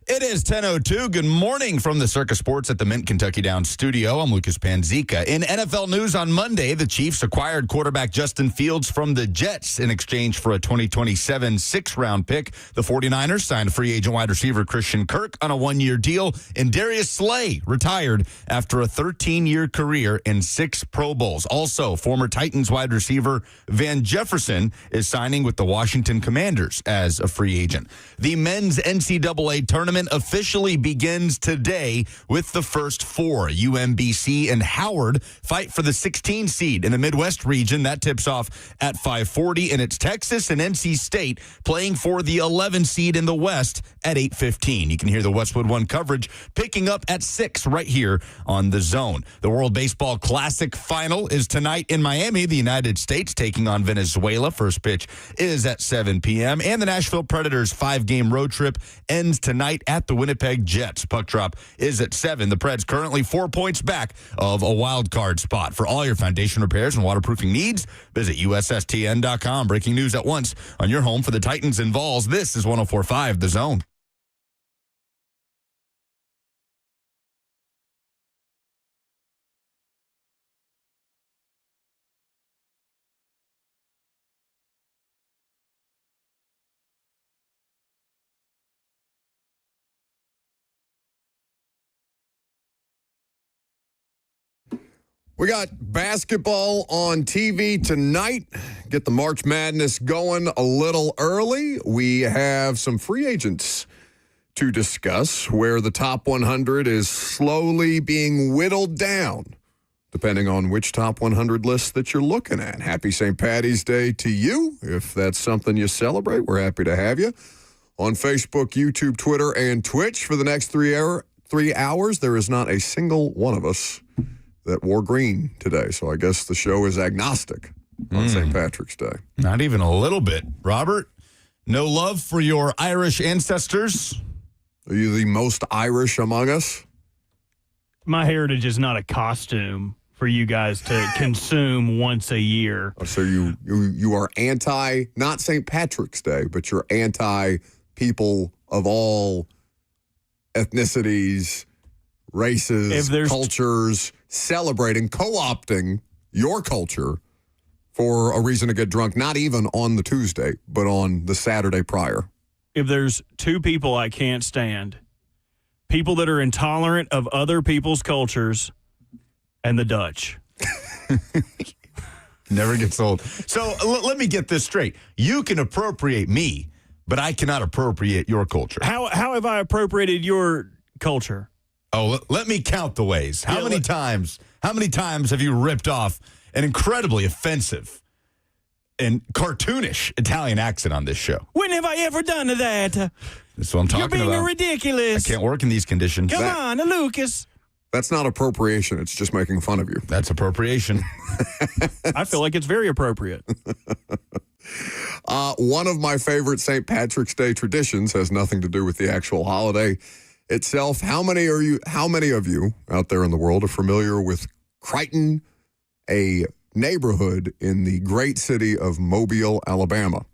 It is 10:02. Good morning from the Circus Sports at the Mint Kentucky Downs studio. I'm Lucas Panzica. In NFL news on Monday, the Chiefs acquired quarterback Justin Fields from the Jets in exchange for a 2027 sixth-round pick. The 49ers signed free agent wide receiver Christian Kirk on a one-year deal, and Darius Slay retired after a 13-year career in 6 Pro Bowls. Also, former Titans wide receiver Van Jefferson is signing with the Washington Commanders as a free agent. The men's NCAA tournament officially begins today with the first 4. UMBC and Howard fight for the 16 seed in the Midwest region. That tips off at 5:40, and it's Texas and NC State playing for the 11 seed in the West at 8:15. You can hear the Westwood One coverage picking up at 6 right here on The Zone. The World Baseball Classic final is tonight in Miami. The United States taking on Venezuela. First pitch is at 7 p.m., and the Nashville Predators 5-game road trip ends tonight at the Winnipeg Jets. Puck drop is at 7. The Preds currently 4 points back of a wild card spot. For all your foundation repairs and waterproofing needs, visit USSTN.com. Breaking news at once on your home for the Titans and Vols. This is 104.5 The Zone. We got basketball on TV tonight. Get the March Madness going a little early. We have some free agents to discuss where the top 100 is slowly being whittled down, depending on which top 100 list that you're looking at. Happy St. Paddy's Day to you. If that's something you celebrate, we're happy to have you. On Facebook, YouTube, Twitter, and Twitch for the next 3 hours, there is not a single one of us that wore green today. So I guess the show is agnostic on St. Patrick's Day. Not even a little bit. Robert, no love for your Irish ancestors? Are you the most Irish among us? My heritage is not a costume for you guys to consume once a year. So you are anti, not St. Patrick's Day, but you're anti people of all ethnicities, races, cultures, celebrating, co-opting your culture for a reason to get drunk, not even on the Tuesday, but on the Saturday prior. If there's 2 people I can't stand, people that are intolerant of other people's cultures and the Dutch. Never gets old. So let me get this straight. You can appropriate me, but I cannot appropriate your culture. How have I appropriated your culture? Oh, let me count the ways. How many times have you ripped off an incredibly offensive and cartoonish Italian accent on this show? When have I ever done that? That's what I'm talking about. You're being ridiculous. I can't work in these conditions. Come on, Lucas. That's not appropriation. It's just making fun of you. That's appropriation. I feel like it's very appropriate. One of my favorite St. Patrick's Day traditions has nothing to do with the actual holiday itself. How many of you out there in the world are familiar with Crichton, a neighborhood in the great city of Mobile, Alabama?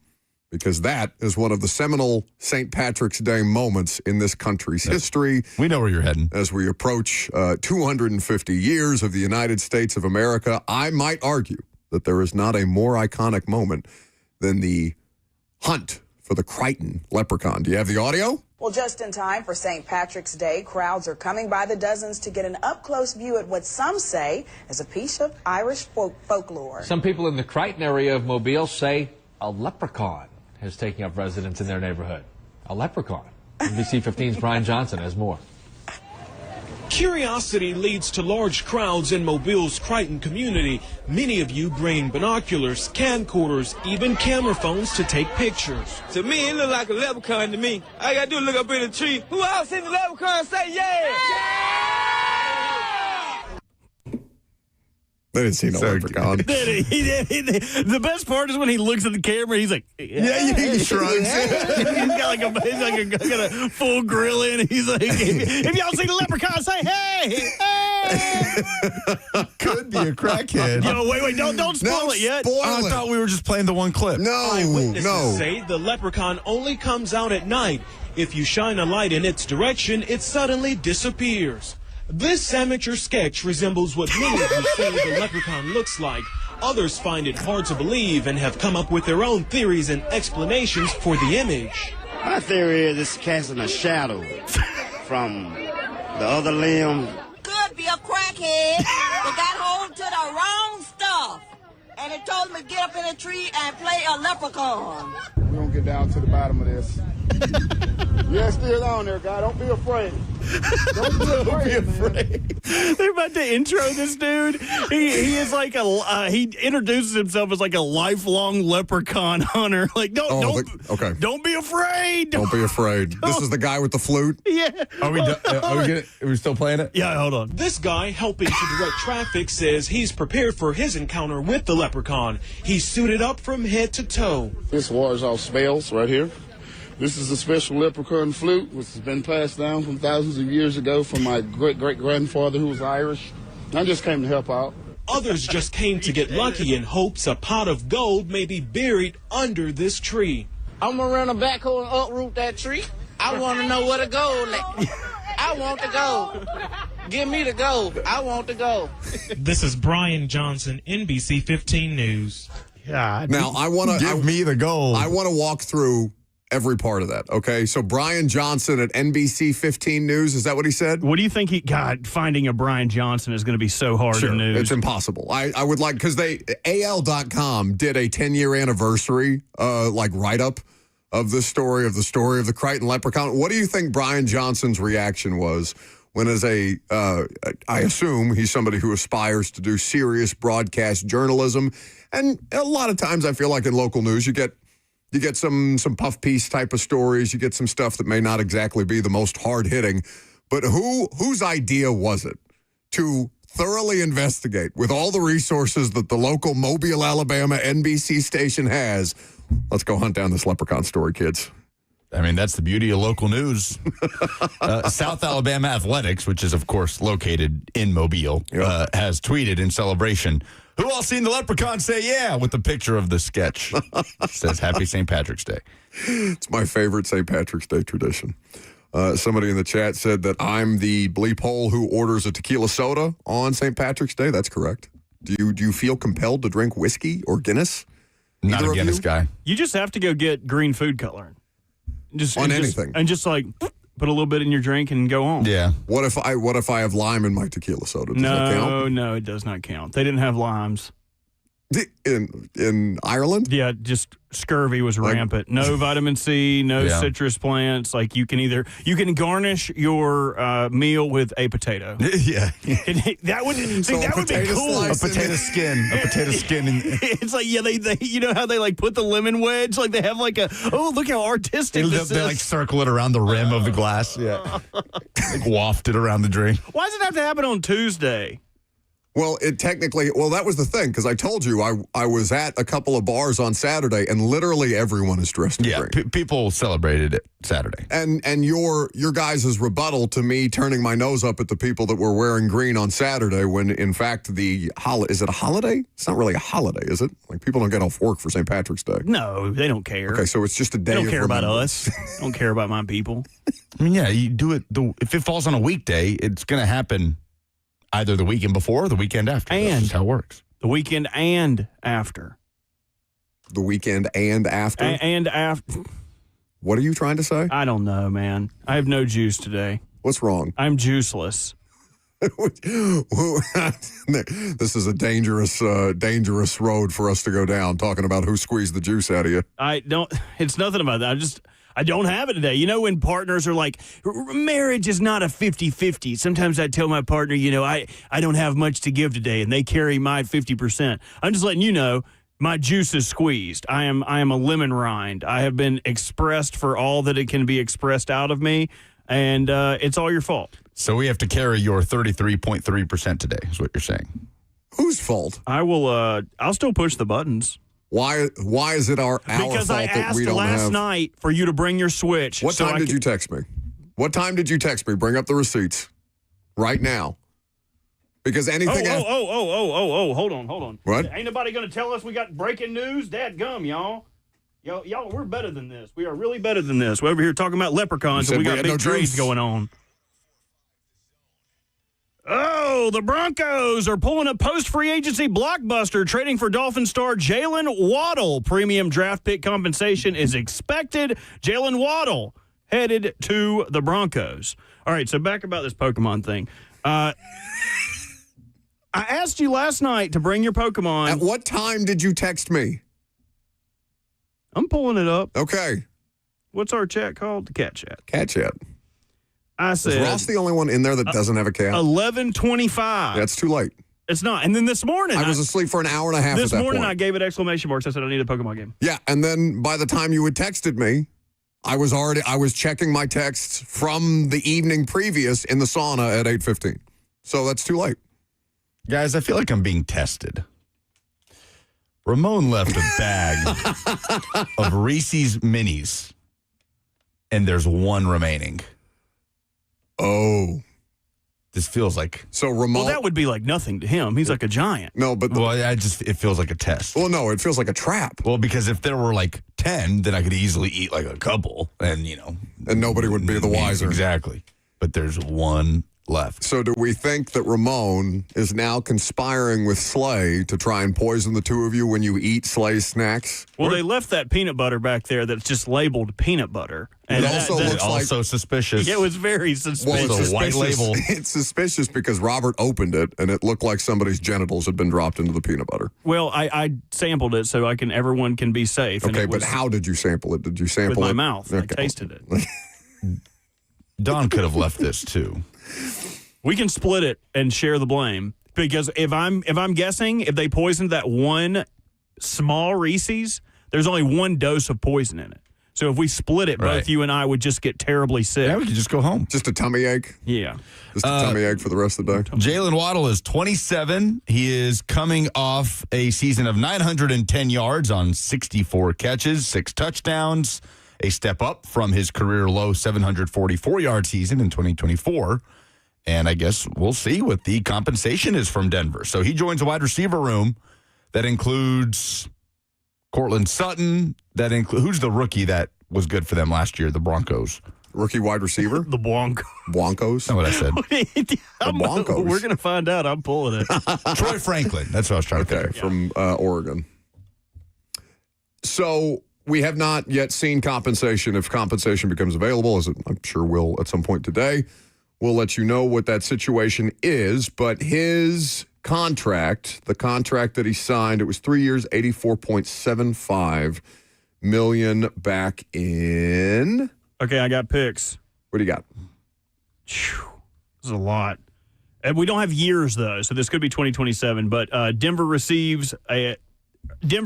Because that is one of the seminal St. Patrick's Day moments in this country's history. We know where you're heading. As we approach 250 years of the United States of America, I might argue that there is not a more iconic moment than the hunt for the Crichton leprechaun. Do you have the audio? Well, just in time for St. Patrick's Day, crowds are coming by the dozens to get an up-close view at what some say is a piece of Irish folklore. Some people in the Crichton area of Mobile say a leprechaun is taking up residence in their neighborhood. A leprechaun. NBC 15's Brian Johnson has more. Curiosity leads to large crowds in Mobile's Crichton community. Many of you bring binoculars, camcorders, even camera phones to take pictures. To me, it look like a leprechaun to me. All I gotta do is look up in the tree. Who else seen the leprechaun say yeah? They didn't see no leprechaun. The best part is when he looks at the camera, he's like, yeah he shrugs. he's got a full grill in. He's like, if y'all see the leprechaun, say hey, hey. Could be a crackhead. Yo, wait, don't spoil it yet. I thought we were just playing the one clip. Eyewitnesses say the leprechaun only comes out at night. If you shine a light in its direction, it suddenly disappears. This amateur sketch resembles what many of you say the leprechaun looks like. Others find it hard to believe and have come up with their own theories and explanations for the image. My theory is it's casting a shadow from the other limb. Could be a crackhead that got hold to the wrong stuff. And it told him to get up in a tree and play a leprechaun. We're going to get down to the bottom of this. Yeah, it's still on there, guy. Don't be afraid. Don't be afraid. They're about to intro this dude. He is like he introduces himself as like a lifelong leprechaun hunter. Like, don't be afraid. Don't be afraid. This is the guy with the flute. Yeah. Are we still playing it? Yeah, hold on. This guy helping to direct traffic says he's prepared for his encounter with the leprechaun. He's suited up from head to toe. This wars off spells right here. This is a special leprechaun flute, which has been passed down from thousands of years ago from my great-great-grandfather who was Irish. I just came to help out. Others just came to get lucky in hopes a pot of gold may be buried under this tree. I'm going to run a backhoe and uproot that tree. I want to know where the gold at. I want the gold. Give me the gold. I want the gold. This is Brian Johnson, NBC 15 News. God. Now, I want to... Give me the gold. I want to walk through every part of that, okay? So Brian Johnson at NBC 15 News, is that what he said? What do you think finding a Brian Johnson is going to be so hard in news? It's impossible. I would like, because AL.com did a 10-year anniversary, write-up of this story, of the Crichton Leprechaun. What do you think Brian Johnson's reaction was when I assume he's somebody who aspires to do serious broadcast journalism, and a lot of times I feel like in local news you get some puff piece type of stories. You get some stuff that may not exactly be the most hard-hitting. But whose idea was it to thoroughly investigate with all the resources that the local Mobile, Alabama NBC station has? Let's go hunt down this leprechaun story, kids. I mean, that's the beauty of local news. South Alabama Athletics, which is, of course, located in Mobile, has tweeted in celebration, "Who all seen the leprechaun say yeah?" with the picture of the sketch. Says, "Happy St. Patrick's Day." It's my favorite St. Patrick's Day tradition. Somebody in the chat said that I'm the bleep hole who orders a tequila soda on St. Patrick's Day. That's correct. Do you feel compelled to drink whiskey or Guinness? Not a Guinness guy. You just have to go get green food coloring. Anything. And just like put a little bit in your drink and go on. Yeah. What if I have lime in my tequila soda? Does that count? No, it does not count. They didn't have limes. In Ireland? Yeah, just scurvy was rampant. No vitamin C, no citrus plants. Like you can garnish your meal with a potato. Yeah. that would be cool. A potato skin. A potato skin. It's like, they you know how they like put the lemon wedge? Like they have like look how artistic this is. They like circle it around the rim of the glass. Yeah. Like waft it around the drink. Why does it have to happen on Tuesday? Well, that was the thing, because I told you I was at a couple of bars on Saturday, and literally everyone is dressed in green. People celebrated it Saturday. And your guys' rebuttal to me turning my nose up at the people that were wearing green on Saturday, when in fact is it a holiday? It's not really a holiday, is it? Like people don't get off work for St. Patrick's Day. No, they don't care. Okay, so it's just a day. They don't care about us. They don't care about my people. I mean, yeah, you do it. If it falls on a weekday, it's going to happen either the weekend before or the weekend after. And that's just how it works. The weekend and after. The weekend and after? And after. What are you trying to say? I don't know, man. I have no juice today. What's wrong? I'm juiceless. This is a dangerous road for us to go down, talking about who squeezed the juice out of you. It's nothing about that. I don't have it today. You know, when partners are like, marriage is not a 50-50. Sometimes I tell my partner, I don't have much to give today, and they carry my 50%. I'm just letting you know, my juice is squeezed. I am a lemon rind. I have been expressed for all that it can be expressed out of me, and it's all your fault. So we have to carry your 33.3% today, is what you're saying. Whose fault? I'll still push the buttons. Why is it our because fault I that we asked don't last have... night for you to bring your Switch. What time did you text me? What time did you text me? Bring up the receipts right now. Because anything hold on. What? Ain't nobody going to tell us we got breaking news? Dadgum, y'all. Y'all, we're better than this. We are really better than this. We're over here talking about leprechauns, and we got big trades going on. Oh, the Broncos are pulling a post-free agency blockbuster, trading for Dolphin star Jalen Waddle. Premium draft pick compensation is expected. Jalen Waddle headed to the Broncos. All right, so back about this Pokemon thing. I asked you last night to bring your Pokemon. At what time did you text me? I'm pulling it up. Okay. What's our chat called? The cat chat. Cat chat. I said, is Ross the only one in there that doesn't have a cat? 11:25. That's too late. It's not. And then this morning, I was asleep for an hour and a half. This at that morning, point. I gave it exclamation marks. I said I need a Pokemon game. Yeah, and then by the time you had texted me, I was checking my texts from the evening previous in the sauna at 8:15. So that's too late. Guys, I feel like I'm being tested. Ramon left a bag of Reese's Minis, and there's one remaining. Oh. This feels like... So Ramon... Well, that would be like nothing to him. He's like a giant. No, but... it feels like a test. Well, no, it feels like a trap. Well, because if there were like 10, then I could easily eat like a couple, and, And nobody would be the wiser. Exactly. But there's one left. So do we think that Ramon is now conspiring with Slay to try and poison the two of you when you eat Slay's snacks? Well, they left that peanut butter back there that's just labeled peanut butter. And it looks also suspicious. It was very suspicious. Well, it's a white label. It's suspicious because Robert opened it and it looked like somebody's genitals had been dropped into the peanut butter. Well, I sampled it so everyone can be safe. Okay, but how did you sample it? Did you sample with it? my mouth? Okay. I tasted it. Don could have left this too. We can split it and share the blame because if I'm guessing, if they poisoned that one small Reese's, there's only one dose of poison in it. So if we split it, both you and I would just get terribly sick. Yeah, we could just go home. Just a tummy ache? Yeah. Just a tummy ache for the rest of the day? Jalen Waddle is 27. He is coming off a season of 910 yards on 64 catches, 6 touchdowns, a step up from his career low 744-yard season in 2024. And I guess we'll see what the compensation is from Denver. So he joins a wide receiver room that includes Cortland Sutton. Who's the rookie that was good for them last year, the Broncos? Rookie wide receiver? The Broncos. Broncos? That's what I said. The Broncos. We're going to find out. I'm pulling it. Troy Franklin. That's what I was trying to think. From Oregon. So we have not yet seen compensation. If compensation becomes available, as I'm sure will at some point today, we'll let you know what that situation is. But his contract, the contract that he signed, it was 3 years, $84.75 million back in. Okay, I got picks. What do you got? This is a lot. And we don't have years, though, so this could be 2027. But Denver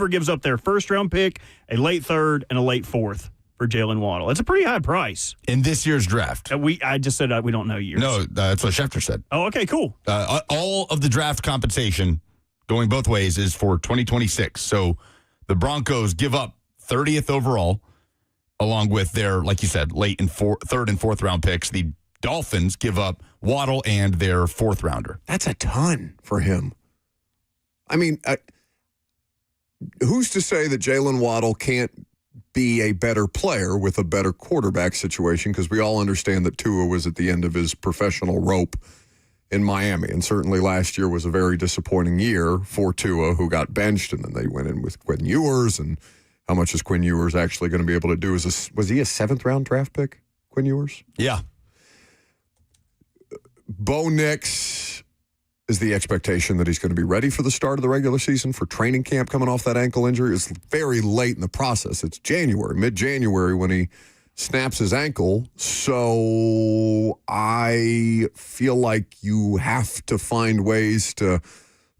gives up their first-round pick, a late third, and a late fourth for Jalen Waddle. It's a pretty high price. In this year's draft. I just said we don't know years. No, that's what Schefter said. Oh, okay, cool. All of the draft compensation going both ways is for 2026. So the Broncos give up 30th overall, along with their, like you said, late and third and fourth round picks. The Dolphins give up Waddle and their fourth rounder. That's a ton for him. I mean, who's to say that Jalen Waddle can't be a better player with a better quarterback situation? Because we all understand that Tua was at the end of his professional rope in Miami. And certainly last year was a very disappointing year for Tua, who got benched, and then they went in with Quinn Ewers. And how much is Quinn Ewers actually going to be able to do? Was he a 7th-round draft pick, Quinn Ewers? Yeah. Bo Nix is the expectation that he's going to be ready for the start of the regular season for training camp coming off that ankle injury. It's very late in the process. It's mid-January when he snaps his ankle. So I feel like you have to find ways to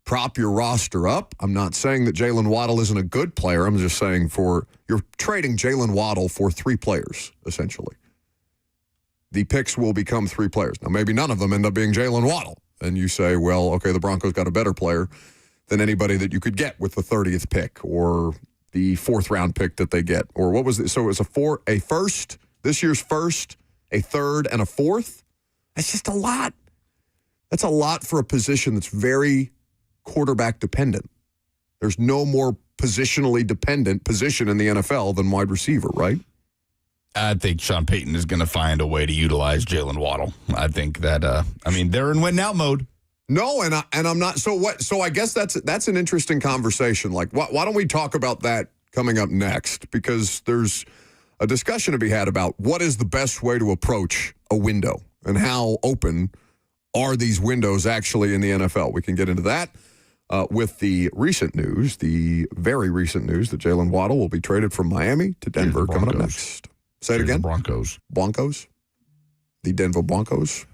prop your roster up. I'm not saying that Jalen Waddle isn't a good player. I'm just saying you're trading Jalen Waddle for 3 players, essentially. The picks will become 3 players. Now, maybe none of them end up being Jalen Waddle. And you say, well, okay, the Broncos got a better player than anybody that you could get with the 30th pick or the 4th-round pick that they get. Or what was it? So it was a first, this year's first, a third, and a fourth? That's just a lot. That's a lot for a position that's very quarterback dependent. There's no more positionally dependent position in the NFL than wide receiver, right? I think Sean Payton is going to find a way to utilize Jalen Waddle. I think that, they're in win-now mode. No, and I'm not. So what? So I guess that's an interesting conversation. Like, why don't we talk about that coming up next? Because there's a discussion to be had about what is the best way to approach a window and how open are these windows actually in the NFL. We can get into that with the recent news, the very recent news that Jalen Waddle will be traded from Miami to Denver coming up next. Say it again. Broncos. Broncos. The Denver Broncos.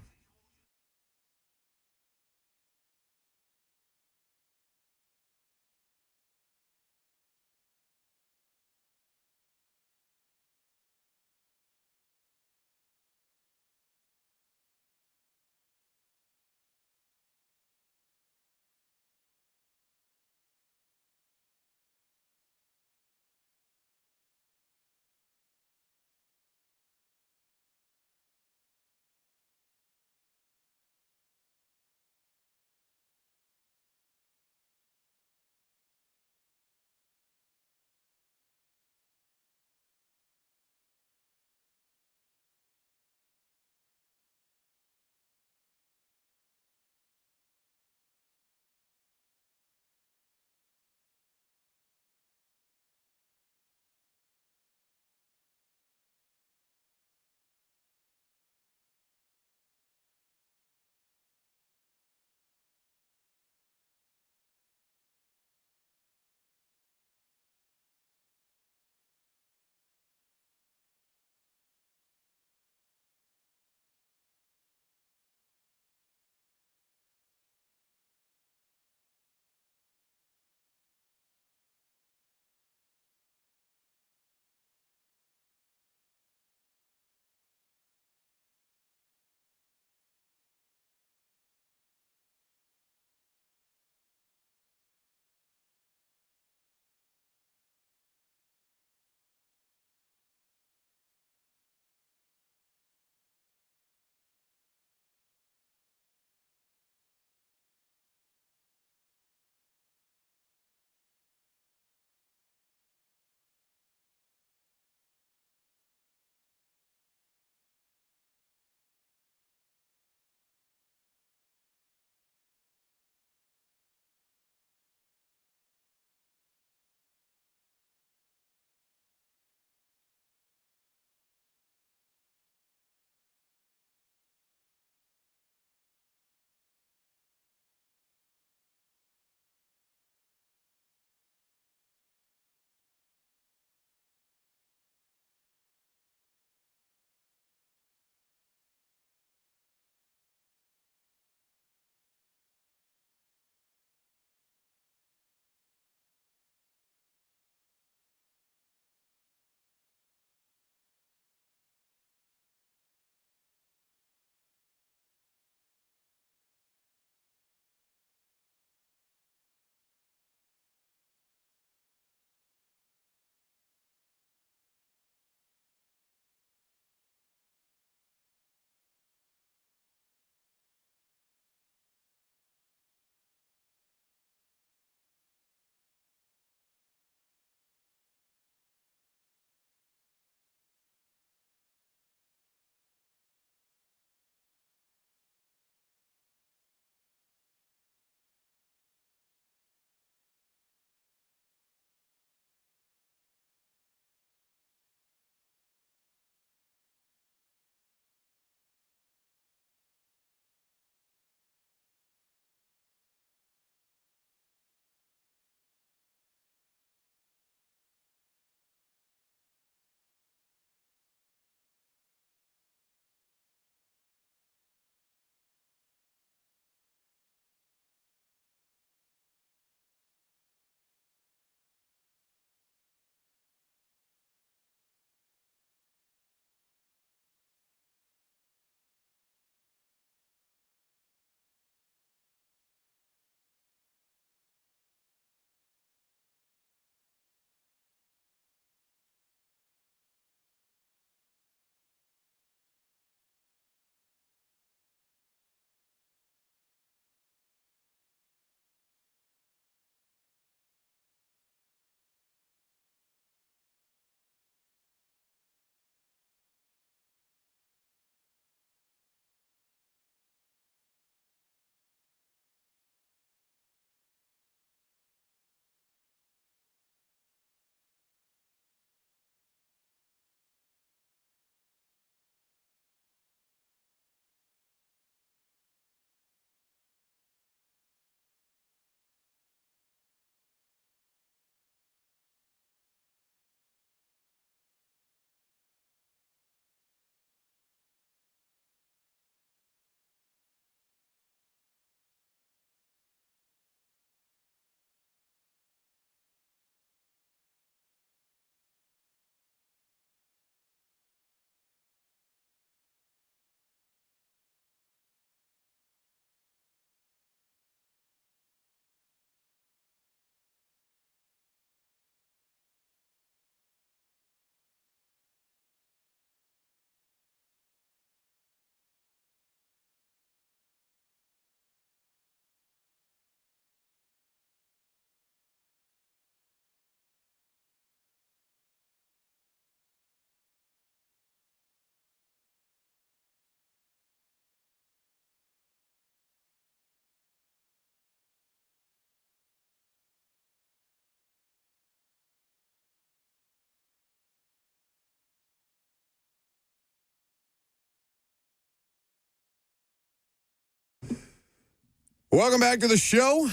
Welcome back to the show,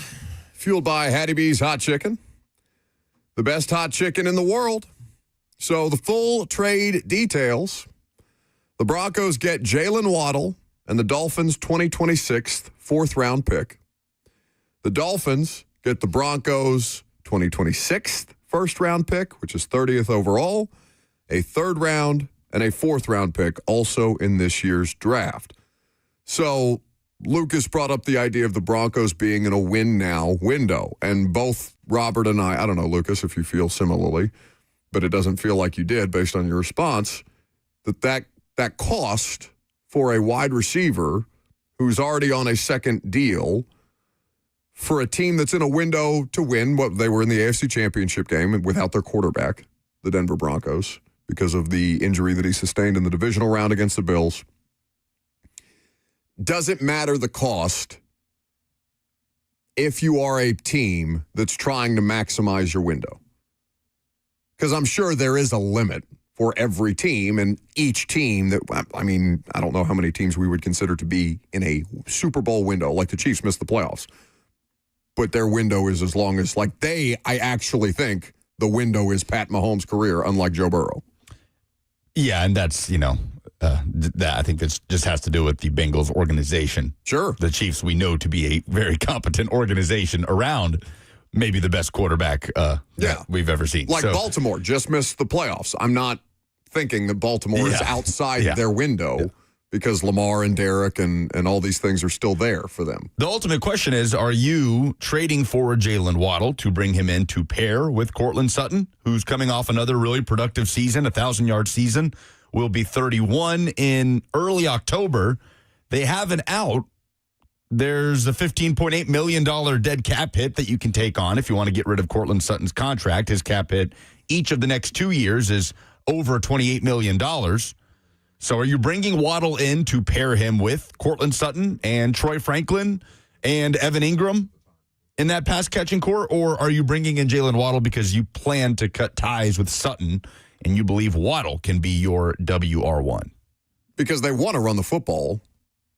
fueled by Hattie B's Hot Chicken, the best hot chicken in the world. So the full trade details, the Broncos get Jalen Waddle and the Dolphins' 2026 fourth-round pick. The Dolphins get the Broncos' 2026 first-round pick, which is 30th overall, a third-round, and a fourth-round pick also in this year's draft. So Lucas brought up the idea of the Broncos being in a win-now window, and both Robert and I don't know, Lucas, if you feel similarly, but it doesn't feel like you did based on your response, that cost for a wide receiver who's already on a second deal for a team that's in a window to win, what they were in the AFC Championship game without their quarterback, the Denver Broncos, because of the injury that he sustained in the divisional round against the Bills. Doesn't matter the cost if you are a team that's trying to maximize your window. Because I'm sure there is a limit for every team, and each team that, I mean, I don't know how many teams we would consider to be in a Super Bowl window, like the Chiefs missed the playoffs. But their window is as long as, I actually think the window is Pat Mahomes' career, unlike Joe Burrow. Yeah, and that's, that I think that just has to do with the Bengals organization. Sure. The Chiefs we know to be a very competent organization around maybe the best quarterback that we've ever seen. Baltimore just missed the playoffs. I'm not thinking that Baltimore is outside their window because Lamar and Derek and all these things are still there for them. The ultimate question is, are you trading for Jalen Waddle to bring him in to pair with Courtland Sutton, who's coming off another really productive season, 1,000-yard season, will be 31 in early October. They have an out. There's a $15.8 million dead cap hit that you can take on if you want to get rid of Courtland Sutton's contract. His cap hit each of the next 2 years is over $28 million. So are you bringing Waddle in to pair him with Courtland Sutton and Troy Franklin and Evan Ingram in that pass-catching core? Or are you bringing in Jalen Waddle because you plan to cut ties with Sutton and you believe Waddle can be your WR1? Because they want to run the football.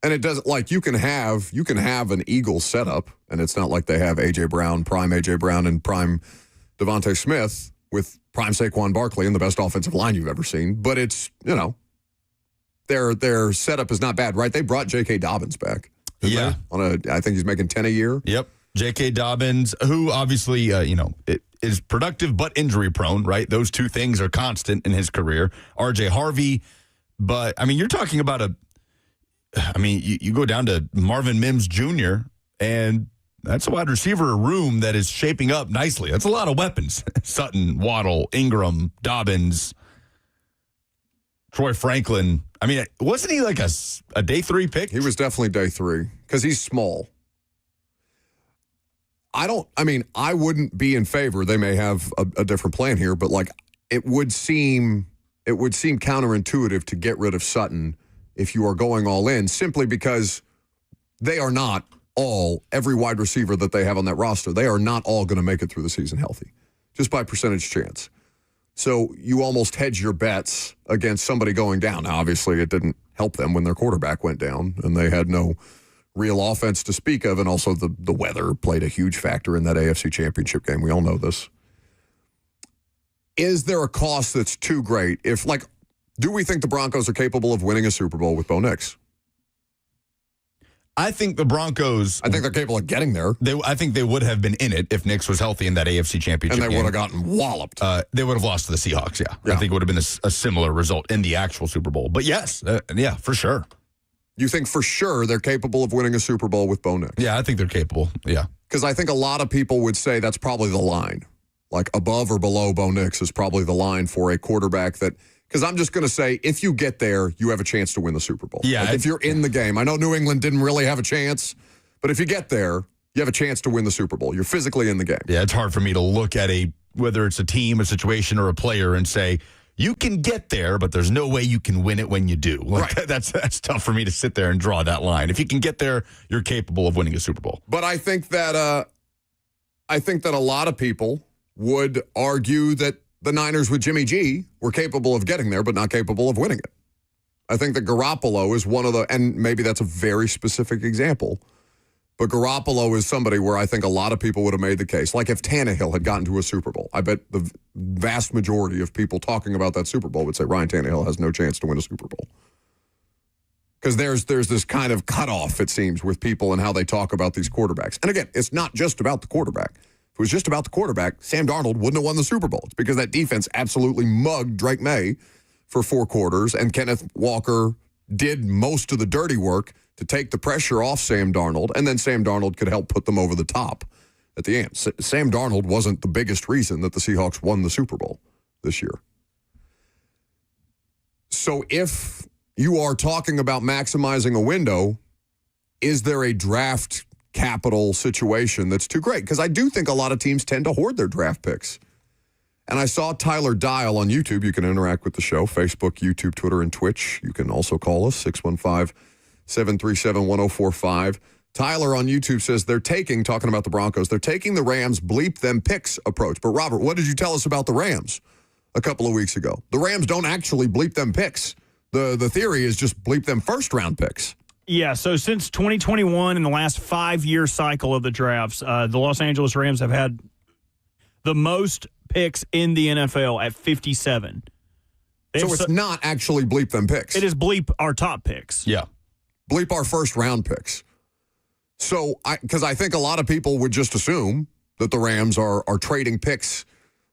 And it doesn't, you can have an Eagles setup, and it's not like they have A.J. Brown, prime A.J. Brown, and prime Devontae Smith with prime Saquon Barkley and the best offensive line you've ever seen. But it's, their setup is not bad, right? They brought J.K. Dobbins back. Yeah. I think he's making 10 a year. Yep. J.K. Dobbins, who obviously, is productive but injury prone, right? Those two things are constant in his career. R.J. Harvey, but, you're talking about you go down to Marvin Mims Jr., and that's a wide receiver room that is shaping up nicely. That's a lot of weapons. Sutton, Waddle, Ingram, Dobbins, Troy Franklin. Wasn't he like a day 3 pick? He was definitely day 3 because he's small. I wouldn't be in favor. They may have a different plan here, but it would seem counterintuitive to get rid of Sutton if you are going all in, simply because they are not every wide receiver that they have on that roster, they are not all going to make it through the season healthy, just by percentage chance. So you almost hedge your bets against somebody going down. Now, obviously, it didn't help them when their quarterback went down, and they had no real offense to speak of, and also the weather played a huge factor in that AFC Championship game. We all know this. Is there a cost that's too great? Do we think the Broncos are capable of winning a Super Bowl with Bo Nix? I think the Broncos... I think they're capable of getting there. I think they would have been in it if Nix was healthy in that AFC Championship game. And they would have gotten walloped. They would have lost to the Seahawks, yeah. I think it would have been a similar result in the actual Super Bowl. But yes, for sure. You think for sure they're capable of winning a Super Bowl with Bo Nix? Yeah, I think they're capable, yeah. Because I think a lot of people would say that's probably the line. Above or below Bo Nix is probably the line for a quarterback that... Because I'm just going to say, if you get there, you have a chance to win the Super Bowl. Yeah. If you're in the game. I know New England didn't really have a chance, but if you get there, you have a chance to win the Super Bowl. You're physically in the game. Yeah, it's hard for me to look at whether it's a team, a situation, or a player and say, you can get there, but there's no way you can win it when you do. Right. That's tough for me to sit there and draw that line. If you can get there, you're capable of winning a Super Bowl. But I think that a lot of people would argue that the Niners with Jimmy G were capable of getting there, but not capable of winning it. I think that Garoppolo is one of and maybe that's a very specific example, But Garoppolo is somebody where I think a lot of people would have made the case. Like if Tannehill had gotten to a Super Bowl, I bet the vast majority of people talking about that Super Bowl would say Ryan Tannehill has no chance to win a Super Bowl. Because there's this kind of cutoff, it seems, with people and how they talk about these quarterbacks. And again, it's not just about the quarterback. If it was just about the quarterback, Sam Darnold wouldn't have won the Super Bowl. It's because that defense absolutely mugged Drake May for 4 quarters, and Kenneth Walker did most of the dirty work to take the pressure off Sam Darnold, and then Sam Darnold could help put them over the top at the end. Sam Darnold wasn't the biggest reason that the Seahawks won the Super Bowl this year. So if you are talking about maximizing a window, is there a draft capital situation that's too great? Because I do think a lot of teams tend to hoard their draft picks. And I saw Tyler Dial on YouTube. You can interact with the show, Facebook, YouTube, Twitter, and Twitch. You can also call us, 615-737-1045. Tyler on YouTube says talking about the Broncos, they're taking the Rams bleep them picks approach. But Robert, what did you tell us about the Rams a couple of weeks ago? The Rams don't actually bleep them picks. The theory is just bleep them first-round picks. Yeah, so since 2021, in the last 5-year cycle of the drafts, the Los Angeles Rams have had the most picks in the NFL at 57. So it's not actually bleep them picks. It is bleep our top picks. Yeah. Bleep our first-round picks. So, because I think a lot of people would just assume that the Rams are trading picks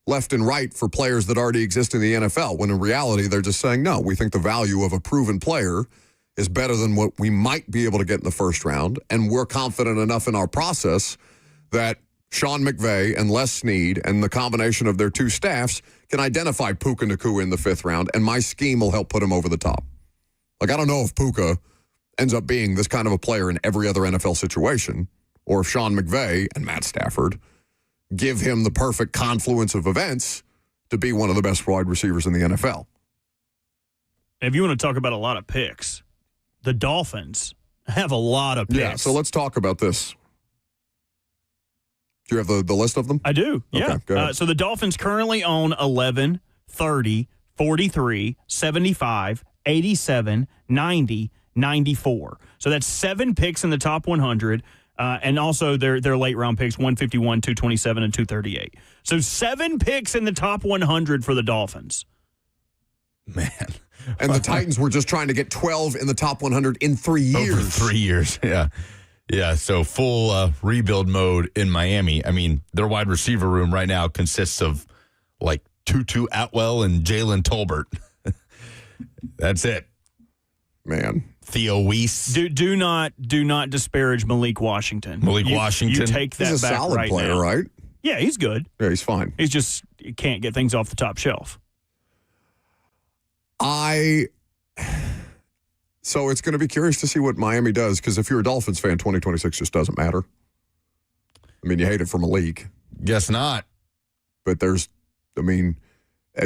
left and right for players that already exist in the NFL, when in reality, they're just saying, no, we think the value of a proven player is better than what we might be able to get in the first round, and we're confident enough in our process that Sean McVay and Les Snead and the combination of their 2 staffs can identify Puka Nacua in the 5th round, and my scheme will help put him over the top. Like, I don't know if Puka ends up being this kind of a player in every other NFL situation, or if Sean McVay and Matt Stafford give him the perfect confluence of events to be one of the best wide receivers in the NFL. If you want to talk about a lot of picks, the Dolphins have a lot of picks. Yeah, so let's talk about this. Do you have the list of them? I do, yeah. Okay, go ahead. So the Dolphins currently own 11, 30, 43, 75, 87, 90, 94. So that's 7 picks in the top 100, and also their late-round picks, 151, 227, and 238. So 7 picks in the top 100 for the Dolphins. Man. And the Titans were just trying to get 12 in the top 100 in 3 years. Over 3 years, yeah. Yeah, so full rebuild mode in Miami. I mean, their wide receiver room right now consists of like Tutu Atwell and Jalen Tolbert. That's it. Man. Theo Weiss. Do not disparage Malik Washington. Washington. You take that He's a back solid right player, now. right? Yeah, he's good. Yeah, he's fine. He's just he can't get things off the top shelf. So it's going to be curious to see what Miami does, because if you're a Dolphins fan, 2026 just doesn't matter. I mean, you hate it from a league. Guess not. But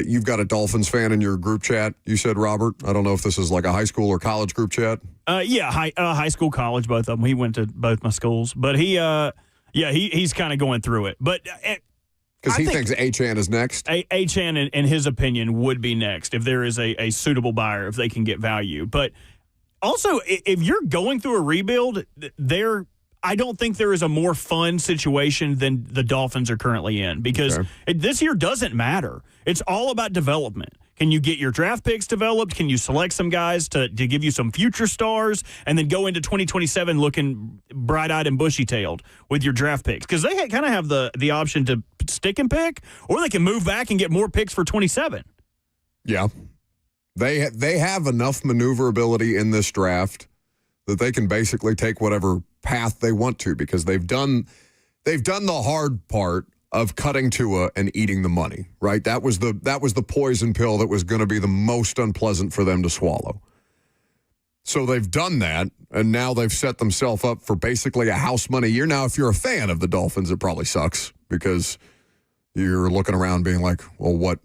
you've got a Dolphins fan in your group chat, you said, Robert. I don't know if this is like a high school or college group chat. Yeah, high school, college, both of them. He went to both my schools. But he's kind of going through it. But because he thinks Achane is next. Achane, in his opinion, would be next if there is a suitable buyer, if they can get value. But also, if you're going through a rebuild, I don't think there is a more fun situation than the Dolphins are currently in, because this year doesn't matter. It's all about development. Can you get your draft picks developed? Can you select some guys to give you some future stars, and then go into 2027 looking bright-eyed and bushy-tailed with your draft picks? Because they kind of have the option to stick and pick, or they can move back and get more picks for 27. Yeah. They have enough maneuverability in this draft that they can basically take whatever path they want to, because they've done the hard part of cutting Tua and eating the money, right? That was the poison pill that was going to be the most unpleasant for them to swallow. So they've done that, and now they've set themselves up for basically a house money year. Now, if you're a fan of the Dolphins, it probably sucks, because you're looking around being like, well, what?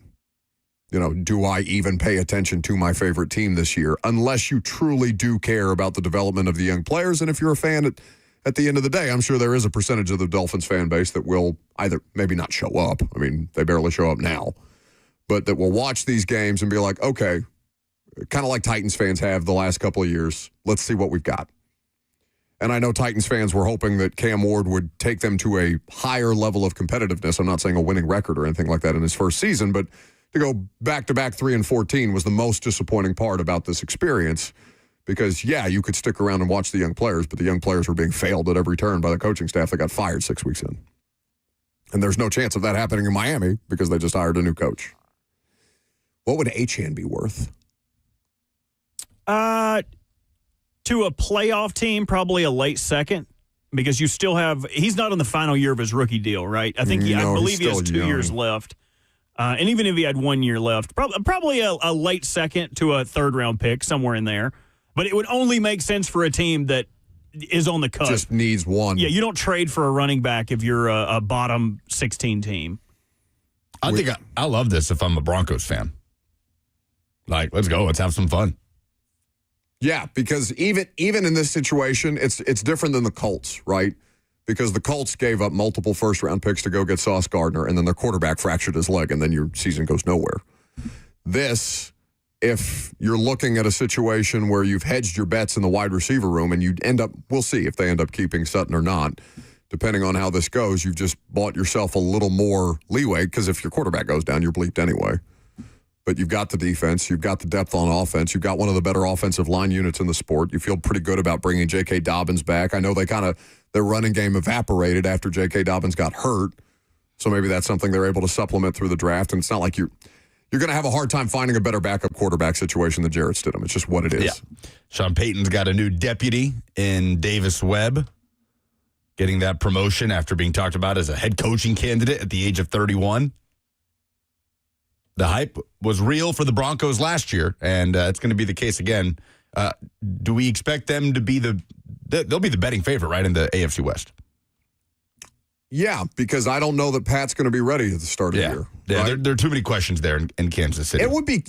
Do I even pay attention to my favorite team this year? Unless you truly do care about the development of the young players. And if you're a fan at the end of the day, I'm sure there is a percentage of the Dolphins fan base that will either maybe not show up. I mean, they barely show up now. But that will watch these games and be like, okay, kind of like Titans fans have the last couple of years. Let's see what we've got. And I know Titans fans were hoping that Cam Ward would take them to a higher level of competitiveness. I'm not saying a winning record or anything like that in his first season, but to go back-to-back 3-14 was the most disappointing part about this experience because, yeah, you could stick around and watch the young players, but the young players were being failed at every turn by the coaching staff that got fired 6 weeks in. And there's no chance of that happening in Miami because they just hired a new coach. What would Achane be worth? To a playoff team, probably a late second, because you still have – he's not on the final year of his rookie deal, right? I think I believe he has 2 years left. And even if he had 1 year left, probably a late second to a third-round pick, somewhere in there. But it would only make sense for a team that is on the cusp. Just needs one. Yeah, you don't trade for a running back if you're a bottom 16 team. I think I love this if I'm a Broncos fan. Like, let's go. Let's have some fun. Yeah, because even in this situation, it's different than the Colts, right? Because the Colts gave up multiple first-round picks to go get Sauce Gardner, and then their quarterback fractured his leg, and then your season goes nowhere. This, if you're looking at a situation where you've hedged your bets in the wide receiver room, and you end up, we'll see if they end up keeping Sutton or not, depending on how this goes, you've just bought yourself a little more leeway, because if your quarterback goes down, you're bleeped anyway. But you've got the defense. You've got the depth on offense. You've got one of the better offensive line units in the sport. You feel pretty good about bringing J.K. Dobbins back. I know their running game evaporated after J.K. Dobbins got hurt. So maybe that's something they're able to supplement through the draft. And it's not like you're going to have a hard time finding a better backup quarterback situation than Jarrett Stidham. It's just what it is. Yeah. Sean Payton's got a new deputy in Davis Webb, getting that promotion after being talked about as a head coaching candidate at the age of 31. The hype was real for the Broncos last year, and it's going to be the case again. Do we expect them to be they'll be the betting favorite, right, in the AFC West? Yeah, because I don't know that Pat's going to be ready at the start of the year. Yeah, right? there are too many questions there in Kansas City. It would be,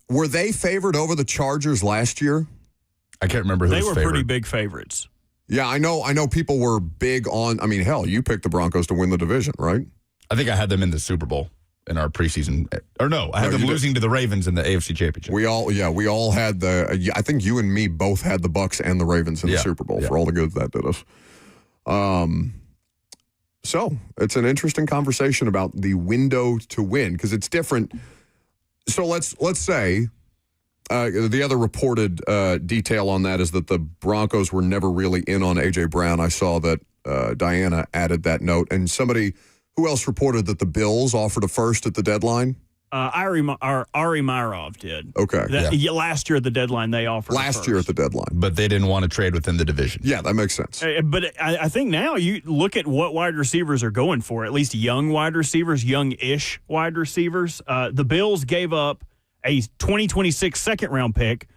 were they favored over the Chargers last year? I can't remember who they was were favored. Pretty big favorites. Yeah, I know people were big on, hell, you picked the Broncos to win the division, right? I think I had them in the Super Bowl in our preseason. Or no, I had them losing to the Ravens in the AFC Championship. We all had I think you and me both had the Bucs and the Ravens in the Super Bowl for all the good that did us. So it's an interesting conversation about the window to win because it's different. So let's say the other reported detail on that is that the Broncos were never really in on A.J. Brown. I saw that Diana added that note. And who else reported that the Bills offered a first at the deadline? Ari Myrov did. Okay. Last year at the deadline, they offered Last year at the deadline. But they didn't want to trade within the division. Yeah, that makes sense. But I think now you look at what wide receivers are going for, at least young wide receivers, young-ish wide receivers. The Bills gave up a 2026 second-round pick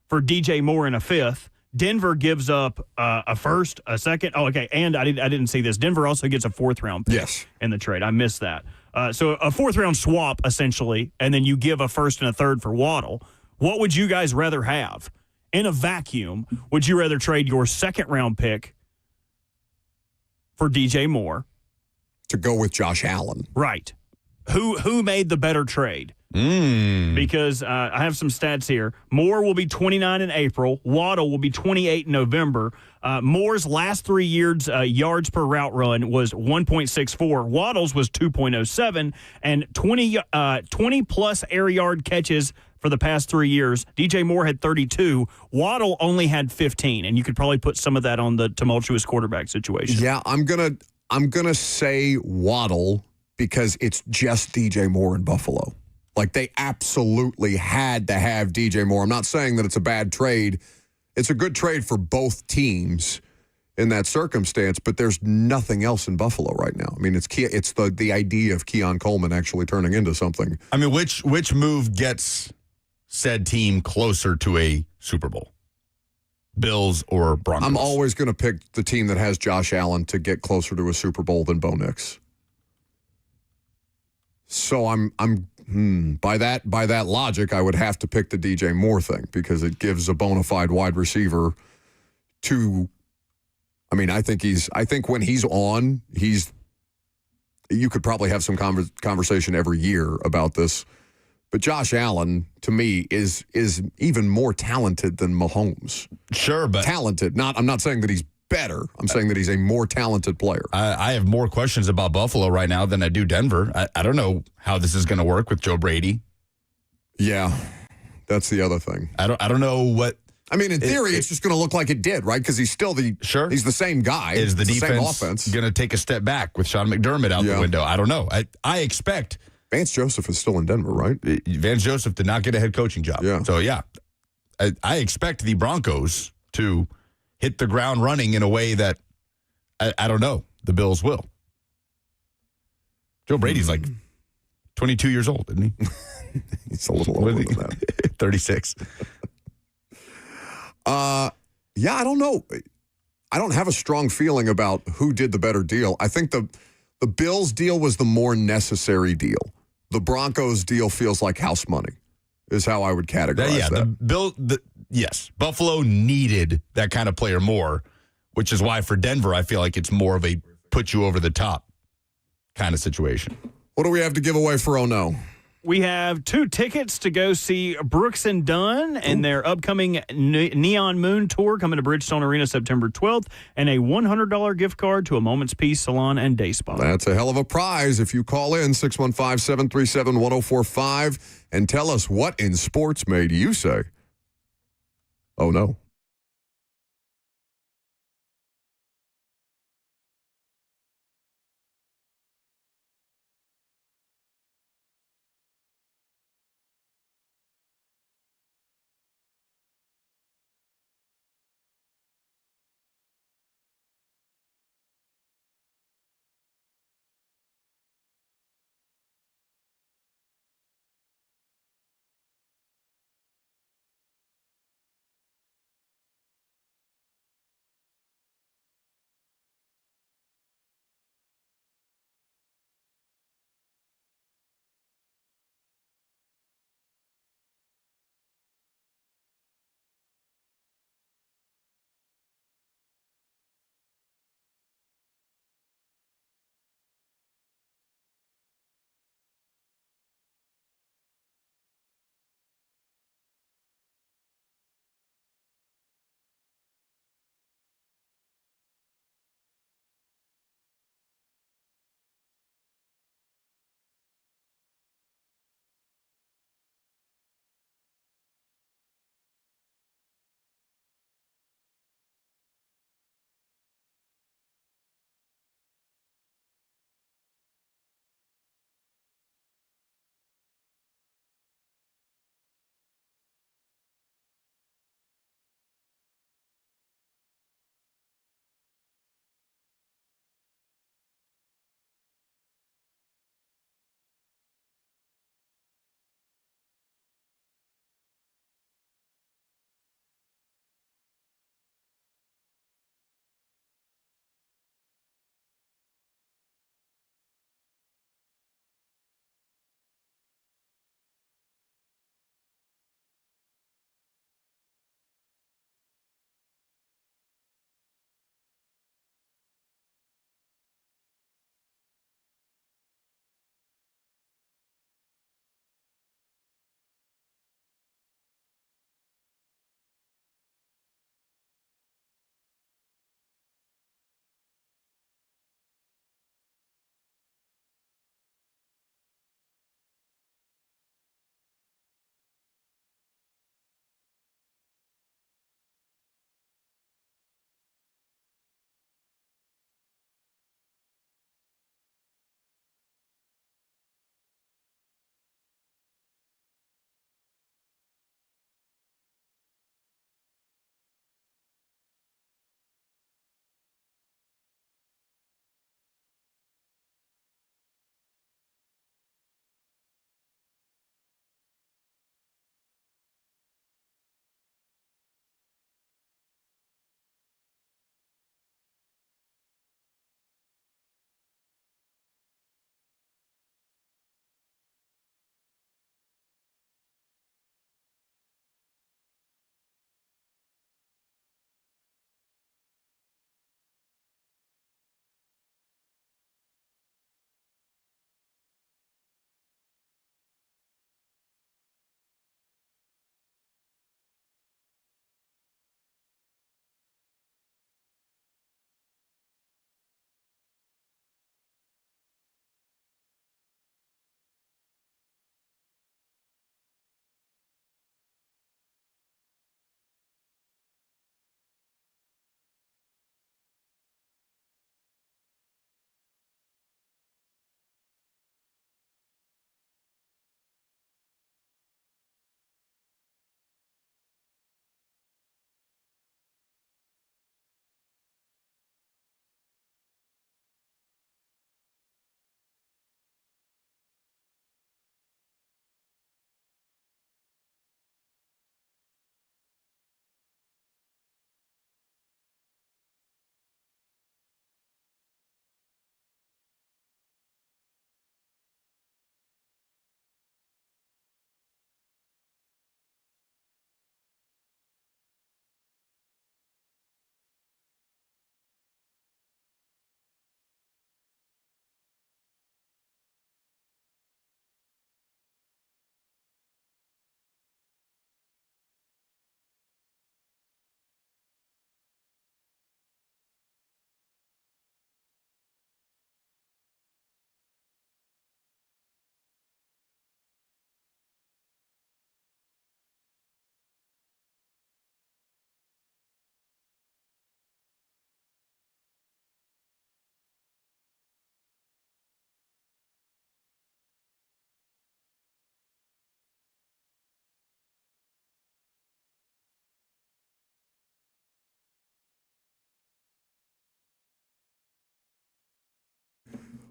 for DJ Moore and a fifth. Denver gives up a first, a second. Oh, okay, and I didn't see this. Denver also gets a fourth-round pick in the trade. I missed that. So a fourth-round swap, essentially, and then you give a first and a third for Waddle. What would you guys rather have? In a vacuum, would you rather trade your second-round pick for DJ Moore? To go with Josh Allen. Right. Who made the better trade? Because I have some stats here. Moore will be 29 in April. Waddle will be 28 in November. Moore's last 3 years yards per route run was 1.64. Waddle's was 2.07. And 20-plus air yard catches for the past 3 years. DJ Moore had 32. Waddle only had 15. And you could probably put some of that on the tumultuous quarterback situation. Yeah, I'm gonna say Waddle because it's just DJ Moore in Buffalo. Like, they absolutely had to have DJ Moore. I'm not saying that it's a bad trade. It's a good trade for both teams in that circumstance, but there's nothing else in Buffalo right now. I mean, it's the idea of Keon Coleman actually turning into something. I mean, which move gets said team closer to a Super Bowl? Bills or Broncos? I'm always going to pick the team that has Josh Allen to get closer to a Super Bowl than Bo Nix. So by that logic, I would have to pick the DJ Moore thing because it gives a bona fide wide receiver to. I mean, I think when he's on, you could probably have some conversation every year about this. But Josh Allen, to me, is even more talented than Mahomes. Sure, but talented. I'm not saying that he's better. I'm saying that he's a more talented player. I have more questions about Buffalo right now than I do Denver. I don't know how this is going to work with Joe Brady. Yeah, that's the other thing. I don't know what. I mean, in theory, it's just going to look like it did, right? Because he's still he's the same guy. Is the It's defense going to take a step back with Sean McDermott out the window? I don't know. I expect. Vance Joseph is still in Denver, right? Vance Joseph did not get a head coaching job. Yeah. So, I expect the Broncos to hit the ground running in a way that I don't know the Bills will. Joe Brady's like 22 years old, isn't he? He's a little older than that. 36. I don't know. I don't have a strong feeling about who did the better deal. I think the Bills deal was the more necessary deal. The Broncos deal feels like house money, is how I would categorize that. Yes, Buffalo needed that kind of player more, which is why for Denver, I feel like it's more of a put you over the top kind of situation. What do we have to give away for Oh No? We have 2 tickets to go see Brooks and Dunn and their upcoming Neon Moon Tour coming to Bridgestone Arena September 12th, and a $100 gift card to a Moment's Peace Salon and Day Spa. That's a hell of a prize if you call in 615-737-1045 and tell us what in sports made you say, oh no.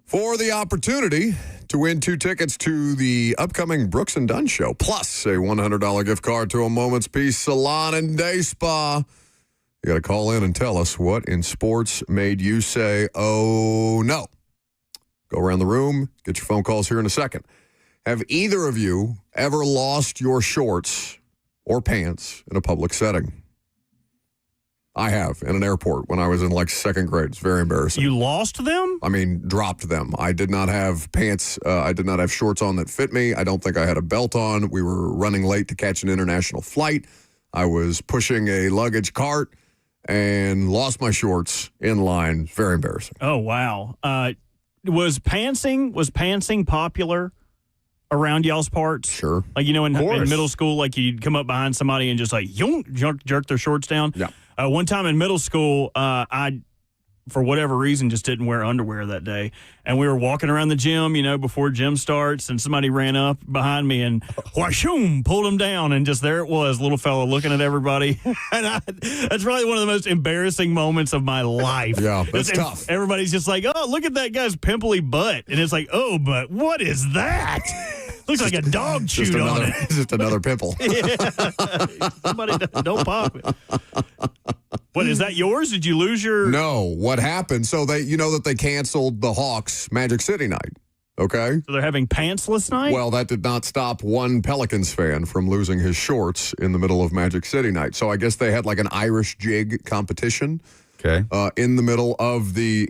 for the opportunity to win 2 tickets to the upcoming Brooks and Dunn show, plus a $100 gift card to a Moment's Peace Salon and Day Spa. You got to call in and tell us what in sports made you say, oh, no. Go around the room, get your phone calls here in a second. Have either of you ever lost your shorts or pants in a public setting? I have, in an airport when I was in like 2nd grade. It's very embarrassing. You lost them? I mean, dropped them. I did not have pants. I did not have shorts on that fit me. I don't think I had a belt on. We were running late to catch an international flight. I was pushing a luggage cart and lost my shorts in line. Very embarrassing. Oh, wow. Was pantsing popular around y'all's parts? Sure. Like, in middle school, like you'd come up behind somebody and just like jerk their shorts down? Yeah. One time in middle school, I, for whatever reason, just didn't wear underwear that day. And we were walking around the gym, before gym starts, and somebody ran up behind me and whashoom, pulled him down. And just there it was, little fella looking at everybody. And that's probably one of the most embarrassing moments of my life. Yeah, that's tough. Everybody's just like, oh, look at that guy's pimply butt. And it's like, oh, but what is that? Looks like a dog chewed on it. It's just another pimple. Somebody don't pop it. What, is that yours? Did you lose your... No. What happened? So that they canceled the Hawks Magic City night. Okay? So they're having pantsless night? Well, that did not stop one Pelicans fan from losing his shorts in the middle of Magic City night. So I guess they had like an Irish jig competition. Okay. In the middle of the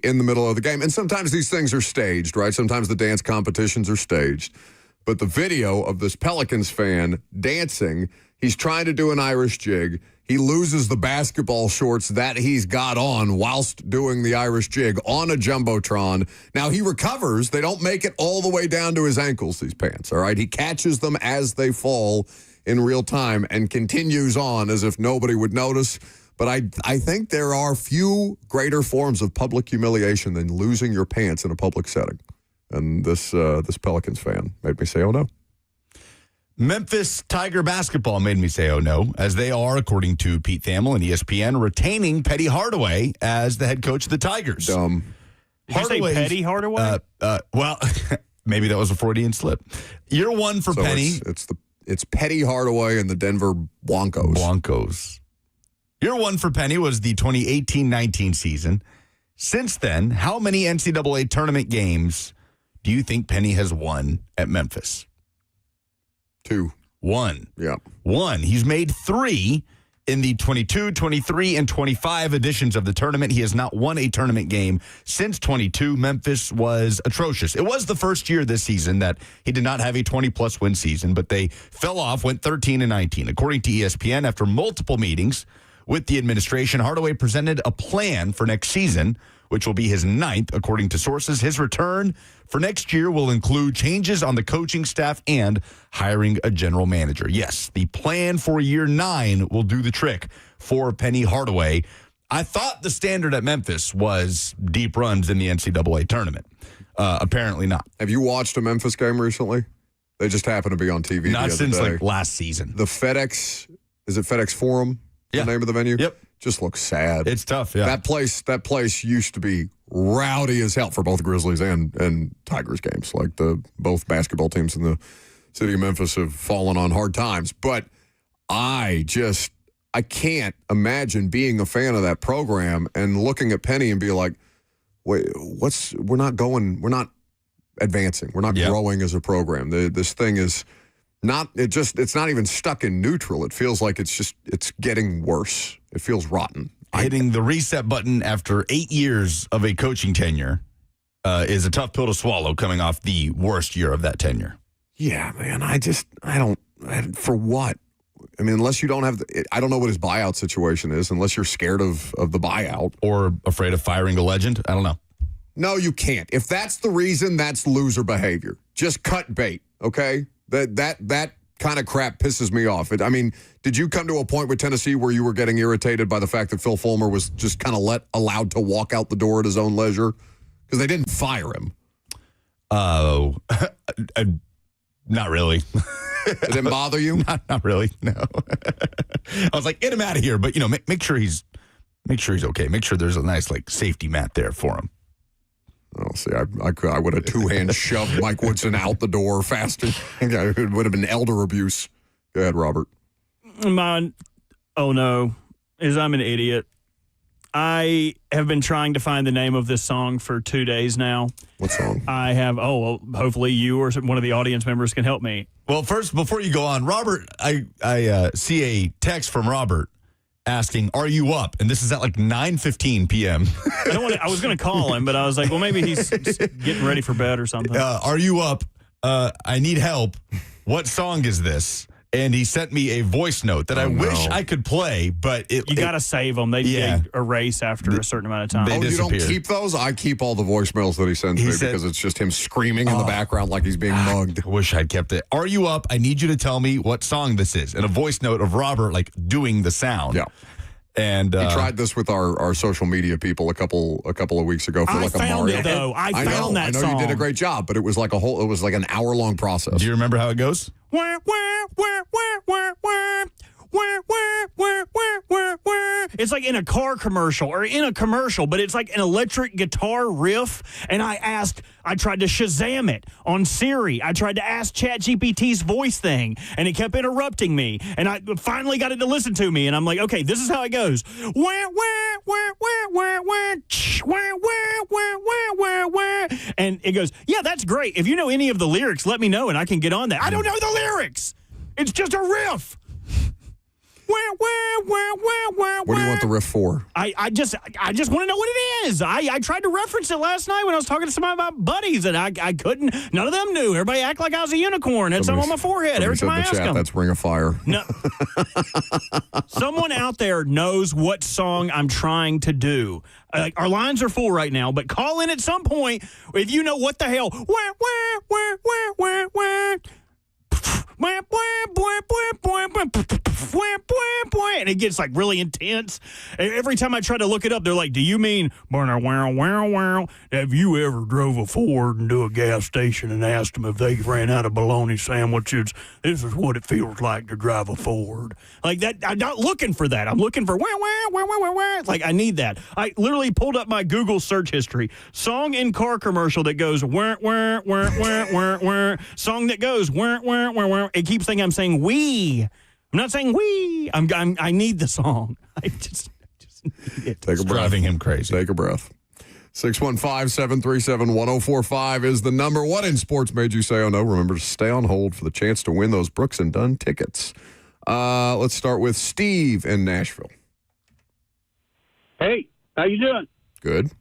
game. And sometimes these things are staged, right? Sometimes the dance competitions are staged. But the video of this Pelicans fan dancing, he's trying to do an Irish jig. He loses the basketball shorts that he's got on whilst doing the Irish jig on a Jumbotron. Now, he recovers. They don't make it all the way down to his ankles, these pants, all right? He catches them as they fall in real time and continues on as if nobody would notice. But I think there are few greater forms of public humiliation than losing your pants in a public setting. And this Pelicans fan made me say, oh, no. Memphis Tiger basketball made me say, oh, no, as they are, according to Pete Thamel and ESPN, retaining Petty Hardaway as the head coach of the Tigers. Dumb. Did you say Petty Hardaway? Well, maybe that was a Freudian slip. Year one for Penny. It's Petty Hardaway and the Denver Broncos. Year one for Penny was the 2018-19 season. Since then, how many NCAA tournament games do you think Penny has won at Memphis? 2. 1. Yeah. 1. He's made 3 in the 22, 23, and 25 editions of the tournament. He has not won a tournament game since 22. Memphis was atrocious. It was the first year this season that he did not have a 20-plus win season, but they fell off, went 13-19. According to ESPN, after multiple meetings with the administration, Hardaway presented a plan for next season, which will be his 9th, according to sources. His return for next year will include changes on the coaching staff and hiring a general manager. Yes, the plan for year 9 will do the trick for Penny Hardaway. I thought the standard at Memphis was deep runs in the NCAA tournament. Apparently not. Have you watched a Memphis game recently? They just happen to be on TV Not the other since day. like last season. The FedEx Forum? Yeah. The name of the venue? Yep. Just looks sad. It's tough, yeah. That place used to be rowdy as hell for both Grizzlies and Tigers games. Like both basketball teams in the city of Memphis have fallen on hard times. But I can't imagine being a fan of that program and looking at Penny and be like, wait, we're not advancing. We're not growing as a program. This thing is it's not even stuck in neutral. It feels like it's getting worse. It feels rotten. Hitting the reset button after 8 years of a coaching tenure is a tough pill to swallow coming off the worst year of that tenure. Yeah, man. For what? I mean, unless you don't have I don't know what his buyout situation is, unless you're scared of the buyout. Or afraid of firing a legend. I don't know. No, you can't. If that's the reason, that's loser behavior. Just cut bait, okay? That kind of crap pisses me off. Did you come to a point with Tennessee where you were getting irritated by the fact that Phil Fulmer was just kind of allowed to walk out the door at his own leisure? Because they didn't fire him. Oh, not really. It didn't bother you? Not really, no. I was like, get him out of here, but make sure he's okay. Make sure there's a nice safety mat there for him. Oh, see, I would have two-hand shoved Mike Woodson out the door faster. It would have been elder abuse. Go ahead, Robert. Mine, oh no, is I'm an idiot. I have been trying to find the name of this song for 2 days now. What song? I have, hopefully you or one of the audience members can help me. Well, first, before you go on, Robert, I see a text from Robert asking, "Are you up?" And this is at like 9:15 p.m. I was going to call him, but I was like, well, maybe he's getting ready for bed or something. Are you up? I need help. What song is this? And he sent me a voice note that I wish I could play, but you got to save them. They erase after a certain amount of time. You don't keep those? I keep all the voicemails that he sends me because it's just him screaming in the background like he's being mugged. I wish I'd kept it. Are you up? I need you to tell me what song this is. And a voice note of Robert like doing the sound. Yeah. And he tried this with our social media people a couple of weeks ago for like a Mario. I found that song. I know you did a great job, but it was like an hour-long process. Do you remember how it goes? It's like in a car commercial or in a commercial, but it's like an electric guitar riff. And I tried to Shazam it on Siri. I tried to ask ChatGPT's voice thing, and it kept interrupting me. And I finally got it to listen to me. And I'm like, okay, this is how it goes. And it goes, yeah, that's great. If you know any of the lyrics, let me know, and I can get on that. I don't know the lyrics. It's just a riff. What do you want the riff for? I just want to know what it is. I tried to reference it last night when I was talking to some of my buddies, and I couldn't. None of them knew. Everybody act like I was a unicorn. Had some on my forehead every time I asked them. That's Ring of Fire. No. Someone out there knows what song I'm trying to do. Our lines are full right now, but call in at some point if you know what the hell. And it gets like really intense. Every time I try to look it up, they're like, do you mean have you ever drove a Ford into a gas station and asked them if they ran out of bologna sandwiches? This is what it feels like to drive a Ford. Like that. I'm not looking for that. I'm looking for like I need that. I literally pulled up my Google search history. Song in car commercial that goes song that goes It keeps thinking I'm saying we. I'm not saying we. I need the song. I just need it. Take a breath. Driving him crazy. Take a breath. 615-737-1045 is the number. What in sports made you say, oh no? Remember to stay on hold for the chance to win those Brooks and Dunn tickets. Let's start with Steve in Nashville. Hey, how you doing? Good.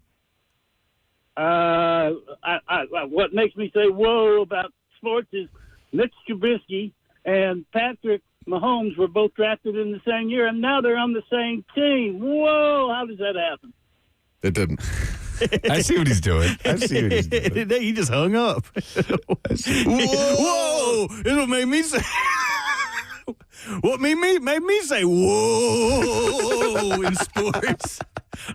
What makes me say whoa about sports is Mitch Trubisky and Patrick Mahomes were both drafted in the same year, and now they're on the same team. Whoa, how does that happen? It didn't. I see what he's doing. He just hung up. Whoa! This is what made me say. What made me say whoa in sports.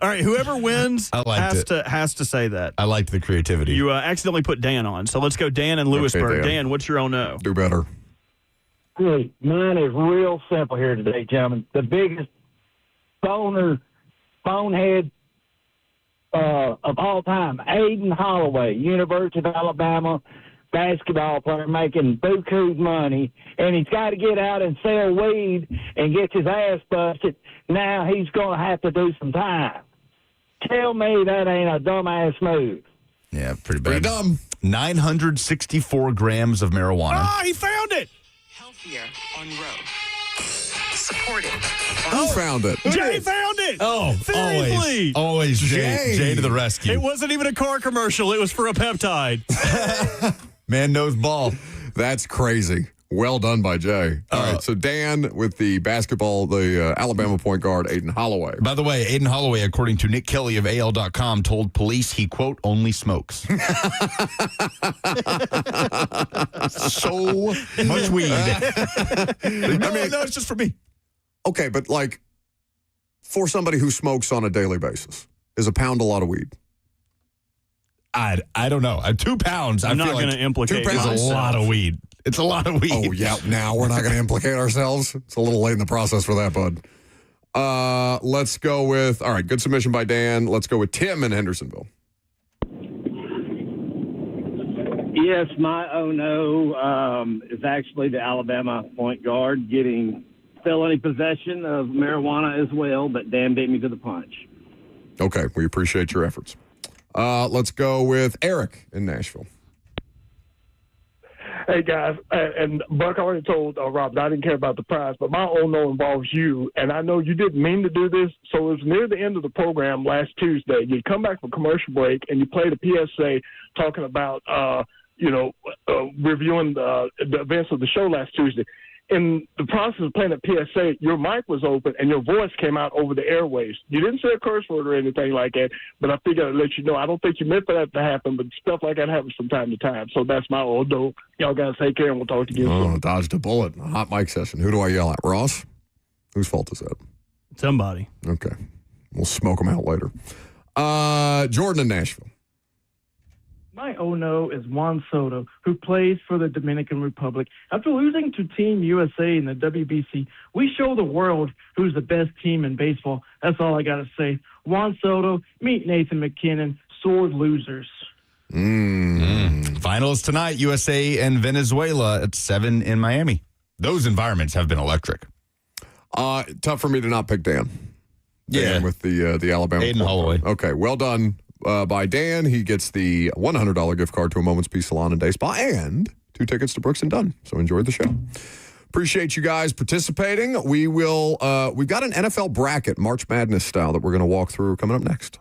All right, whoever wins has to say that. I liked the creativity. You accidentally put Dan on, so let's go Dan in Lewisburg. Okay, Dan, what's your oh no? Do better. Hey, mine is real simple here today, gentlemen. The biggest bonehead of all time, Aiden Holloway, University of Alabama basketball player, making buku money, and he's got to get out and sell weed and get his ass busted. Now he's going to have to do some time. Tell me that ain't a dumbass move. Yeah, pretty bad. Pretty dumb. 964 grams of marijuana. Ah, he found it. Healthier on road. Supported. Who found it? Jay found it. Oh, seriously. Always Jay to the rescue. It wasn't even a car commercial. It was for a peptide. Man knows ball. That's crazy. Well done by Jay. All right, so Dan with the basketball, the Alabama point guard, Aiden Holloway. By the way, Aiden Holloway, according to Nick Kelly of AL.com, told police he, quote, only smokes. So much weed. No, it's just for me. Okay, but like for somebody who smokes on a daily basis, is a pound a lot of weed? I don't know. 2 pounds. I'm not going to implicate 2 pounds is a lot of weed. It's a lot of weed. Oh, yeah. Now we're not going to implicate ourselves. It's a little late in the process for that, bud. Let's go with, all right, good submission by Dan. Let's go with Tim in Hendersonville. Yes, my oh no is actually the Alabama point guard getting felony possession of marijuana as well, but Dan beat me to the punch. Okay, we appreciate your efforts. Let's go with Eric in Nashville. Hey, guys, and Buck already told Rob that I didn't care about the prize, but my oh no involves you, and I know you didn't mean to do this, so it was near the end of the program last Tuesday. You come back from commercial break, and you played a PSA talking about, reviewing the events of the show last Tuesday. In the process of playing a PSA, your mic was open and your voice came out over the airwaves. You didn't say a curse word or anything like that, but I figured I'd let you know. I don't think you meant for that to happen, but stuff like that happens from time to time. So that's my old dope. Y'all guys take care and we'll talk to you soon. Dodged a bullet. A hot mic session. Who do I yell at? Ross? Whose fault is that? Somebody. Okay. We'll smoke them out later. Jordan in Nashville. My oh no is Juan Soto, who plays for the Dominican Republic. After losing to Team USA in the WBC, we show the world who's the best team in baseball. That's all I got to say. Juan Soto, meet Nathan McKinnon, sword losers. Finals tonight, USA and Venezuela at 7 in Miami. Those environments have been electric. Tough for me to not pick Dan. Yeah. Dan with the Alabama. Aiden Holloway. Okay, well done. By Dan, he gets the $100 gift card to a Moment's Peace Salon and Day Spa and 2 tickets to Brooks and Dunn. So enjoy the show. Appreciate you guys participating. We've got an NFL bracket, March Madness style, that we're going to walk through coming up next.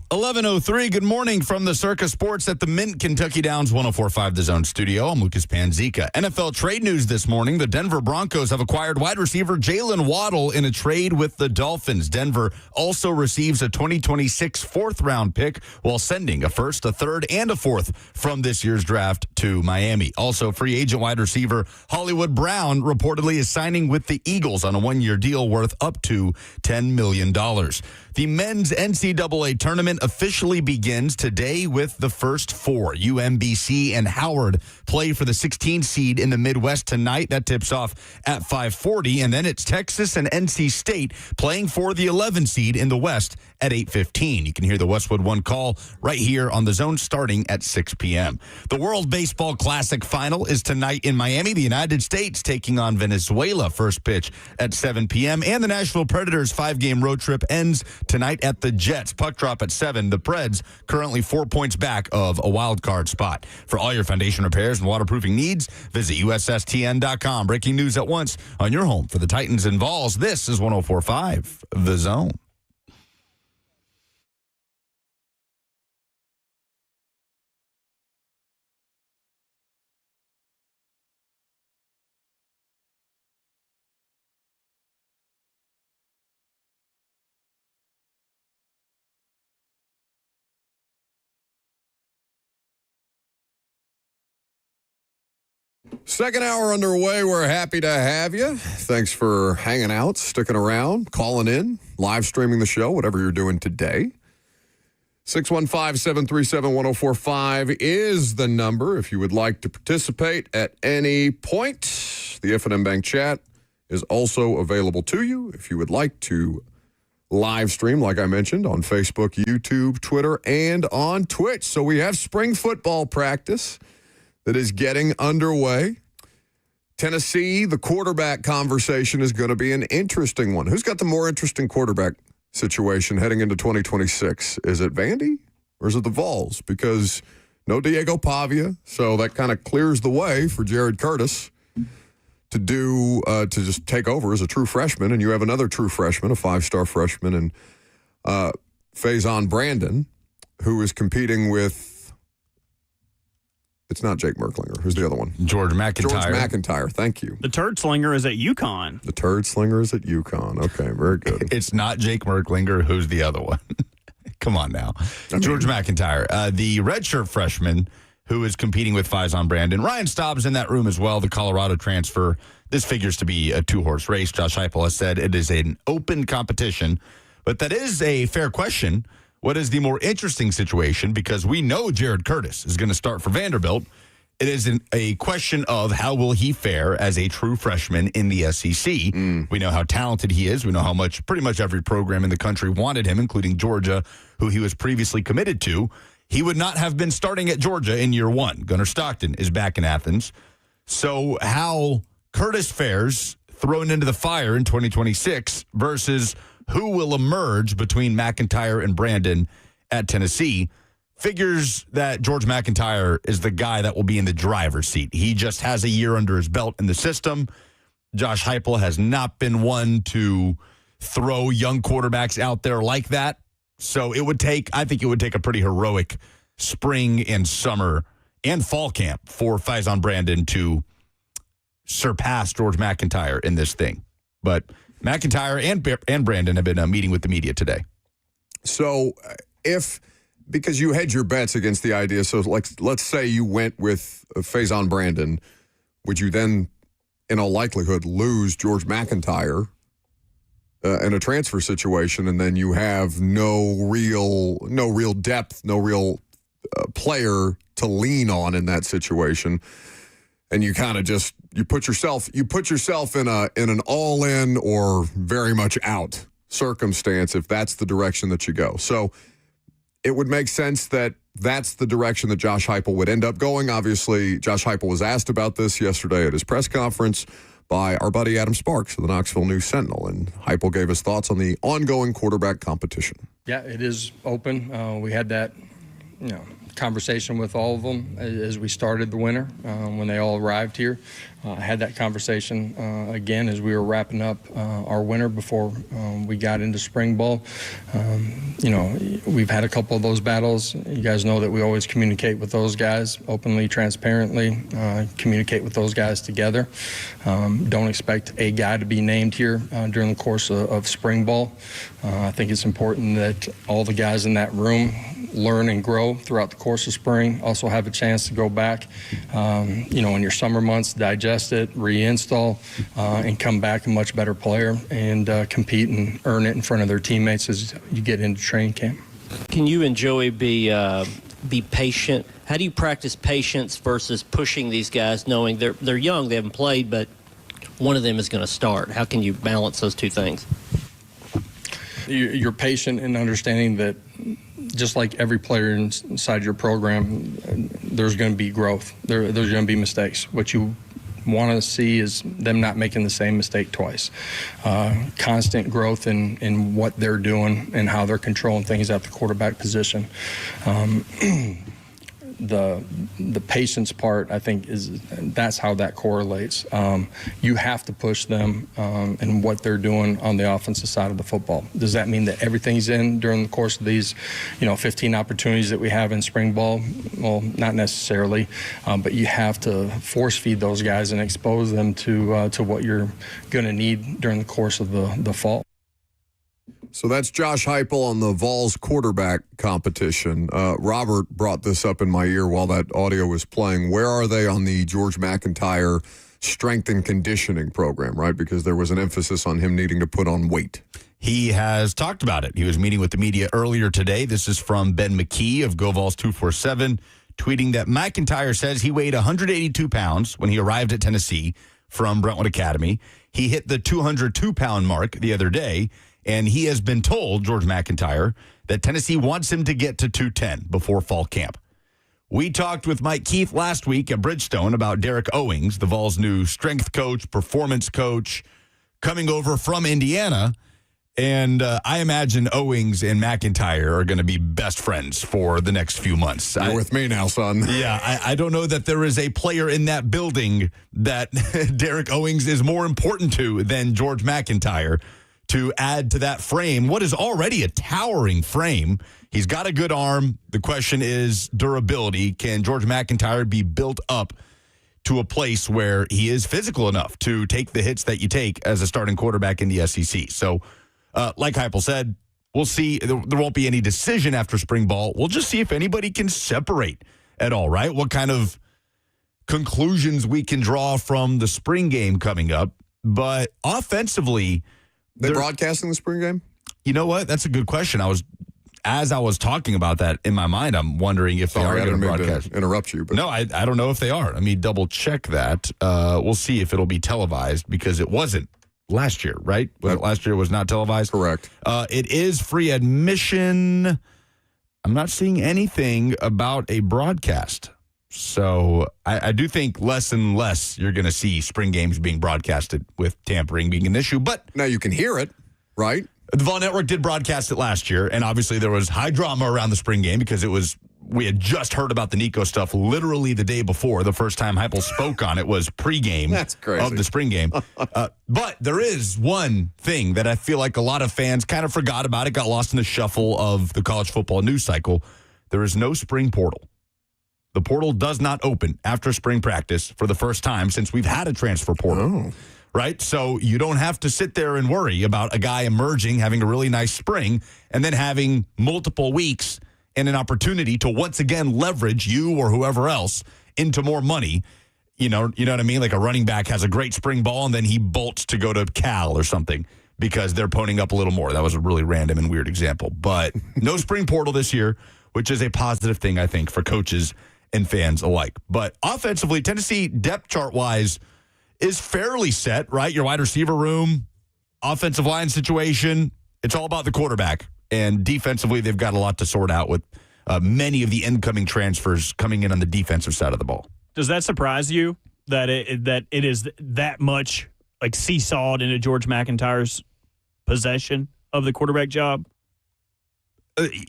11:03. Good morning from the Circa Sports at the Mint Kentucky Downs 104.5 The Zone studio. I'm Lucas Panzica. NFL trade news this morning. The Denver Broncos have acquired wide receiver Jalen Waddle in a trade with the Dolphins. Denver also receives a 2026 fourth-round pick while sending a first, a third, and a fourth from this year's draft to Miami. Also, free agent wide receiver Hollywood Brown reportedly is signing with the Eagles on a one-year deal worth up to $10 million. The men's NCAA tournament officially begins today with the first four. UMBC and Howard play for the 16 seed in the Midwest tonight. That tips off at 5:40. And then it's Texas and NC State playing for the 11 seed in the West at 8:15. You can hear the Westwood One call right here on The Zone starting at 6 p.m. The World Baseball Classic final is tonight in Miami. The United States taking on Venezuela. First pitch at 7 p.m. And the Nashville Predators 5-game road trip ends tonight at the Jets. Puck drop at 7. The Preds currently 4 points back of a wild card spot. For all your foundation repairs and waterproofing needs, visit USSTN.com. Breaking news at once on your home for the Titans and Vols. This is 104.5 The Zone. Second hour underway. We're happy to have you. Thanks for hanging out, sticking around, calling in, live streaming the show, whatever you're doing today. 615-737-1045 is the number if you would like to participate at any point. The F&M Bank chat is also available to you if you would like to live stream, like I mentioned, on Facebook, YouTube, Twitter, and on Twitch. So we have spring football practice that is getting underway. Tennessee, the quarterback conversation is going to be an interesting one. Who's got the more interesting quarterback situation heading into 2026? Is it Vandy or is it the Vols? Because no Diego Pavia, so that kind of clears the way for Jared Curtis to just take over as a true freshman, and you have another true freshman, a 5-star freshman, and Faison Brandon, who is competing with. It's not Jake Merklinger. Who's the other one? George McIntyre. George McIntyre. Thank you. The turd slinger is at UConn. The turd slinger is at UConn. Okay, very good. It's not Jake Merklinger. Who's the other one? Come on now. George McIntyre. The redshirt freshman who is competing with Faison Brandon. Ryan Staub's in that room as well, the Colorado transfer. This figures to be a 2-horse race. Josh Heupel has said it is an open competition, but that is a fair question. What is the more interesting situation? Because we know Jared Curtis is going to start for Vanderbilt. It is a question of how will he fare as a true freshman in the SEC. We know how talented he is. We know how much pretty much every program in the country wanted him, including Georgia, who he was previously committed to. He would not have been starting at Georgia in year one. Gunnar Stockton is back in Athens. So how Curtis fares thrown into the fire in 2026 versus who will emerge between McIntyre and Brandon at Tennessee, figures that George McIntyre is the guy that will be in the driver's seat. He just has a year under his belt in the system. Josh Heupel has not been one to throw young quarterbacks out there like that. So I think it would take a pretty heroic spring and summer and fall camp for Faison Brandon to surpass George McIntyre in this thing. But McIntyre and Brandon have been meeting with the media today. So because you hedge your bets against the idea, so let's say you went with Faison Brandon, would you then, in all likelihood, lose George McIntyre in a transfer situation, and then you have no real depth, no real player to lean on in that situation? And you kind of just you put yourself in an all-in or very much out circumstance if that's the direction that you go. So it would make sense that that's the direction that Josh Heupel would end up going. Obviously, Josh Heupel was asked about this yesterday at his press conference by our buddy Adam Sparks of the Knoxville News Sentinel, and Heupel gave his thoughts on the ongoing quarterback competition. Yeah, it is open. We had that conversation with all of them as we started the winter when they all arrived here. I had that conversation again as we were wrapping up our winter before we got into spring ball. We've had a couple of those battles. You guys know that we always communicate with those guys openly, transparently, communicate with those guys together. Don't expect a guy to be named here during the course of spring ball. I think it's important that all the guys in that room learn and grow throughout the course of spring, also have a chance to go back, in your summer months, digest it, reinstall, and come back a much better player and compete and earn it in front of their teammates as you get into training camp. Can you and Joey be patient? How do you practice patience versus pushing these guys, knowing they're young, they haven't played, but one of them is going to start? How can you balance those two things? You're patient in understanding that just like every player inside your program, there's going to be growth. There's going to be mistakes. What you want to see is them not making the same mistake twice. Constant growth in what they're doing and how they're controlling things at the quarterback position. The patience part, I think, that's how that correlates. You have to push them in what they're doing on the offensive side of the football. Does that mean that everything's in during the course of these, 15 opportunities that we have in spring ball? Well, not necessarily, but you have to force feed those guys and expose them to what you're going to need during the course of the fall. So that's Josh Heupel on the Vols quarterback competition. Robert brought this up in my ear while that audio was playing. Where are they on the George McIntyre strength and conditioning program, right? Because there was an emphasis on him needing to put on weight. He has talked about it. He was meeting with the media earlier today. This is from Ben McKee of GoVols 247, tweeting that McIntyre says he weighed 182 pounds when he arrived at Tennessee from Brentwood Academy. He hit the 202-pound mark the other day. And he has been told, George McIntyre, that Tennessee wants him to get to 210 before fall camp. We talked with Mike Keith last week at Bridgestone about Derek Owings, the Vols' new strength coach, performance coach, coming over from Indiana. And I imagine Owings and McIntyre are going to be best friends for the next few months. You're with me now, son. Yeah, I don't know that there is a player in that building that Derek Owings is more important to than George McIntyre, to add to that frame, what is already a towering frame. He's got a good arm. The question is durability. Can George McIntyre be built up to a place where he is physical enough to take the hits that you take as a starting quarterback in the SEC? So, like Heupel said, we'll see. There won't be any decision after spring ball. We'll just see if anybody can separate at all, right? What kind of conclusions we can draw from the spring game coming up. But offensively, they broadcasting the spring game? You know what? That's a good question. As I was talking about that in my mind, I'm wondering if they are going to broadcast. Interrupt you, but no, I don't know if they are. Let me double check that. We'll see if it'll be televised because it wasn't last year, right? Last year was not televised. Correct. It is free admission. I'm not seeing anything about a broadcast. So I do think less and less you're going to see spring games being broadcasted with tampering being an issue. But now you can hear it, right? The Vol Network did broadcast it last year, and obviously there was high drama around the spring game because we had just heard about the Nico stuff literally the day before. The first time Heupel spoke on it was pregame of the spring game. But there is one thing that I feel like a lot of fans kind of forgot about. It got lost in the shuffle of the college football news cycle. There is no spring portal. The portal does not open after spring practice for the first time since we've had a transfer portal, right? So you don't have to sit there and worry about a guy emerging, having a really nice spring, and then having multiple weeks and an opportunity to once again leverage you or whoever else into more money. You know what I mean? Like a running back has a great spring ball, and then he bolts to go to Cal or something because they're ponying up a little more. That was a really random and weird example. But no spring portal this year, which is a positive thing, I think, for coaches and fans alike. But offensively, Tennessee depth chart-wise is fairly set, right? Your wide receiver room, offensive line situation, it's all about the quarterback. And defensively, they've got a lot to sort out with many of the incoming transfers coming in on the defensive side of the ball. Does that surprise you that it is that much like seesawed into George McIntyre's possession of the quarterback job?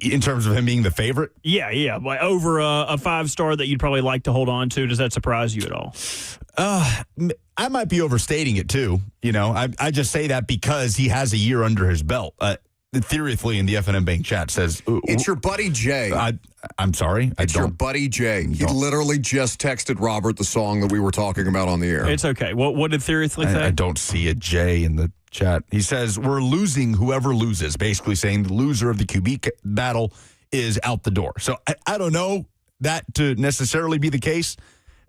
In terms of him being the favorite? Yeah. Like over a 5-star that you'd probably like to hold on to. Does that surprise you at all? I might be overstating it too. I just say that because he has a year under his belt. Theoretically, in the FNM Bank chat says it's your buddy Jay. I'm sorry. It's your buddy Jay. He literally just texted Robert the song that we were talking about on the air. It's okay. What did Theoretically say? I don't see a Jay in the chat. He says we're losing whoever loses, basically saying the loser of the QB battle is out the door. So I don't know that to necessarily be the case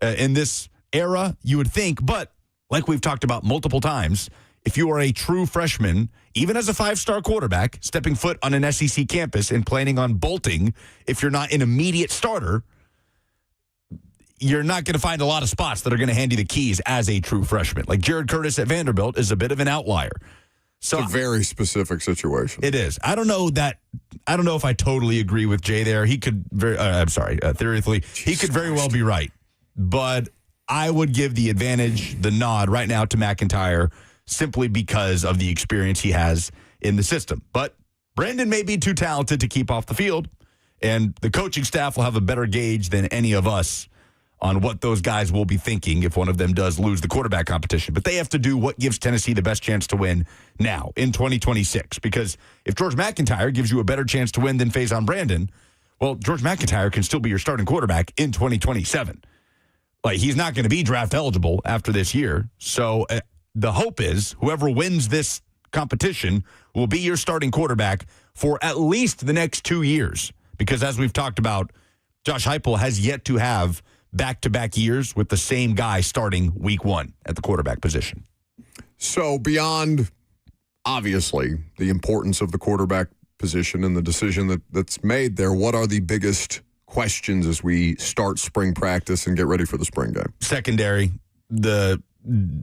in this era, you would think. But like we've talked about multiple times, if you are a true freshman, even as a 5-star quarterback, stepping foot on an SEC campus and planning on bolting, if you're not an immediate starter, you're not going to find a lot of spots that are going to hand you the keys as a true freshman. Like Jared Curtis at Vanderbilt is a bit of an outlier. So it's a very specific situation. It is. I don't know if I totally agree with Jay there. He could theoretically, he could very well be right. But I would give the advantage, the nod right now to McIntyre, simply because of the experience he has in the system. But Brandon may be too talented to keep off the field, and the coaching staff will have a better gauge than any of us on what those guys will be thinking if one of them does lose the quarterback competition. But they have to do what gives Tennessee the best chance to win now in 2026. Because if George McIntyre gives you a better chance to win than Faison Brandon, well, George McIntyre can still be your starting quarterback in 2027. Like, he's not going to be draft eligible after this year. So the hope is whoever wins this competition will be your starting quarterback for at least the next 2 years. Because as we've talked about, Josh Heupel has yet to have back-to-back years with the same guy starting week 1 at the quarterback position. So beyond, obviously, the importance of the quarterback position and the decision that's made there, what are the biggest questions as we start spring practice and get ready for the spring game? Secondary, the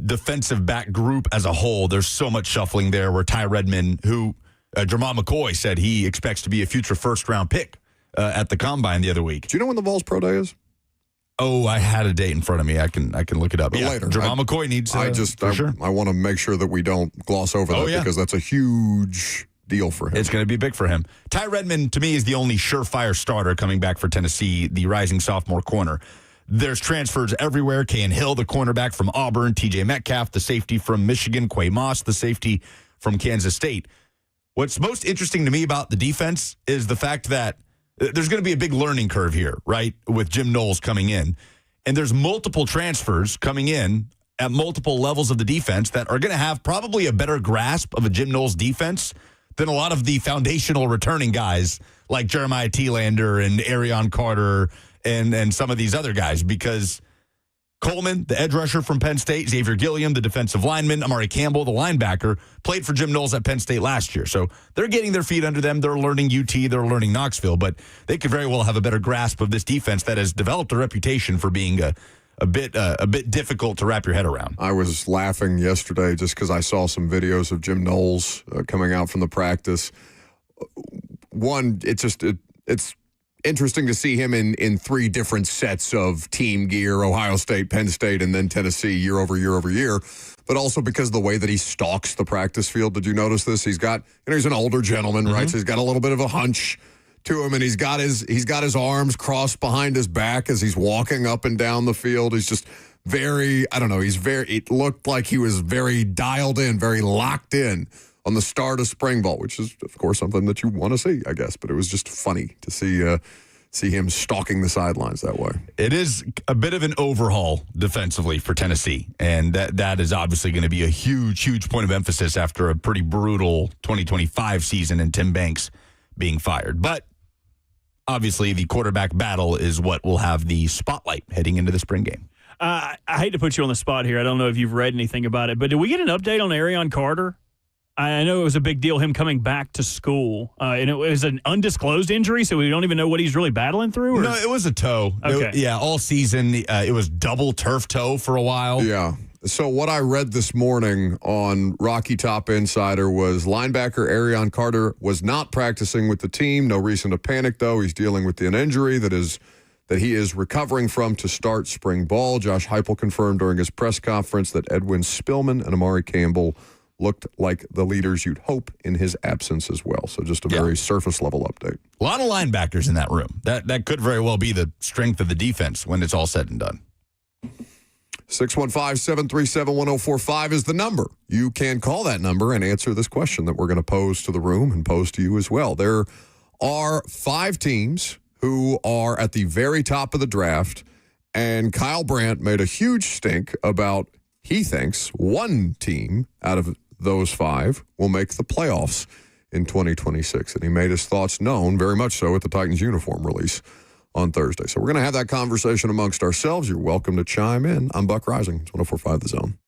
defensive back group as a whole, there's so much shuffling there where Ty Redmond, who Jamal McCoy said he expects to be a future first-round pick at the Combine the other week. Do you know when the Vols Pro Day is? Oh, I had a date in front of me. I can look it up. But later. Jamal McCoy needs sure. I want to make sure that we don't gloss over that because that's a huge deal for him. It's going to be big for him. Ty Redmond, to me, is the only surefire starter coming back for Tennessee, the rising sophomore corner. There's transfers everywhere. Kayan Hill, the cornerback from Auburn, TJ Metcalf, the safety from Michigan, Quay Moss, the safety from Kansas State. What's most interesting to me about the defense is the fact that there's going to be a big learning curve here, right, with Jim Knowles coming in. And there's multiple transfers coming in at multiple levels of the defense that are going to have probably a better grasp of a Jim Knowles defense than a lot of the foundational returning guys like Jeremiah Thielander and Arion Carter and some of these other guys, because Coleman, the edge rusher from Penn State, Xavier Gilliam, the defensive lineman, Amari Campbell, the linebacker, played for Jim Knowles at Penn State last year. So they're getting their feet under them. They're learning UT. They're learning Knoxville. But they could very well have a better grasp of this defense that has developed a reputation for being a bit difficult to wrap your head around. I was laughing yesterday just because I saw some videos of Jim Knowles coming out from the practice. One, it's interesting to see him in 3 different sets of team gear, Ohio State, Penn State, and then Tennessee year over year over year, but also because of the way that he stalks the practice field. Did you notice this? He's got, he's an older gentleman, right? So he's got a little bit of a hunch to him, and he's got his arms crossed behind his back as he's walking up and down the field. He's just very, it looked like he was very dialed in, very locked in on the start of spring ball, which is, of course, something that you want to see, I guess. But it was just funny to see him stalking the sidelines that way. It is a bit of an overhaul defensively for Tennessee, and that is obviously going to be a huge, huge point of emphasis after a pretty brutal 2025 season and Tim Banks being fired. But obviously the quarterback battle is what will have the spotlight heading into the spring game. I hate to put you on the spot here. I don't know if you've read anything about it, but did we get an update on Arion Carter? I know it was a big deal, him coming back to school. And it was an undisclosed injury, so we don't even know what he's really battling through? Or? No, it was a toe. Okay. All season, it was double turf toe for a while. Yeah. So what I read this morning on Rocky Top Insider was linebacker Arion Carter was not practicing with the team. No reason to panic, though. He's dealing with an injury that he is recovering from to start spring ball. Josh Heupel confirmed during his press conference that Edwin Spillman and Amari Campbell looked like the leaders you'd hope in his absence as well. So just a very surface level update. A lot of linebackers in that room. That could very well be the strength of the defense when it's all said and done. 615-737-1045 is the number. You can call that number and answer this question that we're going to pose to the room and pose to you as well. There are 5 teams who are at the very top of the draft, and Kyle Brandt made a huge stink about he thinks one team out of those 5 will make the playoffs in 2026. And he made his thoughts known very much so at the Titans uniform release on Thursday. So we're going to have that conversation amongst ourselves. You're welcome to chime in. I'm Buck Rising. It's 104.5 The Zone.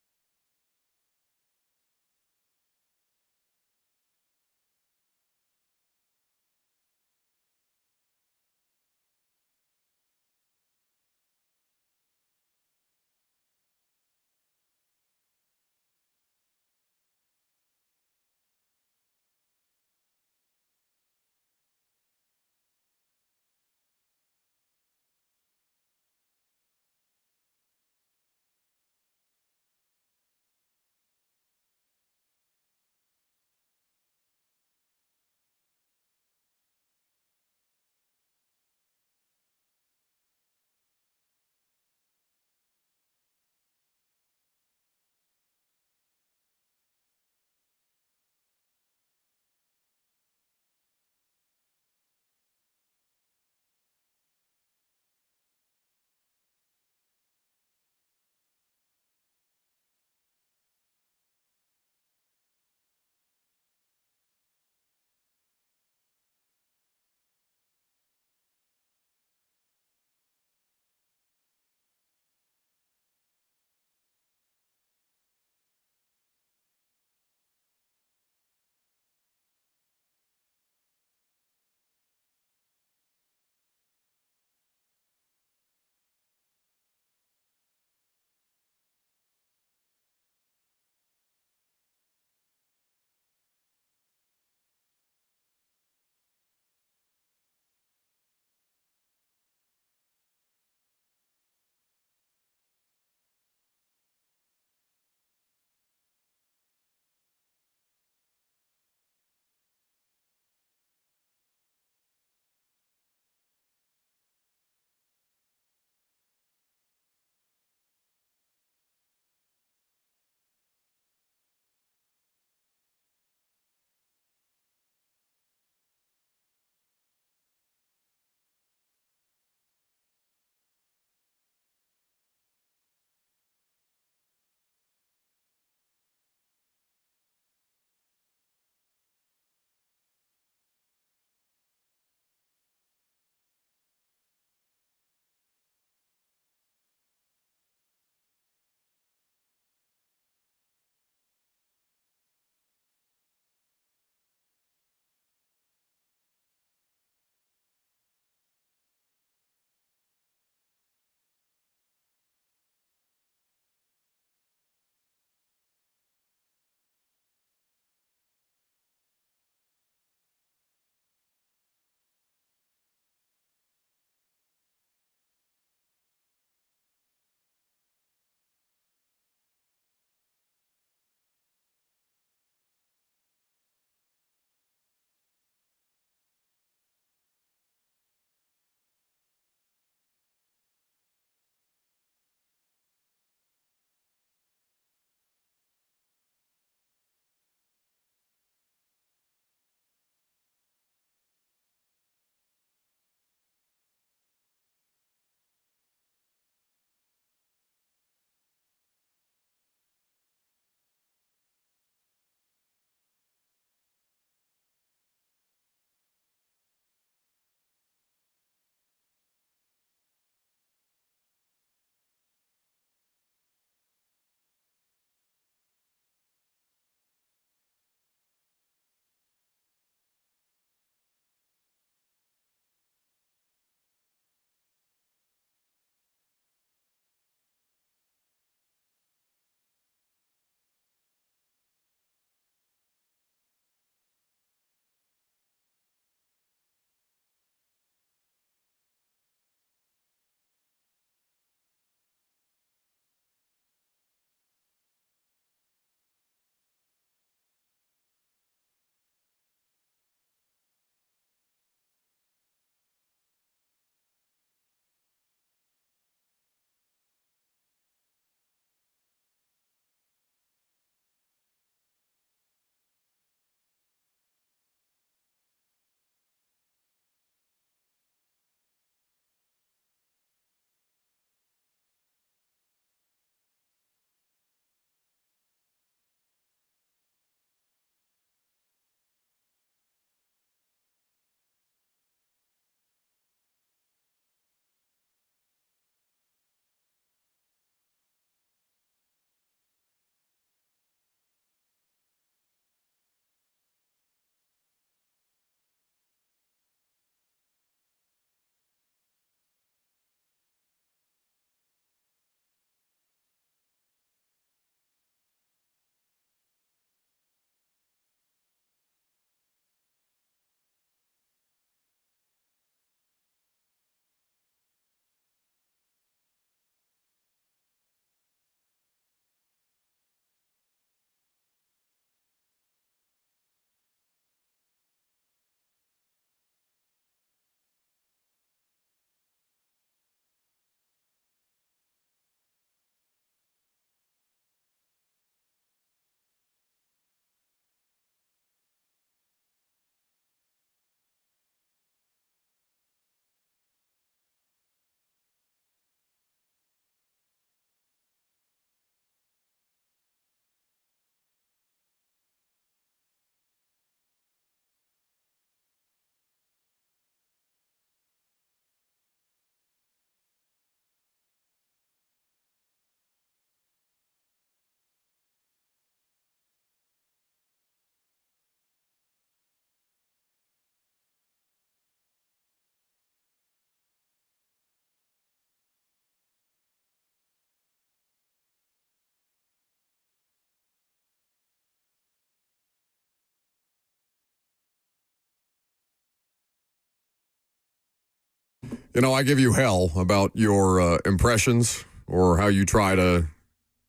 You know, I give you hell about your impressions or how you try to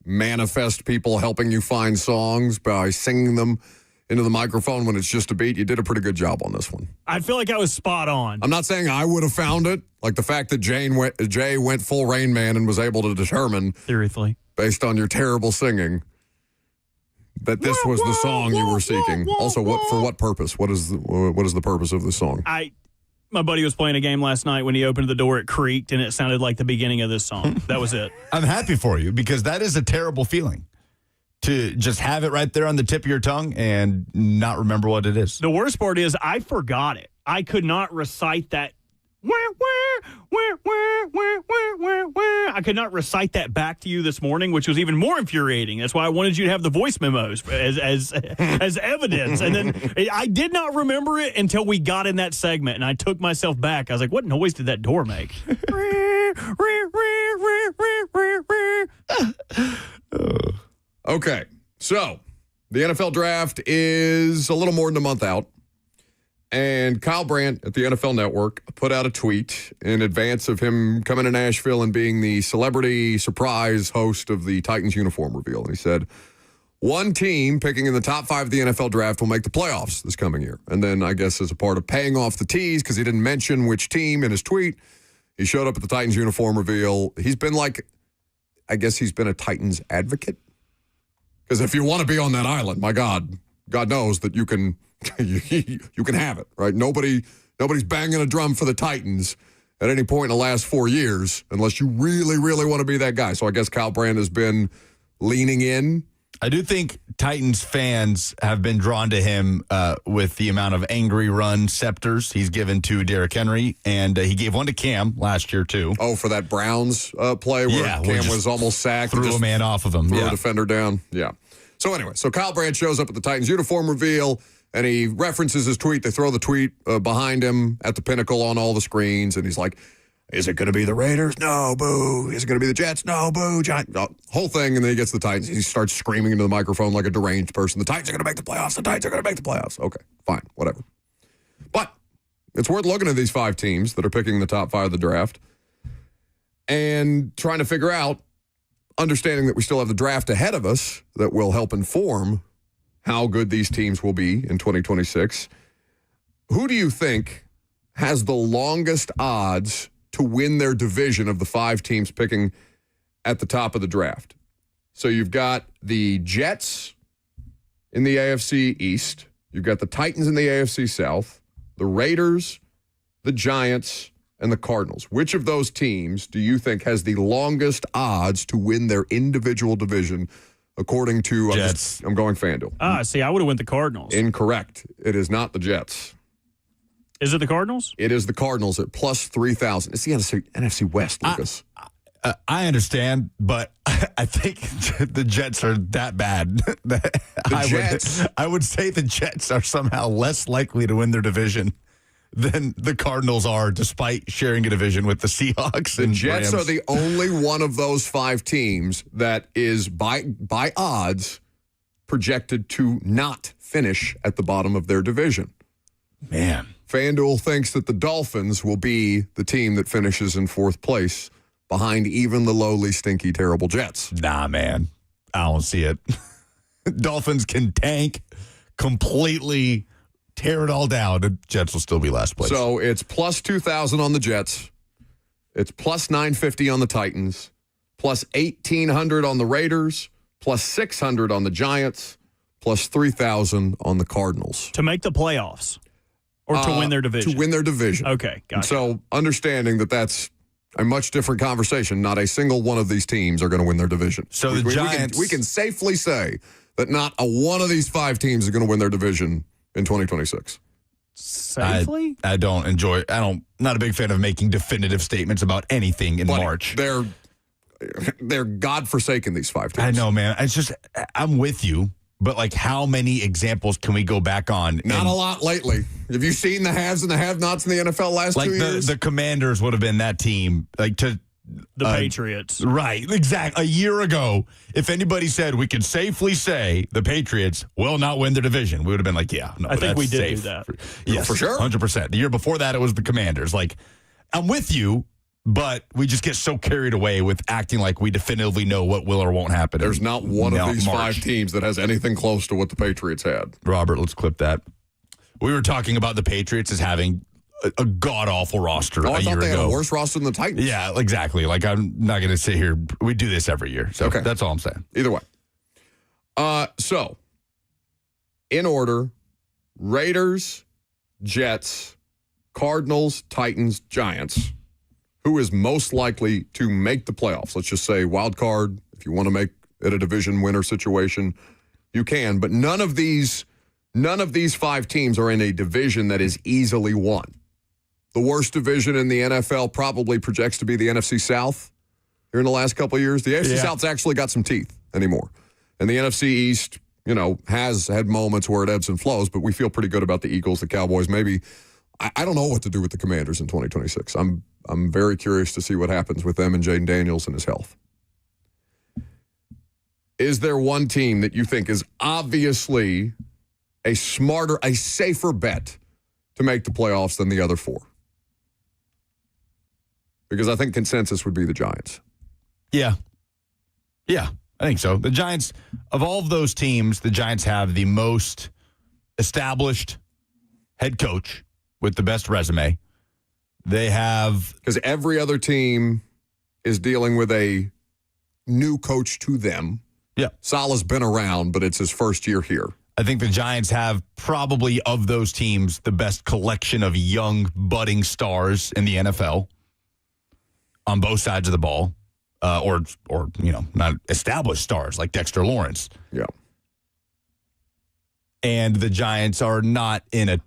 manifest people helping you find songs by singing them into the microphone when it's just a beat. You did a pretty good job on this one. I feel like I was spot on. I'm not saying I would have found it, like the fact that Jay went full Rain Man and was able to determine, seriously, based on your terrible singing, that this was the song you were seeking. Also, for what purpose? What is the purpose of the song? My buddy was playing a game last night. When he opened the door, it creaked, and it sounded like the beginning of this song. That was it. I'm happy for you because that is a terrible feeling to just have it right there on the tip of your tongue and not remember what it is. The worst part is I forgot it. I could not recite that. I could not recite that back to you this morning, which was even more infuriating. That's why I wanted you to have the voice memos as evidence. And then I did not remember it until we got in that segment, and I took myself back. I was like, what noise did that door make? Okay, so the NFL draft is a little more than a month out. And Kyle Brandt at the NFL Network put out a tweet in advance of him coming to Nashville and being the celebrity surprise host of the Titans uniform reveal. And he said, one team picking in the top 5 of the NFL draft will make the playoffs this coming year. And then I guess as a part of paying off the tease, because he didn't mention which team in his tweet, he showed up at the Titans uniform reveal. He's been he's been a Titans advocate. Because if you want to be on that island, my God knows that you can... you can have it, right? Nobody's banging a drum for the Titans at any point in the last 4 years unless you really, really want to be that guy. So I guess Kyle Brandt has been leaning in. I do think Titans fans have been drawn to him with the amount of angry run scepters he's given to Derrick Henry, and he gave one to Cam last year, too. Oh, for that Browns play where Cam was almost sacked. Threw a man off of him. Threw a defender down. Yeah. So anyway, Kyle Brandt shows up at the Titans uniform reveal, and he references his tweet. They throw the tweet behind him at the Pinnacle on all the screens, and he's like, is it going to be the Raiders? No, boo. Is it going to be the Jets? No, boo. Whole thing, and then he gets to the Titans. He starts screaming into the microphone like a deranged person. The Titans are going to make the playoffs. The Titans are going to make the playoffs. Okay, fine, whatever. But it's worth looking at these 5 teams that are picking the top 5 of the draft and trying to figure out, understanding that we still have the draft ahead of us that will help inform how good these teams will be in 2026. Who do you think has the longest odds to win their division of the 5 teams picking at the top of the draft? So you've got the Jets in the AFC East. You've got the Titans in the AFC South, the Raiders, the Giants, and the Cardinals. Which of those teams do you think has the longest odds to win their individual division? According to Jets. I'm going FanDuel. See, I would have went the Cardinals. Incorrect. It is not the Jets. Is it the Cardinals? It is the Cardinals at plus 3,000. It's the NFC West, Lucas. I understand, but I think the Jets are that bad. I would say the Jets are somehow less likely to win their division than the Cardinals are, despite sharing a division with the Seahawks. The Jets Rams. are the only one of those 5 teams that is, by odds, projected to not finish at the bottom of their division. Man. FanDuel thinks that the Dolphins will be the team that finishes in 4th place behind even the lowly, stinky, terrible Jets. Nah, man. I don't see it. Dolphins can tank completely, tear it all down. The Jets will still be last place. So it's plus 2,000 on the Jets. It's plus 950 on the Titans. Plus 1,800 on the Raiders. Plus 600 on the Giants. Plus 3,000 on the Cardinals. To make the playoffs. Or to win their division? To win their division. Okay, gotcha. So understanding that that's a much different conversation. Not a single one of these teams are going to win their division. So the Giants... We can safely say that not a one of these 5 teams is going to win their division in 2026. Safely? I don't enjoy... not a big fan of making definitive statements about anything in March. They're godforsaken, these 5 teams. I know, man. It's just... I'm with you. But, like, how many examples can we go back on? Not a lot lately. Have you seen the haves and the have-nots in the NFL last 2 years? The Commanders would have been that team. Like, to the Patriots. Right, exactly. A year ago, if anybody said we could safely say the Patriots will not win their division, we would have been like, yeah, no, I think we did safe. Do that. Yes, for sure. 100%. The year before that, it was the Commanders. Like, I'm with you, but we just get so carried away with acting like we definitively know what will or won't happen. There's not one of these March. 5 teams that has anything close to what the Patriots had. Robert, let's clip that. We were talking about the Patriots as having a god-awful roster I a thought year they ago. had a worse roster than the Titans. Yeah, exactly. Like, I'm not going to sit here. We do this every year. So that's all I'm saying. Either way. So, in order, Raiders, Jets, Cardinals, Titans, Giants. Who is most likely to make the playoffs? Let's just say wild card. If you want to make it a division winner situation, you can. But none of these 5 teams are in a division that is easily won. The worst division in the NFL probably projects to be the NFC South here in the last couple of years. The AFC South's actually got some teeth anymore. And the NFC East, has had moments where it ebbs and flows, but we feel pretty good about the Eagles, the Cowboys. Maybe, I don't know what to do with the Commanders in 2026. I'm very curious to see what happens with them and Jaden Daniels and his health. Is there one team that you think is obviously a safer bet to make the playoffs than the other 4? Because I think consensus would be the Giants. Yeah. Yeah, I think so. The Giants, of all of those teams, the Giants have the most established head coach with the best resume. They have... Because every other team is dealing with a new coach to them. Yeah. Salah's been around, but it's his first year here. I think the Giants have probably, of those teams, the best collection of young, budding stars in the NFL on both sides of the ball, or not established stars like Dexter Lawrence. Yeah. And the Giants are not in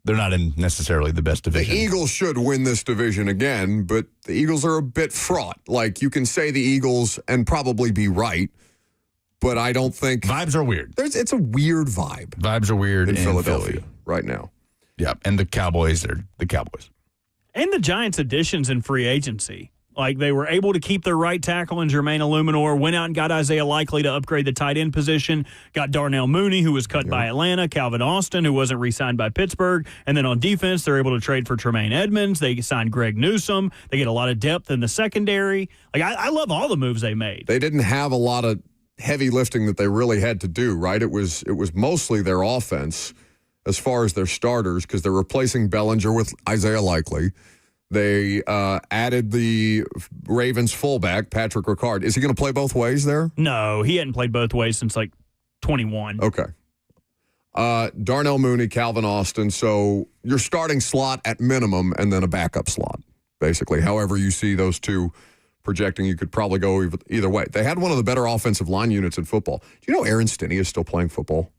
they're not in necessarily the best division. The Eagles should win this division again, but the Eagles are a bit fraught. Like, you can say the Eagles and probably be right, but I don't think... Vibes are weird. It's a weird vibe. Vibes are weird in Philadelphia Philly right now. Yeah, and the Cowboys are the Cowboys. And the Giants' additions in free agency. Like, they were able to keep their right tackle in Jermaine Illuminor, went out and got Isaiah Likely to upgrade the tight end position, got Darnell Mooney, who was cut by Atlanta, Calvin Austin, who wasn't re-signed by Pittsburgh, and then on defense, they're able to trade for Tremaine Edmonds. They signed Greg Newsome. They get a lot of depth in the secondary. Like, I love all the moves they made. They didn't have a lot of heavy lifting that they really had to do, right? It was mostly their offense as far as their starters, because they're replacing Bellinger with Isaiah Likely. They added the Ravens fullback, Patrick Ricard. Is he going to play both ways there? No, he hadn't played both ways since, 21. Okay. Darnell Mooney, Calvin Austin. So your starting slot at minimum and then a backup slot, basically. However you see those two projecting, you could probably go either way. They had one of the better offensive line units in football. Do you know Aaron Stinney is still playing football?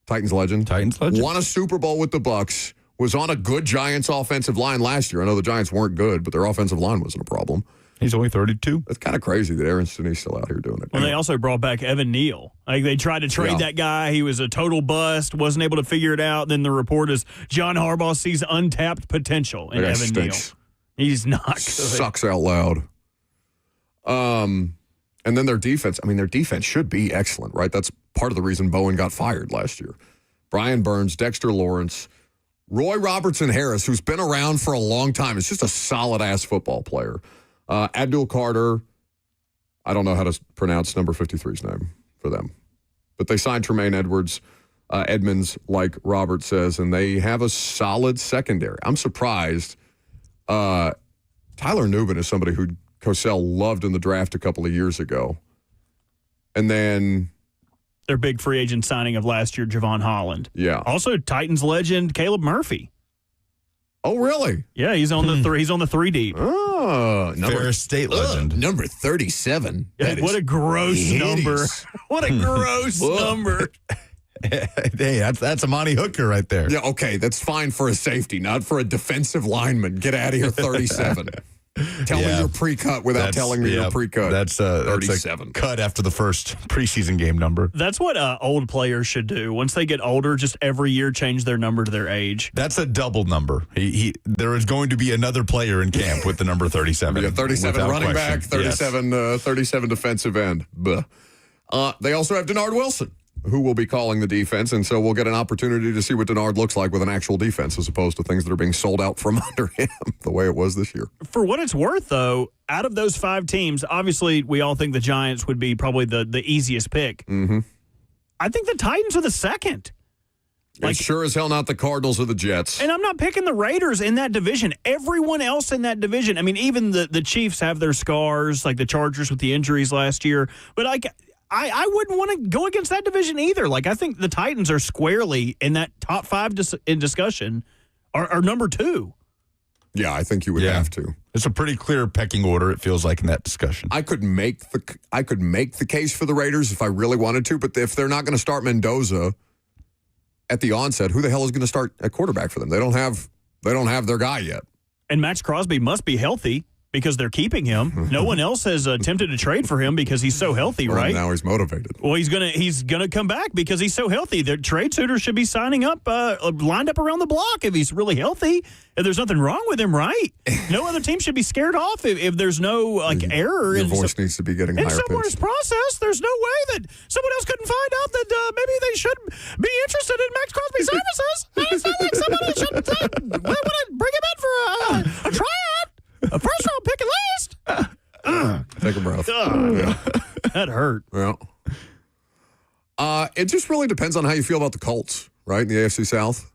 Titans legend. Won a Super Bowl with the Bucs. Was on a good Giants offensive line last year. I know the Giants weren't good, but their offensive line wasn't a problem. He's only 32. That's kind of crazy that Aaron Stinney's still out here doing it. Well, they also brought back Evan Neal. Like, they tried to trade that guy. He was a total bust, wasn't able to figure it out. Then the report is John Harbaugh sees untapped potential in Evan Neal. He's not good. Sucks out loud. And then their defense. I mean, their defense should be excellent, right? That's part of the reason Bowen got fired last year. Brian Burns, Dexter Lawrence, Roy Robertson Harris, who's been around for a long time. Is just a solid-ass football player. Abdul Carter, I don't know how to pronounce number 53's name for them. But they signed Tremaine Edmonds, like Robert says, and they have a solid secondary. I'm surprised. Tyler Nubin is somebody who Cosell loved in the draft a couple of years ago. And then... their big free agent signing of last year, Javon Holland. Yeah. Also, Titans legend Caleb Murphy. Oh, really? Yeah, he's on the three. He's on the 3 deep. Oh, Ferris State legend. Number 37. What a gross number. What a gross number. Hey, that's Amani Hooker right there. Yeah, okay, that's fine for a safety, not for a defensive lineman. Get out of here, 37. Tell me you're pre-cut without telling me you're pre-cut. That's 37. A cut after the first preseason game number. That's what old players should do. Once they get older, just every year change their number to their age. That's a double number. There is going to be another player in camp with the number 37. Yeah, 37 running back, 37 37 defensive end. They also have Denard Wilson, who will be calling the defense, and so we'll get an opportunity to see what Denard looks like with an actual defense as opposed to things that are being sold out from under him the way it was this year. For what it's worth, though, out of those 5 teams, obviously we all think the Giants would be probably the easiest pick. Mm-hmm. I think the Titans are the second. It's sure as hell not the Cardinals or the Jets. And I'm not picking the Raiders in that division. Everyone else in that division, I mean, even the Chiefs have their scars, like the Chargers with the injuries last year. But I wouldn't want to go against that division either. Like, I think the Titans are squarely in that top 5 in discussion, are number 2. Yeah, I think you would have to. It's a pretty clear pecking order, it feels like, in that discussion. I could make the case for the Raiders if I really wanted to, but if they're not going to start Mendoza at the onset, who the hell is going to start at quarterback for them? They don't have their guy yet. And Max Crosby must be healthy because they're keeping him. No one else has attempted to trade for him because he's so healthy, right? Now he's motivated. Well, he's gonna come back because he's so healthy. The trade suitors should be signing up, lined up around the block if he's really healthy. If there's nothing wrong with him, right? No other team should be scared off if there's no error. Your voice needs to be getting higher in someone's pitched. process. There's no way that someone else couldn't find out that maybe they should be interested in Max Crosby services. It's not like somebody should want to bring him in for a tryout. A first round pick at least. Take a breath. That hurt. Well, it just really depends on how you feel about the Colts, right? In the AFC South.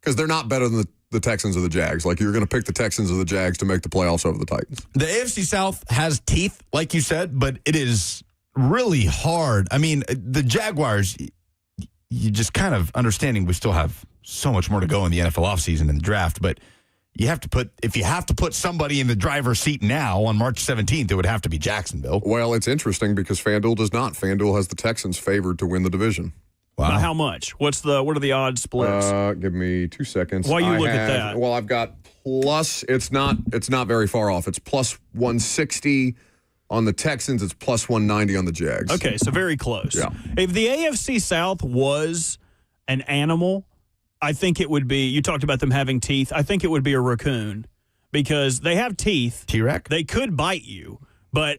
Because they're not better than the Texans or the Jags. Like, you're going to pick the Texans or the Jags to make the playoffs over the Titans. The AFC South has teeth, like you said, but it is really hard. I mean, the Jaguars, you just kind of understanding we still have so much more to go in the NFL offseason and the draft, but if you have to put somebody in the driver's seat now on March 17th, it would have to be Jacksonville. Well, it's interesting because FanDuel does not. FanDuel has the Texans favored to win the division. Wow. Now, how much? What are the odds splits? Give me 2 seconds. Why you look at that? Well, I've got plus. It's not very far off. It's plus 160 on the Texans. It's plus 190 on the Jags. Okay, so very close. Yeah. If the AFC South was an animal, I think it would be, you talked about them having teeth, I think it would be a raccoon because they have teeth. T-Rex? They could bite you, but,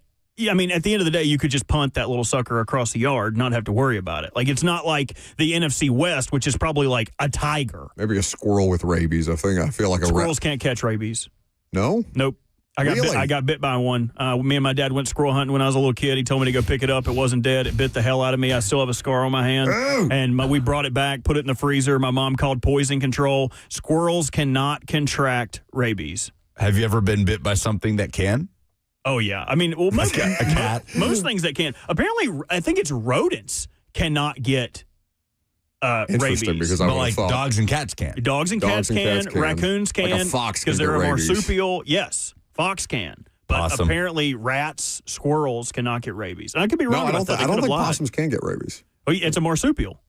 I mean, at the end of the day, you could just punt that little sucker across the yard, not have to worry about it. Like, it's not like the NFC West, which is probably like a tiger. Maybe a squirrel with rabies. I feel like Squirrels can't catch rabies. No? Nope. I got bit by one. Me and my dad went squirrel hunting when I was a little kid. He told me to go pick it up. It wasn't dead. It bit the hell out of me. I still have a scar on my hand. Oh. And we brought it back, put it in the freezer. My mom called poison control. Squirrels cannot contract rabies. Have you ever been bit by something that can? Oh, yeah. I mean, well, most, a cat. Most things that can. Apparently, I think it's rodents cannot get rabies. Because I like thought dogs and cats can. Dogs and cats can. Raccoons can. Like a fox because they're a rabies. marsupial. Yes, fox can. But Awesome. Apparently, rats, squirrels cannot get rabies. And I could be wrong about that. I don't think possums can get rabies. Oh, yeah, it's a marsupial.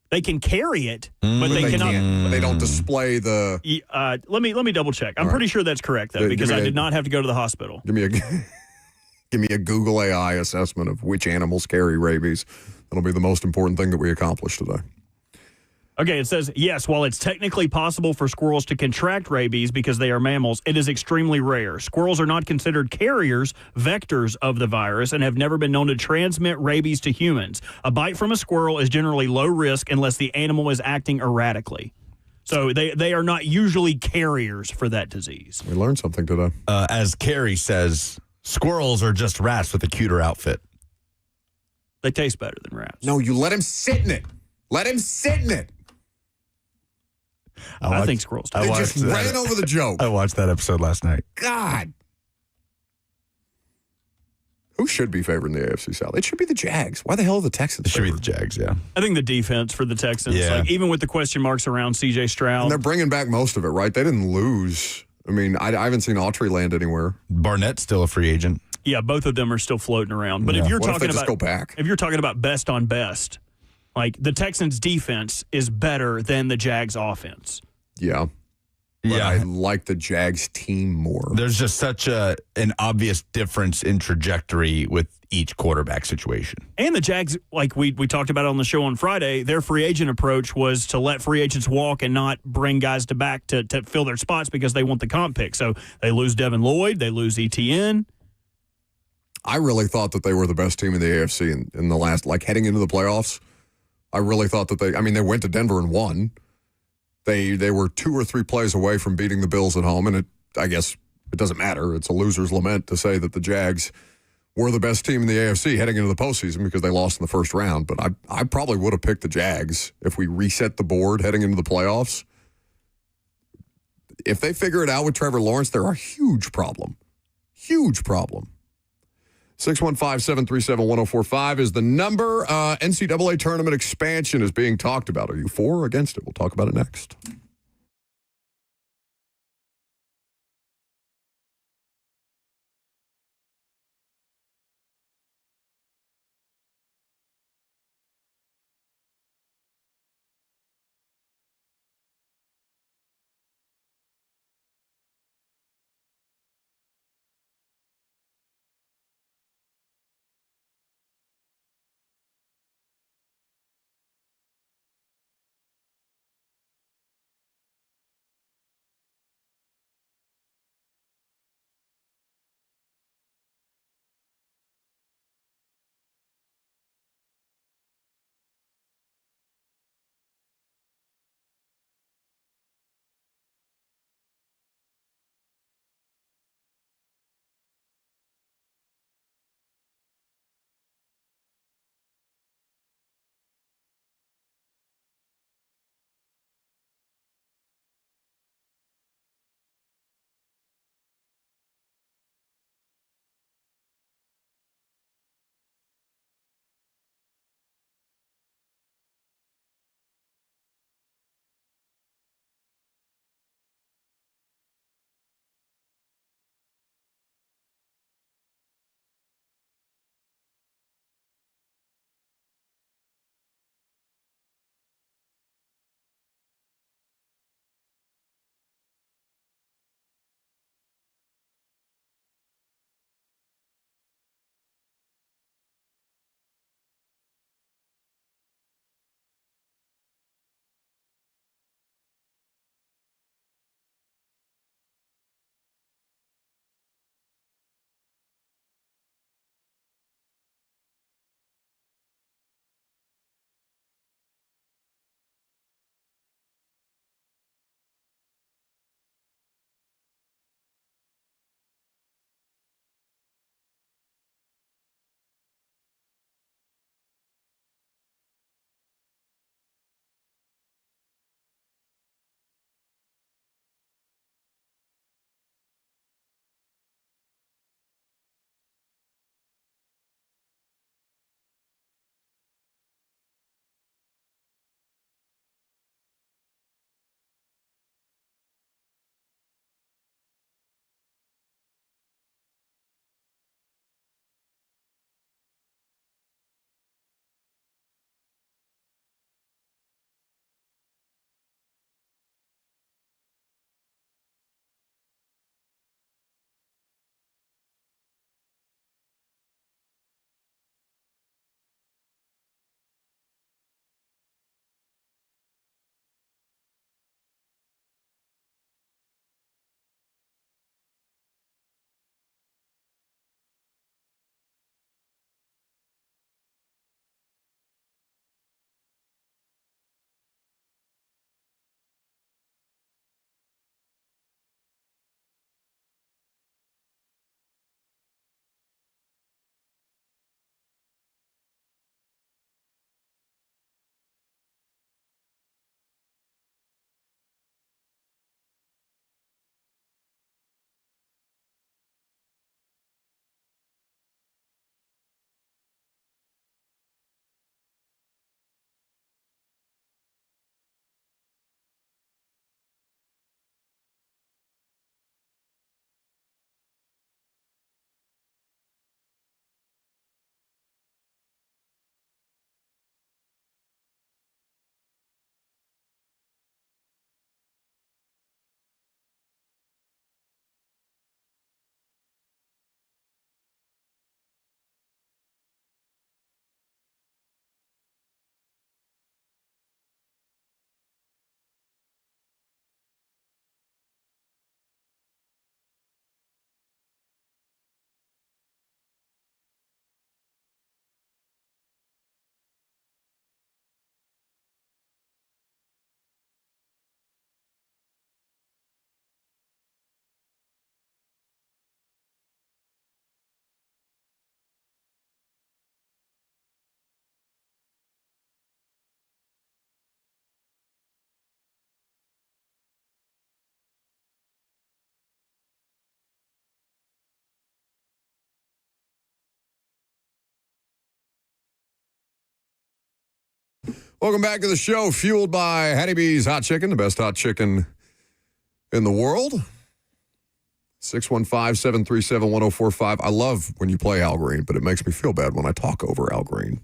They can carry it, but they cannot. But they don't display the. Let me double check. I'm pretty sure that's correct though, because I did not have to go to the hospital. Give me a Google AI assessment of which animals carry rabies. That'll be the most important thing that we accomplish today. Okay, it says, yes, while it's technically possible for squirrels to contract rabies because they are mammals, it is extremely rare. Squirrels are not considered carriers, vectors of the virus, and have never been known to transmit rabies to humans. A bite from a squirrel is generally low risk unless the animal is acting erratically. So they are not usually carriers for that disease. We learned something today. As Carrie says, squirrels are just rats with a cuter outfit. They taste better than rats. No, you let him sit in it. Let him sit in it. I think squirrels do. They just ran over the joke. I watched that episode last night. God. Who should be favored in the AFC South? It should be the Jags. Why the hell are the Texans? It should be the Jags, yeah. I think the defense for the Texans, Yeah. like even with the question marks around C.J. Stroud. And they're bringing back most of it, right? They didn't lose. I mean, I haven't seen Autry land anywhere. Barnett's still a free agent. Yeah, both of them are still floating around. But Yeah. if you're What if talking they just about go back? if you're talking about best on best, like the Texans defense is better than the Jags offense. Yeah. But I like the Jags team more. There's just such an obvious difference in trajectory with each quarterback situation. And the Jags, like we talked about on the show on Friday, their free agent approach was to let free agents walk and not bring guys back to fill their spots because they want the comp pick. So they lose Devin Lloyd, they lose ETN. I really thought that they were the best team in the AFC in the last, like heading into the playoffs. I really thought that they went to Denver and won. They were 2 or 3 plays away from beating the Bills at home, and I guess it doesn't matter. It's a loser's lament to say that the Jags were the best team in the AFC heading into the postseason because they lost in the first round. But I probably would have picked the Jags if we reset the board heading into the playoffs. If they figure it out with Trevor Lawrence, they're a huge problem. Huge problem. 615-737-1045 is the number. NCAA tournament expansion is being talked about. Are you for or against it? We'll talk about it next. Welcome back to the show, fueled by Hattie B's Hot Chicken, the best hot chicken in the world. 615-737-1045. I love when you play Al Green, but it makes me feel bad when I talk over Al Green.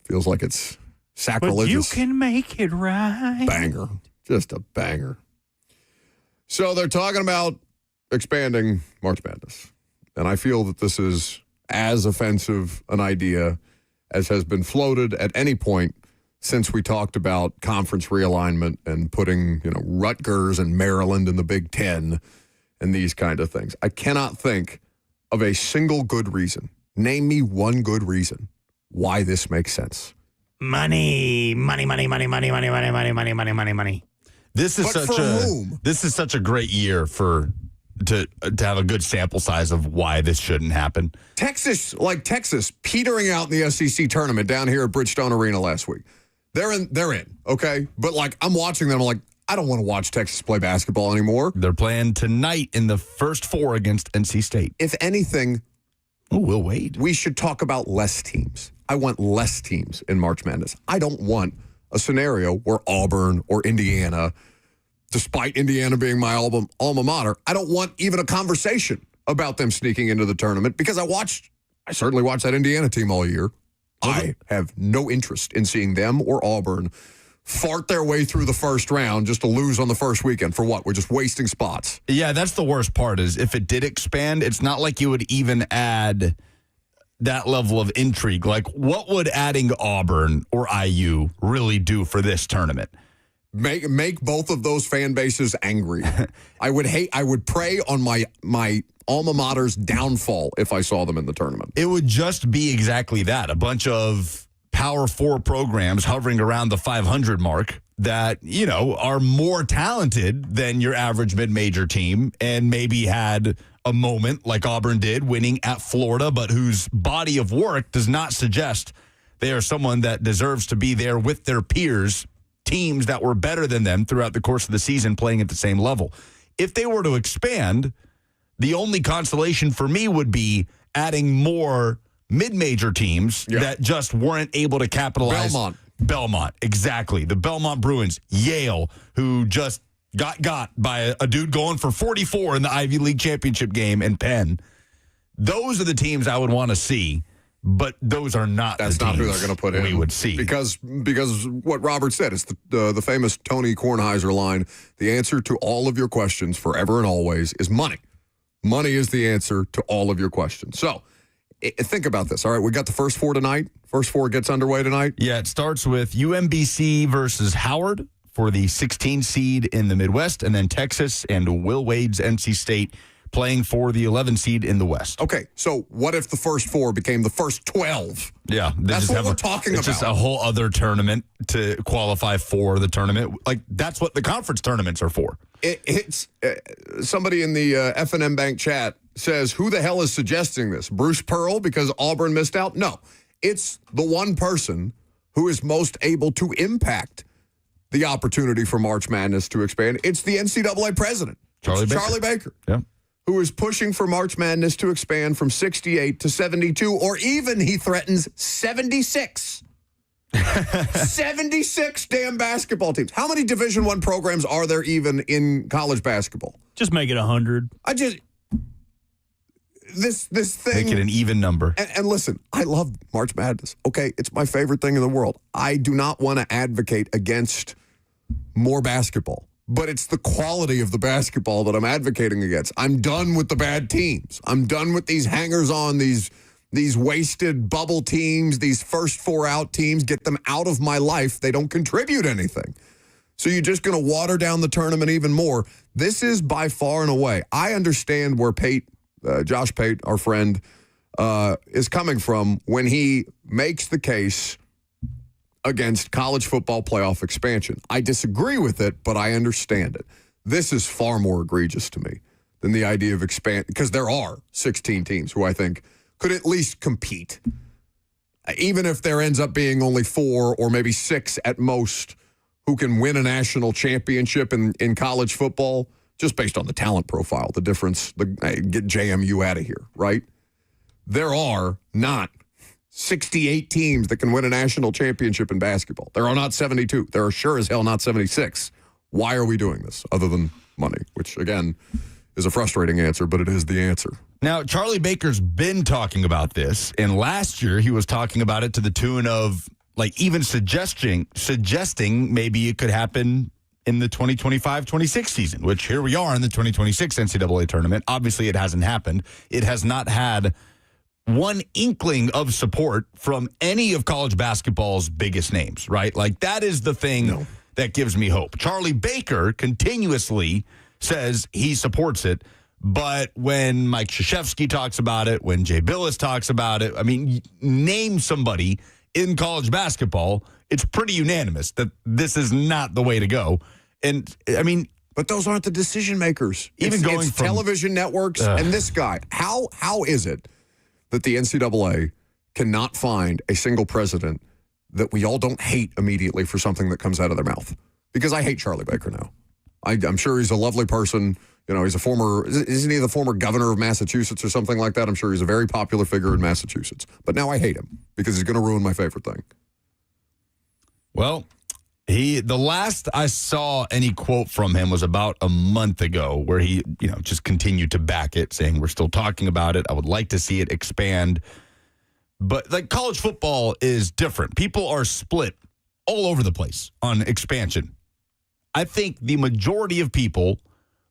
Feels like it's sacrilegious. But you can make it right. Banger. Just a banger. So they're talking about expanding March Madness. And I feel that this is as offensive an idea as has been floated at any point since we talked about conference realignment and putting, Rutgers and Maryland in the Big Ten and these kind of things. I cannot think of a single good reason. Name me one good reason why this makes sense. Money. This is such a great year to have a good sample size of why this shouldn't happen. Texas petering out in the SEC tournament down here at Bridgestone Arena last week. They're in, okay? But I'm watching them, I'm like, I don't want to watch Texas play basketball anymore. They're playing tonight in the first 4 against NC State. If anything, Will Wade. We should talk about less teams. I want less teams in March Madness. I don't want a scenario where Auburn or Indiana, despite Indiana being my alma mater, I don't want even a conversation about them sneaking into the tournament because I certainly watched that Indiana team all year. I have no interest in seeing them or Auburn fart their way through the first round just to lose on the first weekend. For what? We're just wasting spots. Yeah, that's the worst part is if it did expand, it's not like you would even add that level of intrigue. Like, what would adding Auburn or IU really do for this tournament? Make both of those fan bases angry. I would pray on my alma mater's downfall if I saw them in the tournament. It would just be exactly that. A bunch of Power 4 programs hovering around the 500 mark that, are more talented than your average mid-major team and maybe had a moment like Auburn did winning at Florida, but whose body of work does not suggest they are someone that deserves to be there with their peers, teams that were better than them throughout the course of the season playing at the same level. If they were to expand, the only consolation for me would be adding more mid-major teams that just weren't able to capitalize. Belmont, exactly. The Belmont Bruins, Yale, who just got by a dude going for 44 in the Ivy League championship game, and Penn. Those are the teams I would want to see, but those are not That's the not teams who they're going to put in. we would see. Because what Robert said, it's the famous Tony Kornheiser line, the answer to all of your questions forever and always is money. Money is the answer to all of your questions. So, think about this. All right, we got the first 4 tonight. First 4 gets underway tonight. Yeah, it starts with UMBC versus Howard for the 16 seed in the Midwest, and then Texas and Will Wade's NC State playing for the 11 seed in the West. Okay, so what if the first 4 became the first 12? Yeah. That's what we're talking about. It's just a whole other tournament to qualify for the tournament. Like, that's what the conference tournaments are for. It's somebody in the F&M Bank chat says, who the hell is suggesting this? Bruce Pearl because Auburn missed out? No. It's the one person who is most able to impact the opportunity for March Madness to expand. It's the NCAA president, Charlie Baker. Yeah. Who is pushing for March Madness to expand from 68 to 72, or even, he threatens, 76. 76 damn basketball teams. How many Division I programs are there even in college basketball? Just make it 100. This thing. Make it an even number. And listen, I love March Madness. Okay, it's my favorite thing in the world. I do not want to advocate against more basketball, but it's the quality of the basketball that I'm advocating against. I'm done with the bad teams. I'm done with these hangers-on, these wasted bubble teams, these first 4 out teams. Get them out of my life. They don't contribute anything. So you're just going to water down the tournament even more. This is by far and away. I understand where Josh Pate, our friend, is coming from when he makes the case against college football playoff expansion. I disagree with it, but I understand it. This is far more egregious to me than the idea of expand, because there are 16 teams who I think could at least compete. Even if there ends up being only 4 or maybe 6 at most who can win a national championship in college football, just based on the talent profile, the difference, get JMU out of here, right? There are not 68 teams that can win a national championship in basketball. There are not 72. There are sure as hell not 76. Why are we doing this other than money? Which, again, is a frustrating answer, but it is the answer. Now, Charlie Baker's been talking about this, and last year he was talking about it to the tune of, like, even suggesting maybe it could happen in the 2025-26 season, which here we are in the 2026 NCAA tournament. Obviously, it hasn't happened. It has not had one inkling of support from any of college basketball's biggest names, right? Like, that is the thing that gives me hope. Charlie Baker continuously says he supports it, but when Mike Krzyzewski talks about it, when Jay Billis talks about it, I mean, name somebody in college basketball, it's pretty unanimous that this is not the way to go. And, I mean, but those aren't the decision makers. Even going it's from television networks and this guy. How is it that the NCAA cannot find a single president that we all don't hate immediately for something that comes out of their mouth? Because I hate Charlie Baker now. I'm sure he's a lovely person. You know, he's isn't he the former governor of Massachusetts or something like that? I'm sure he's a very popular figure in Massachusetts. But now I hate him because he's going to ruin my favorite thing. Well, the last I saw any quote from him was about a month ago where he, just continued to back it, saying we're still talking about it. I would like to see it expand. But like college football is different. People are split all over the place on expansion. I think the majority of people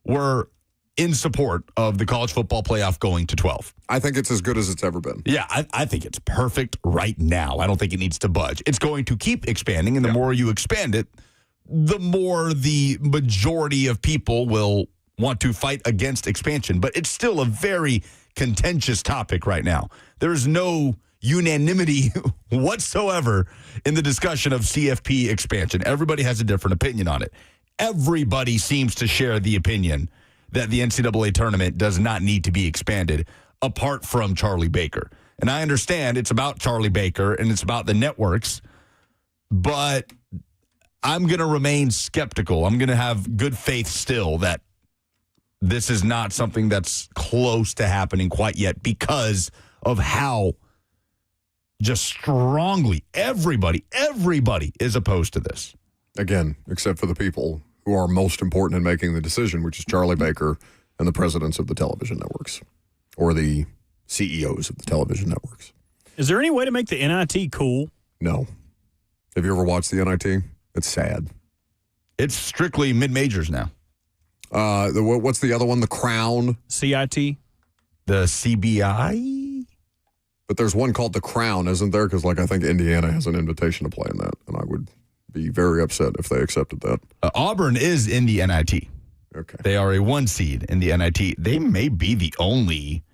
were in support of the college football playoff going to 12. I think it's as good as it's ever been. Yeah, I think it's perfect right now. I don't think it needs to budge. It's going to keep expanding, and the more you expand it, the more the majority of people will want to fight against expansion. But it's still a very contentious topic right now. There's no unanimity whatsoever in the discussion of CFP expansion. Everybody has a different opinion on it. Everybody seems to share the opinion that the NCAA tournament does not need to be expanded, apart from Charlie Baker. And I understand it's about Charlie Baker and it's about the networks, but I'm going to remain skeptical. I'm going to have good faith still that this is not something that's close to happening quite yet because of how just strongly everybody is opposed to this. Again, except for the people who are most important in making the decision, which is Charlie Baker and the presidents of the television networks or the CEOs of the television networks. Is there any way to make the NIT cool? No. Have you ever watched the NIT? It's sad. It's strictly mid-majors now. What's the other one? The Crown? CIT? The CBI? But there's one called The Crown, isn't there? Because, I think Indiana has an invitation to play in that, and I would be very upset if they accepted that. Auburn is in the NIT. Okay. They are a 1 seed in the NIT. They may be the only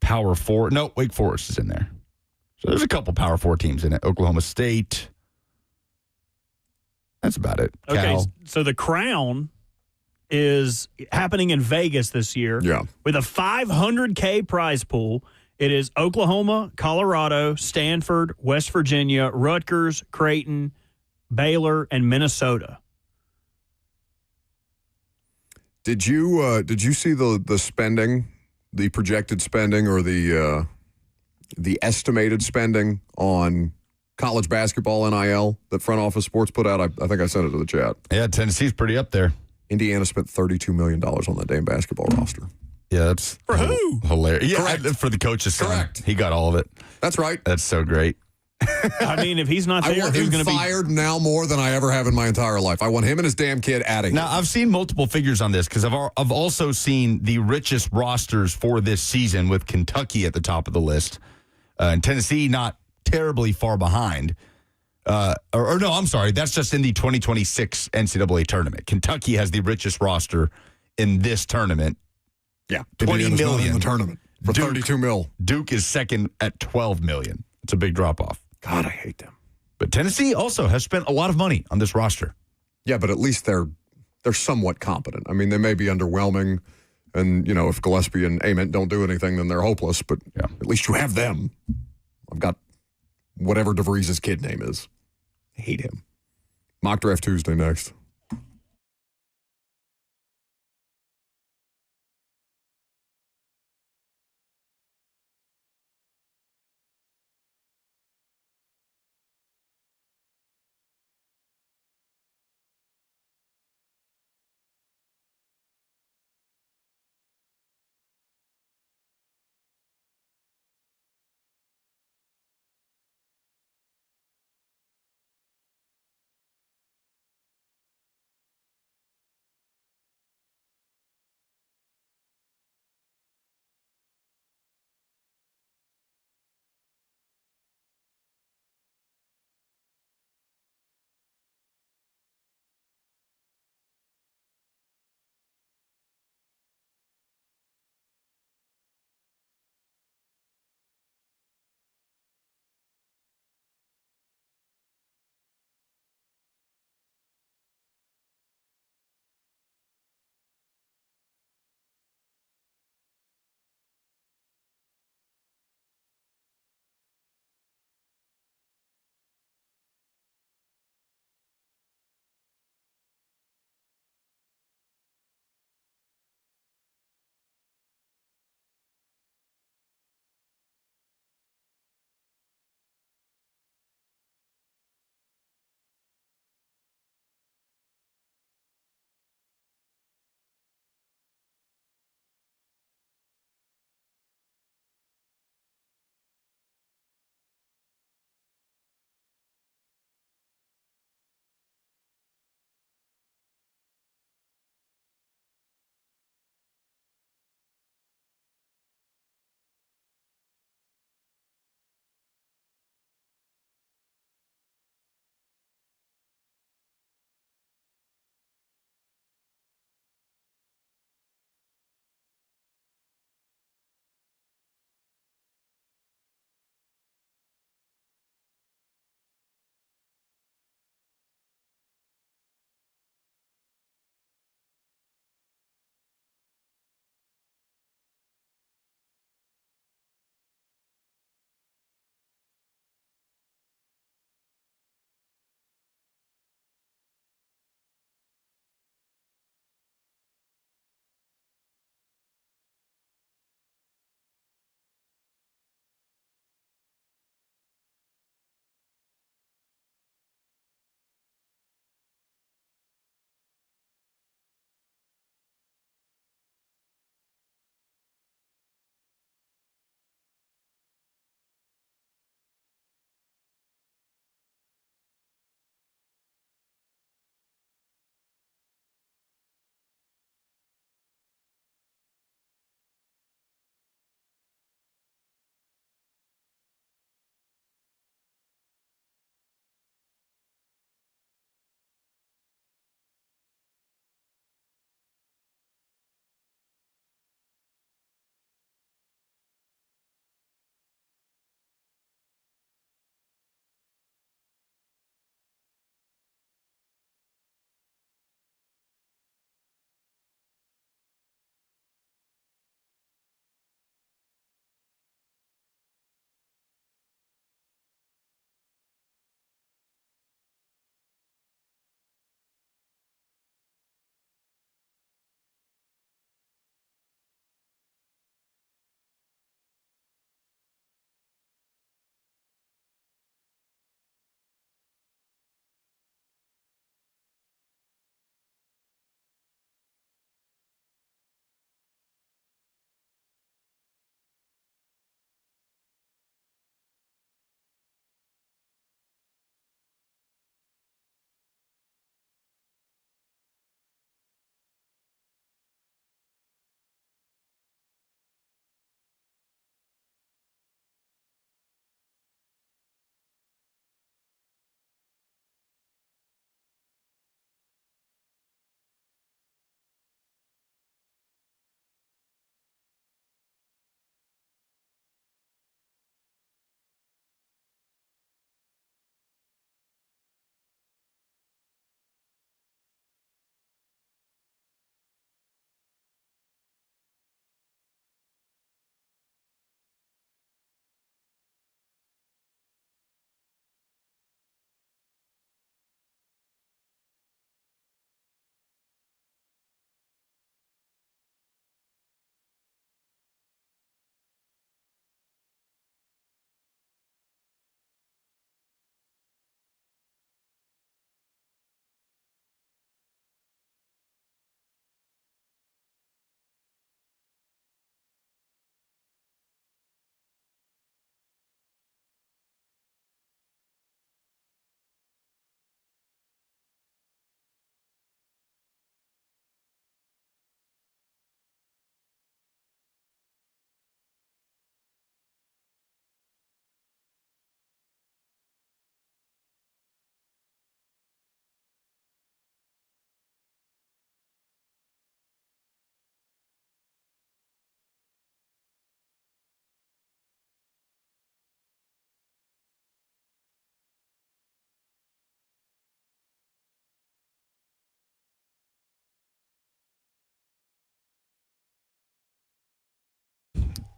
Power 4. No, Wake Forest is in there. So there's a couple Power 4 teams in it. Oklahoma State. That's about it. Okay, Cal. so the Crown is happening in Vegas this year. Yeah. With a $500K prize pool. It is Oklahoma, Colorado, Stanford, West Virginia, Rutgers, Creighton, Baylor, and Minnesota. Did you see the spending, the projected spending, or the estimated spending on college basketball NIL that Front Office Sports put out? I think I sent it to the chat. Yeah, Tennessee's pretty up there. Indiana spent $32 million on that damn basketball roster. Yeah, that's for who? Hilarious. Yeah, Correct. For the coach's son. Correct. He got all of it. That's right. That's so great. I mean, if he's not there, I want who's him going to be fired now more than I ever have in my entire life. I want him and his damn kid out of here. Now, I've seen multiple figures on this because I've also seen the richest rosters for this season with Kentucky at the top of the list. And Tennessee not terribly far behind. No, I'm sorry. That's just in the 2026 NCAA tournament. Kentucky has the richest roster in this tournament. Yeah. $20 Indiana's not million. in the tournament for $32 million. Duke is second at $12 million. It's a big drop-off. God, I hate them. But Tennessee also has spent a lot of money on this roster. Yeah, but at least they're somewhat competent. I mean, they may be underwhelming, and, if Gillespie and Ament don't do anything, then they're hopeless, but at least you have them. I've got whatever DeVries' kid name is. I hate him. Mock Draft Tuesday next.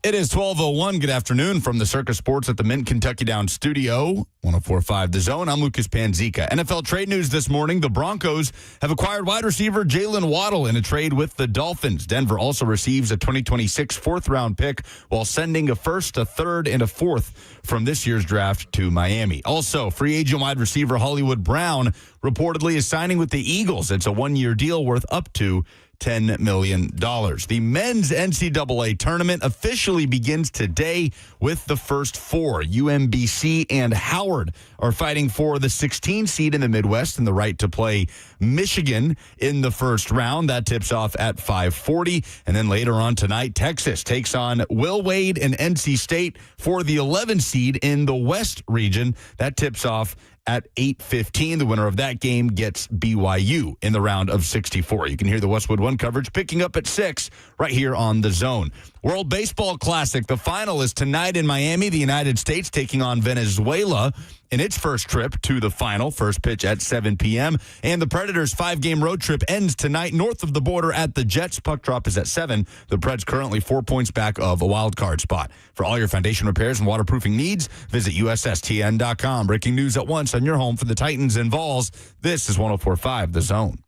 It is 12:01. Good afternoon from the Circus Sports at the Mint Kentucky Down Studio. 104.5 The Zone. I'm Lucas Panzica. NFL trade news this morning. The Broncos have acquired wide receiver Jalen Waddle in a trade with the Dolphins. Denver also receives a 2026 fourth-round pick while sending a first, a third, and a fourth from this year's draft to Miami. Also, free agent wide receiver Hollywood Brown reportedly is signing with the Eagles. It's a one-year deal worth up to $10 million. The men's NCAA tournament officially begins today with the first four. UMBC and Howard are fighting for the 16 seed in the Midwest and the right to play Michigan in the first round. That tips off at 5:40. And then later on tonight, Texas takes on Will Wade and NC State for the 11 seed in the West region. That tips off at 8:15. The winner of that game gets BYU in the round of 64. You can hear the Westwood One coverage picking up at 6 right here on The Zone. World Baseball Classic. The final is tonight in Miami. The United States taking on Venezuela in its first trip to the final. First pitch at 7 p.m. And the Predators' 5-game road trip ends tonight north of the border at the Jets. Puck drop is at 7. The Preds currently 4 points back of a wild card spot. For all your foundation repairs and waterproofing needs, visit USSTN.com. Breaking news at once on your home for the Titans and Vols. This is 104.5 The Zone.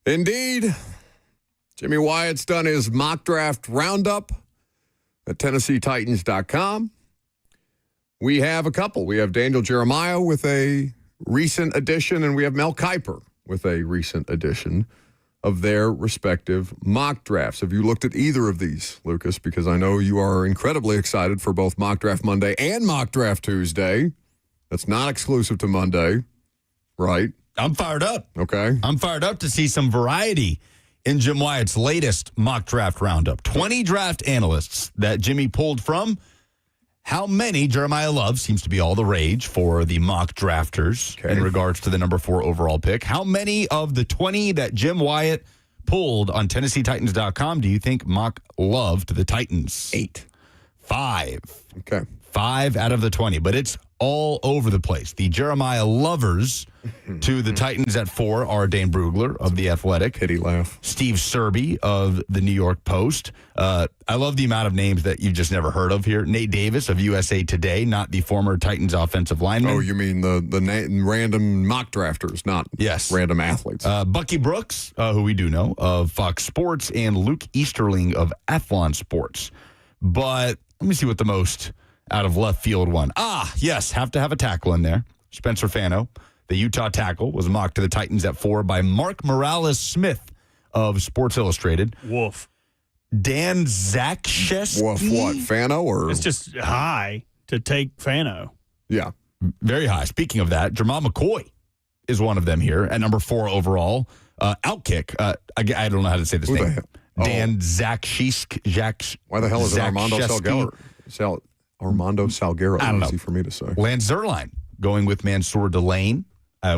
Indeed. Jimmy Wyatt's done his mock draft roundup at TennesseeTitans.com. We have a couple. We have Daniel Jeremiah with a recent addition, and we have Mel Kiper with a recent addition of their respective mock drafts. Have you looked at either of these, Lucas? Because I know you are incredibly excited for both Mock Draft Monday and Mock Draft Tuesday. That's not exclusive to Monday, right? I'm fired up. Okay. I'm fired up to see some variety in Jim Wyatt's latest mock draft roundup. 20 draft analysts that Jimmy pulled from. How many, Jeremiah Love seems to be all the rage for the mock drafters in regards to the number 4 overall pick. How many of the 20 that Jim Wyatt pulled on TennesseeTitans.com do you think mock Love to the Titans? 8. 5. Okay. 5 out of the 20, but it's all over the place. The Jeremiah lovers to the Titans at 4 are Dane Brugler of The Athletic. Pity laugh. Steve Serby of the New York Post. I love the amount of names that you've just never heard of here. Nate Davis of USA Today, not the former Titans offensive lineman. Oh, you mean the random mock drafters, not random athletes. Bucky Brooks, who we do know, of Fox Sports, and Luke Easterling of Athlon Sports. But let me see what the most out of left field one. Yes, have to have a tackle in there. Spencer Fano, the Utah tackle, was mocked to the Titans at 4 by Mark Morales-Smith of Sports Illustrated. Woof. Dan Zakshesky. Woof what, Fano? Or? It's just high to take Fano. Yeah. Very high. Speaking of that, Jamal McCoy is one of them here at number 4 overall. Outkick. I don't know how to say this name. Dan Zakshesky. Why the hell is it Armando Salguero? Armando Salguero. I don't know. Easy for me to say. Lance Zierlein going with Mansour Delane.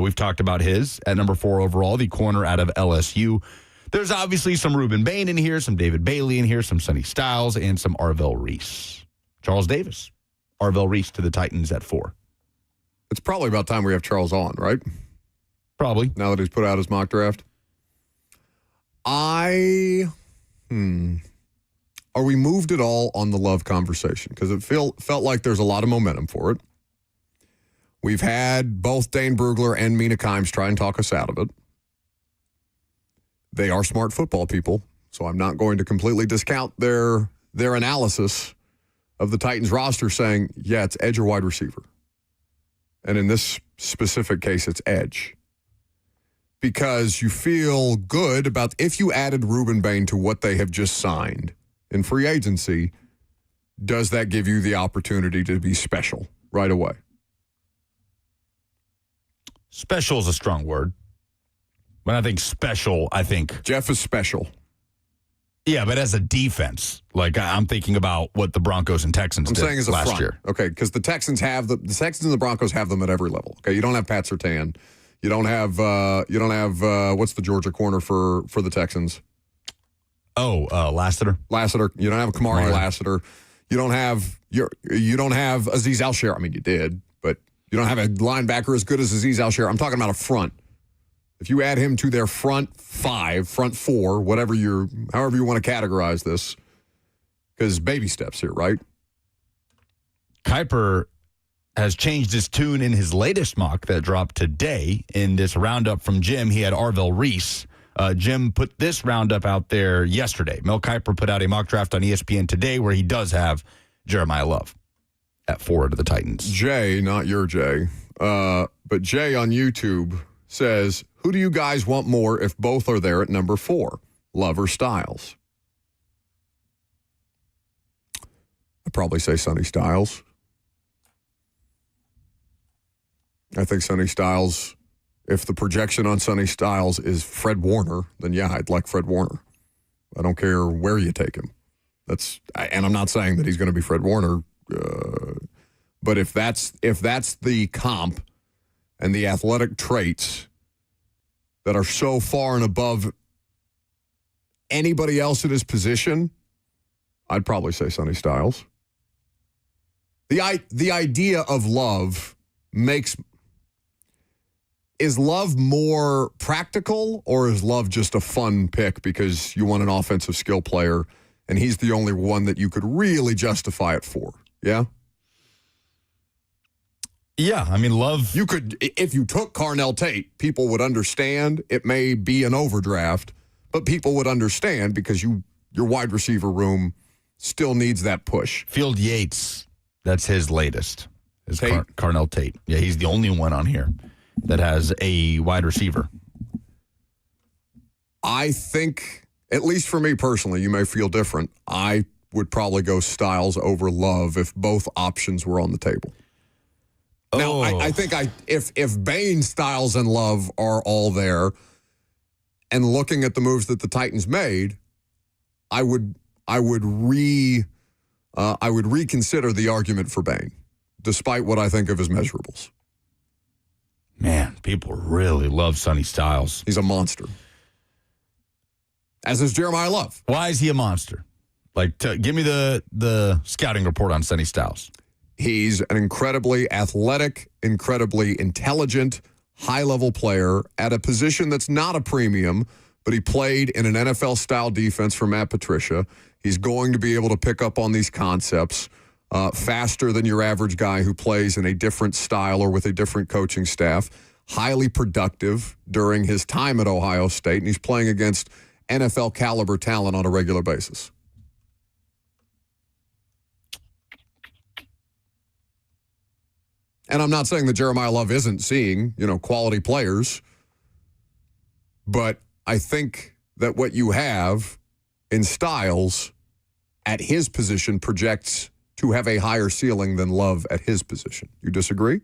We've talked about his at number 4 overall, the corner out of LSU. There's obviously some Reuben Bain in here, some David Bailey in here, some Sonny Styles, and some Arvell Reese. Charles Davis. Arvell Reese to the Titans at 4. It's probably about time we have Charles on, right? Probably. Now that he's put out his mock draft. Are we moved at all on the Love conversation? Because it felt like there's a lot of momentum for it. We've had both Dane Brugler and Mina Kimes try and talk us out of it. They are smart football people, so I'm not going to completely discount their analysis of the Titans roster saying, yeah, it's edge or wide receiver. And in this specific case, it's edge. because you feel good about if you added Ruben Bain to what they have just signed in free agency, does that give you the opportunity to be special right away? Special is a strong word. When I think special, I think Jeff is special. Yeah, but as a defense, like I'm thinking about what the Broncos and Texans did saying as a last front. year. Okay, because the Texans and the Broncos have them at every level. Okay, you don't have Pat Surtain. You don't have what's the Georgia corner for the Texans? Lassiter. Lassiter. You don't have Kamari Lassiter. You don't have Azeez Al-Shaair. I mean, you did, but you don't have a linebacker as good as Azeez Al-Shaair. I'm talking about a front. If you add him to their front five, front four, however you want to categorize this, because baby steps here, right? Kuiper has changed his tune in his latest mock that dropped today. In this roundup from Jim, he had Arvell Reese. Jim put this roundup out there yesterday. Mel Kiper put out a mock draft on ESPN today where he does have Jeremiah Love at 4 to the Titans. Jay, not your Jay, but Jay on YouTube says, who do you guys want more if both are there at number 4, Love or Styles? I'd probably say Sonny Styles. I think Sonny Styles, if the projection on Sonny Styles is Fred Warner, then yeah, I'd like Fred Warner. I don't care where you take him. And I'm not saying that he's going to be Fred Warner, but if that's the comp and the athletic traits that are so far and above anybody else at his position, I'd probably say Sonny Styles. The idea of Love is Love more practical, or is Love just a fun pick because you want an offensive skill player and he's the only one that you could really justify it for? Yeah? Yeah, I mean, Love. You could, if you took Carnell Tate, people would understand. It may be an overdraft, but people would understand because your wide receiver room still needs that push. Field Yates, that's his latest. Is Tate? Carnell Tate. Yeah, he's the only one on here that has a wide receiver. I think, at least for me personally, you may feel different. I would probably go Styles over Love if both options were on the table. Now, I think if Bain, Styles, and Love are all there, and looking at the moves that the Titans made, I would reconsider the argument for Bain, despite what I think of his measurables. Man, people really love Sonny Styles. He's a monster. As is Jeremiah Love. Why is he a monster? Like, give me the scouting report on Sonny Styles. He's an incredibly athletic, incredibly intelligent, high-level player at a position that's not a premium, but he played in an NFL-style defense for Matt Patricia. He's going to be able to pick up on these concepts faster than your average guy who plays in a different style or with a different coaching staff. Highly productive during his time at Ohio State, and he's playing against NFL-caliber talent on a regular basis. And I'm not saying that Jeremiah Love isn't seeing, quality players, but I think that what you have in Styles at his position projects to have a higher ceiling than Love at his position. You disagree?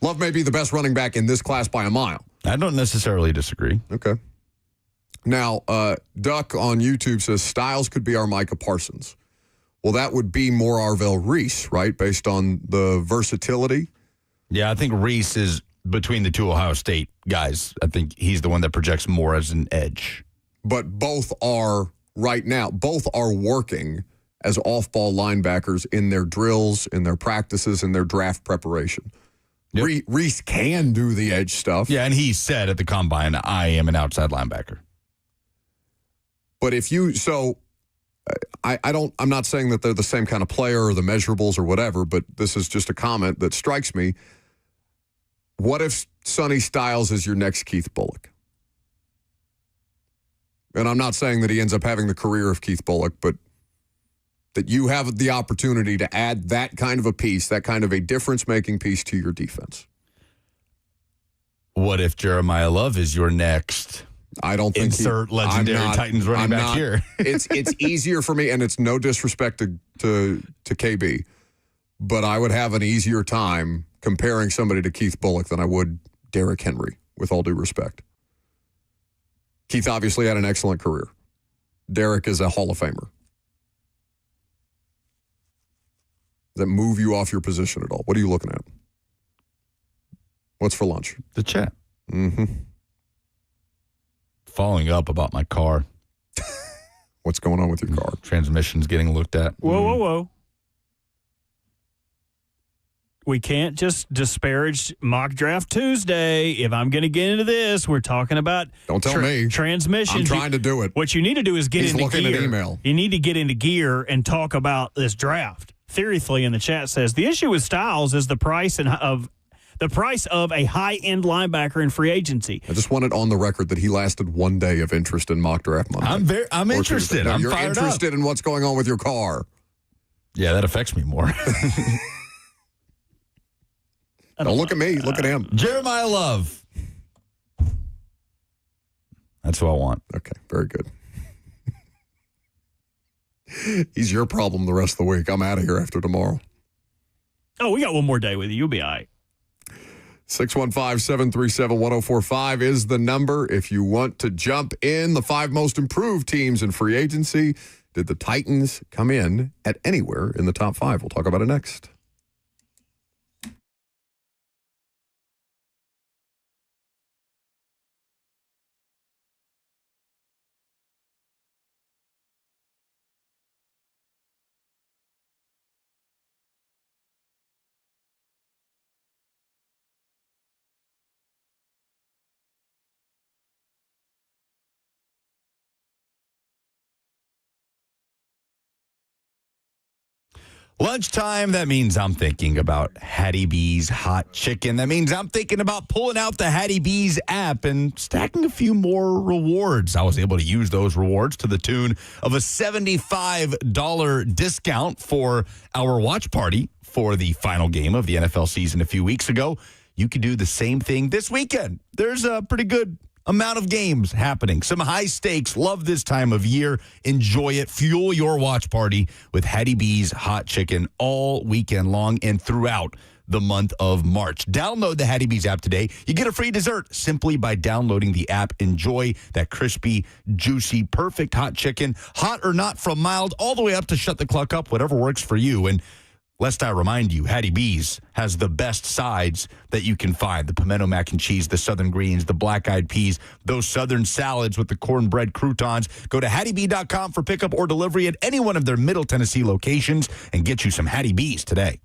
Love may be the best running back in this class by a mile. I don't necessarily disagree. Okay. Now, Duck on YouTube says Styles could be our Micah Parsons. Well, that would be more Arvell Reese, right, based on the versatility? Yeah, I think Reese is between the two Ohio State guys. I think he's the one that projects more as an edge. But both are, right now, working as off-ball linebackers in their drills, in their practices, in their draft preparation. Yep. Reese can do the edge stuff. Yeah, and he said at the Combine, I am an outside linebacker. But I'm not saying that they're the same kind of player or the measurables or whatever, but this is just a comment that strikes me. What if Sonny Styles is your next Keith Bulluck? And I'm not saying that he ends up having the career of Keith Bulluck, but that you have the opportunity to add that kind of a piece, that kind of a difference-making piece to your defense. What if Jeremiah Love is your next? I don't think insert legendary Titans running back here. It's easier for me, and it's no disrespect to KB, but I would have an easier time comparing somebody to Keith Bullock than I would Derrick Henry, with all due respect. Keith obviously had an excellent career. Derrick is a Hall of Famer. Does that move you off your position at all? What are you looking at? What's for lunch? The chat. Mm-hmm. Following up about my car. What's going on with your car? Transmission's getting looked at. Whoa. We can't just disparage Mock Draft Tuesday. If I'm going to get into this, we're talking about don't tell me transmissions. I'm trying to do it. What you need to do is get He's into looking gear. at email. You need to get into gear and talk about this draft. Theoryfully in the chat says the issue with Styles is the price of a high-end linebacker in free agency. I just want it on the record that he lasted one day of interest in Mock Draft Monday. I'm interested. No, I'm you're fired interested up. in what's going on with your car. Yeah, that affects me more. Don't look at me. Look at him. Jeremiah Love. That's who I want. Okay, very good. He's your problem the rest of the week. I'm out of here after tomorrow. Oh, we got one more day with you. You'll be all right. 615-737-1045 is the number if you want to jump in. The 5 most improved teams in free agency. Did the Titans come in at anywhere in the top 5? We'll talk about it next. Lunchtime, that means I'm thinking about Hattie B's Hot Chicken. That means I'm thinking about pulling out the Hattie B's app and stacking a few more rewards. I was able to use those rewards to the tune of a $75 discount for our watch party for the final game of the NFL season a few weeks ago. You could do the same thing this weekend. There's a pretty good amount of games happening. Some high stakes. Love this time of year. Enjoy it. Fuel your watch party with Hattie B's Hot Chicken all weekend long and throughout the month of March. Download the Hattie B's app today. You get a free dessert simply by downloading the app. Enjoy that crispy, juicy, perfect hot chicken. Hot or not, from mild all the way up to shut the clock up, whatever works for you. And lest I remind you, Hattie B's has the best sides that you can find. The pimento mac and cheese, the southern greens, the black-eyed peas, those southern salads with the cornbread croutons. Go to HattieB.com for pickup or delivery at any one of their Middle Tennessee locations and get you some Hattie B's today.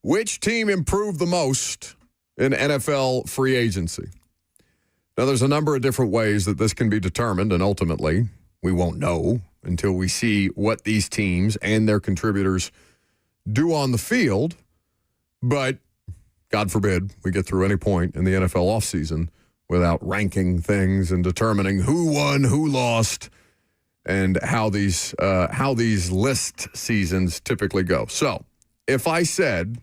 Which team improved the most in NFL free agency? Now, there's a number of different ways that this can be determined, and ultimately, we won't know until we see what these teams and their contributors do on the field. But God forbid we get through any point in the NFL offseason without ranking things and determining who won, who lost, and how these list seasons typically go. So, if I said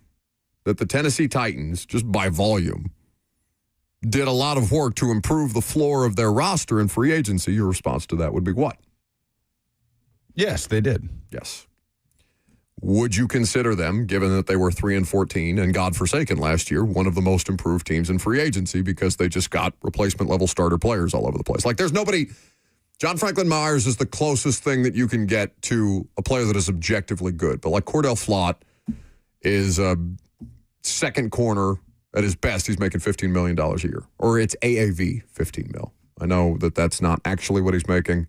that the Tennessee Titans, just by volume, did a lot of work to improve the floor of their roster in free agency, your response to that would be what? Yes, they did. Yes. Would you consider them, given that they were 3-14 and godforsaken last year, one of the most improved teams in free agency because they just got replacement-level starter players all over the place? Like, there's nobody... John Franklin Myers is the closest thing that you can get to a player that is objectively good. But like Cordell Flott is a second corner. At his best, he's making $15 million a year. Or it's AAV, $15 million. I know that that's not actually what he's making.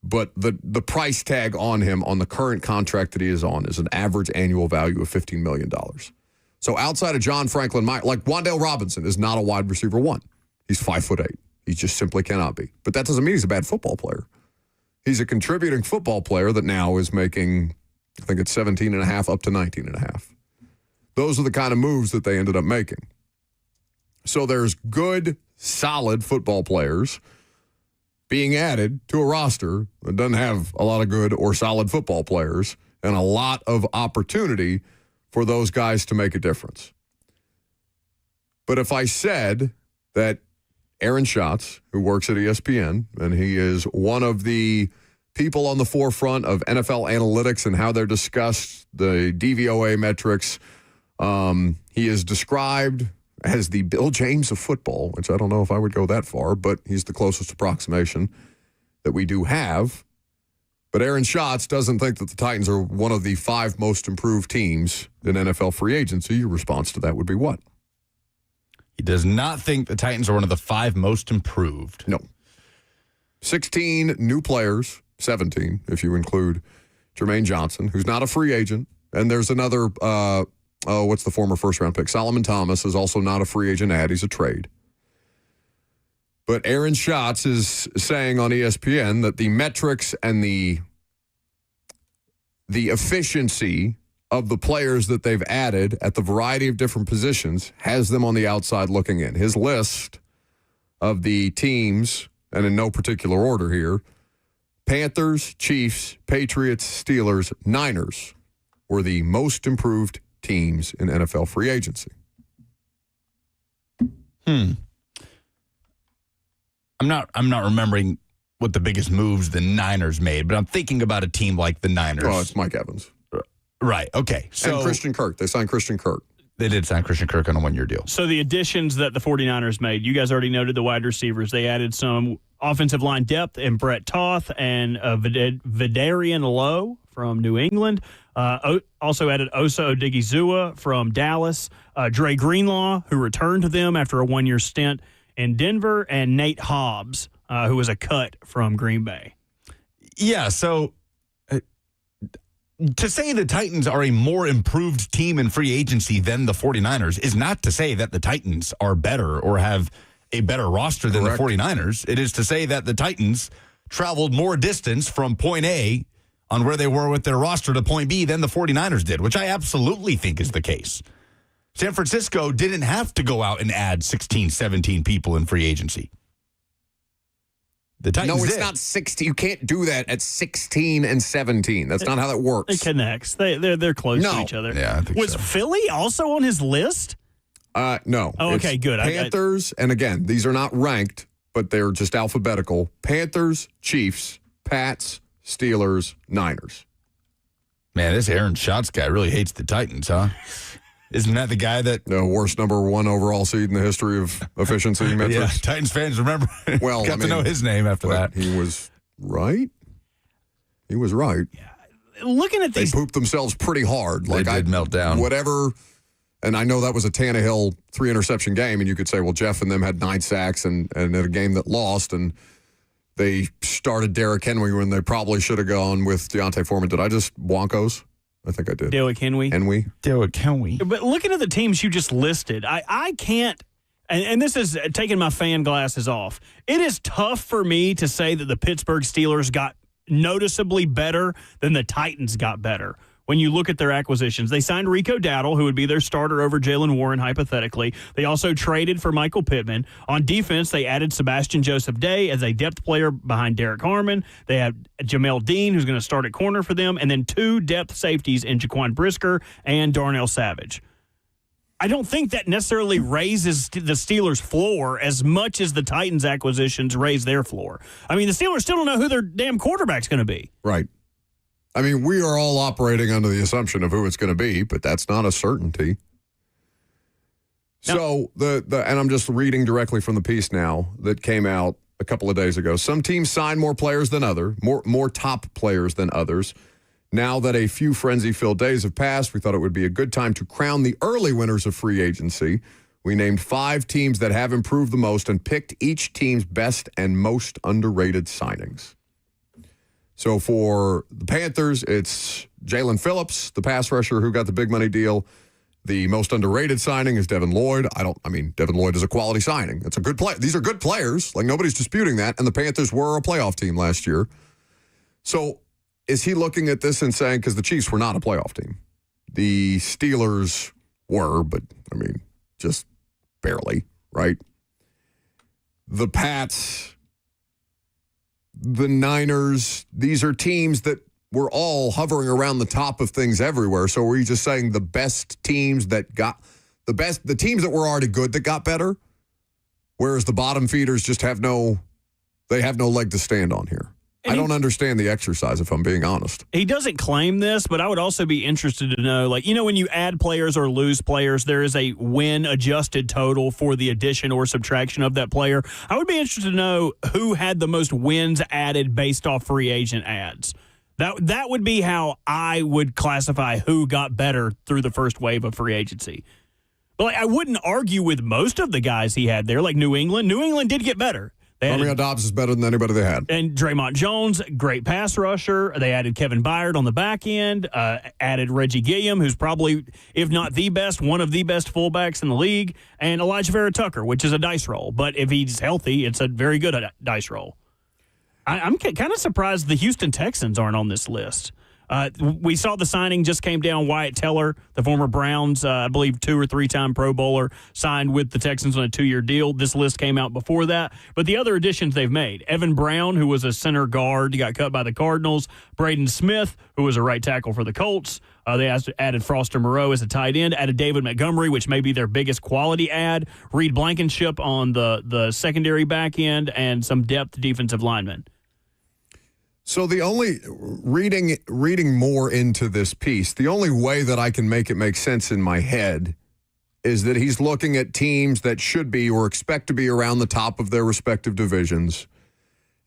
But the price tag on him on the current contract that he is on is an average annual value of $15 million. So outside of John Franklin Myers, like Wan'Dale Robinson is not a wide receiver one. He's 5'8". He just simply cannot be. But that doesn't mean he's a bad football player. He's a contributing football player that now is making, I think it's 17.5 up to 19.5. Those are the kind of moves that they ended up making. So there's good, solid football players being added to a roster that doesn't have a lot of good or solid football players and a lot of opportunity for those guys to make a difference. But if I said that Aaron Schatz, who works at ESPN, and he is one of the people on the forefront of NFL analytics and how they're discussed, the DVOA metrics, he is described as the Bill James of football, which I don't know if I would go that far, but he's the closest approximation that we do have. But Aaron Schatz doesn't think that the Titans are one of the 5 most improved teams in NFL free agency. Your response to that would be what? He does not think the Titans are one of the 5 most improved. No. 16 new players, 17 if you include Jermaine Johnson, who's not a free agent. And there's another, what's the former first-round pick? Solomon Thomas is also not a free agent add. He's a trade. But Aaron Schatz is saying on ESPN that the metrics and the efficiency of the players that they've added at the variety of different positions has them on the outside looking in. His list of the teams, and in no particular order here, Panthers, Chiefs, Patriots, Steelers, Niners were the most improved teams in NFL free agency. I'm not remembering what the biggest moves the Niners made, but I'm thinking about a team like the Niners. Oh, it's Mike Evans. Right, okay. So, and Christian Kirk. They signed Christian Kirk. They did sign Christian Kirk on a one-year deal. So the additions that the 49ers made, you guys already noted the wide receivers. They added some offensive line depth in Brett Toth and Vidarian Lowe from New England. Also added Osa Odigizua from Dallas. Dre Greenlaw, who returned to them after a one-year stint in Denver. And Nate Hobbs, who was a cut from Green Bay. Yeah, so to say the Titans are a more improved team in free agency than the 49ers is not to say that the Titans are better or have a better roster than Correct. the 49ers. It is to say that the Titans traveled more distance from point A on where they were with their roster to point B than the 49ers did, which I absolutely think is the case. San Francisco didn't have to go out and add 16, 17 people in free agency. The Titans No, it's did. not 60. You can't do that at 16 and 17. That's not how that works. It connects. They're close to each other. Yeah, I think Was so. Philly also on his list? No. Oh, okay, good. Panthers, and again, these are not ranked, but they're just alphabetical. Panthers, Chiefs, Pats, Steelers, Niners. Man, this Aaron Schatz guy really hates the Titans, huh? Isn't that the guy that... The worst number 1 overall seed in the history of efficiency metrics? Yeah, Titans fans remember. Well, got to know his name after that. He was right. He was right. Looking at these... They pooped themselves pretty hard. They did melt down. Whatever... And I know that was a Tannehill 3-interception game, and you could say, well, Jeff and them had 9 sacks and in a game that lost, and they started Derrick Henry when they probably should have gone with Deontay Foreman. Did I just Broncos? I think I did. Derrick Henry. Derrick Henry. But looking at the teams you just listed, I can't, and this is taking my fan glasses off. It is tough for me to say that the Pittsburgh Steelers got noticeably better than the Titans got better. When you look at their acquisitions, they signed Rico Dowdle, who would be their starter over Jalen Warren, hypothetically. They also traded for Michael Pittman. On defense, they added Sebastian Joseph Day as a depth player behind Derek Harmon. They have Jamel Dean, who's going to start at corner for them, and then 2 depth safeties in Jaquan Brisker and Darnell Savage. I don't think that necessarily raises the Steelers' floor as much as the Titans' acquisitions raise their floor. I mean, the Steelers still don't know who their damn quarterback's going to be. Right. I mean, we are all operating under the assumption of who it's going to be, but that's not a certainty. So and I'm just reading directly from the piece now that came out a couple of days ago. Some teams sign more players than more top players than others. Now that a few frenzy-filled days have passed, we thought it would be a good time to crown the early winners of free agency. We named 5 teams that have improved the most and picked each team's best and most underrated signings. So for the Panthers, it's Jalen Phillips, the pass rusher who got the big money deal. The most underrated signing is Devin Lloyd. Devin Lloyd is a quality signing. It's a good play. These are good players. Like, nobody's disputing that. And the Panthers were a playoff team last year. So is he looking at this and saying, because the Chiefs were not a playoff team. The Steelers were, but, just barely, right? The Pats, the Niners, these are teams that were all hovering around the top of things everywhere. So were you just saying the best teams that got the teams that were already good that got better, whereas the bottom feeders just have no leg to stand on here? And I don't understand the exercise, if I'm being honest. He doesn't claim this, but I would also be interested to know, when you add players or lose players, there is a win-adjusted total for the addition or subtraction of that player. I would be interested to know who had the most wins added based off free agent ads. That would be how I would classify who got better through the first wave of free agency. But I wouldn't argue with most of the guys he had there, like New England. New England did get better. Romeo Dobbs is better than anybody they had. And Draymond Jones, great pass rusher. They added Kevin Byard on the back end, added Reggie Gilliam, who's probably, if not the best, one of the best fullbacks in the league, and Elijah Vera Tucker, which is a dice roll. But if he's healthy, it's a very good dice roll. I'm kind of surprised the Houston Texans aren't on this list. We saw the signing just came down. Wyatt Teller, the former Browns, I believe 2 or 3-time Pro Bowler, signed with the Texans on a 2-year deal. This list came out before that. But the other additions they've made, Evan Brown, who was a center guard, he got cut by the Cardinals. Braden Smith, who was a right tackle for the Colts. They added Foster Moreau as a tight end, added David Montgomery, which may be their biggest quality add, Reed Blankenship on the secondary back end, and some depth defensive linemen. So the only reading more into this piece, the only way that I can make it make sense in my head is that he's looking at teams that should be or expect to be around the top of their respective divisions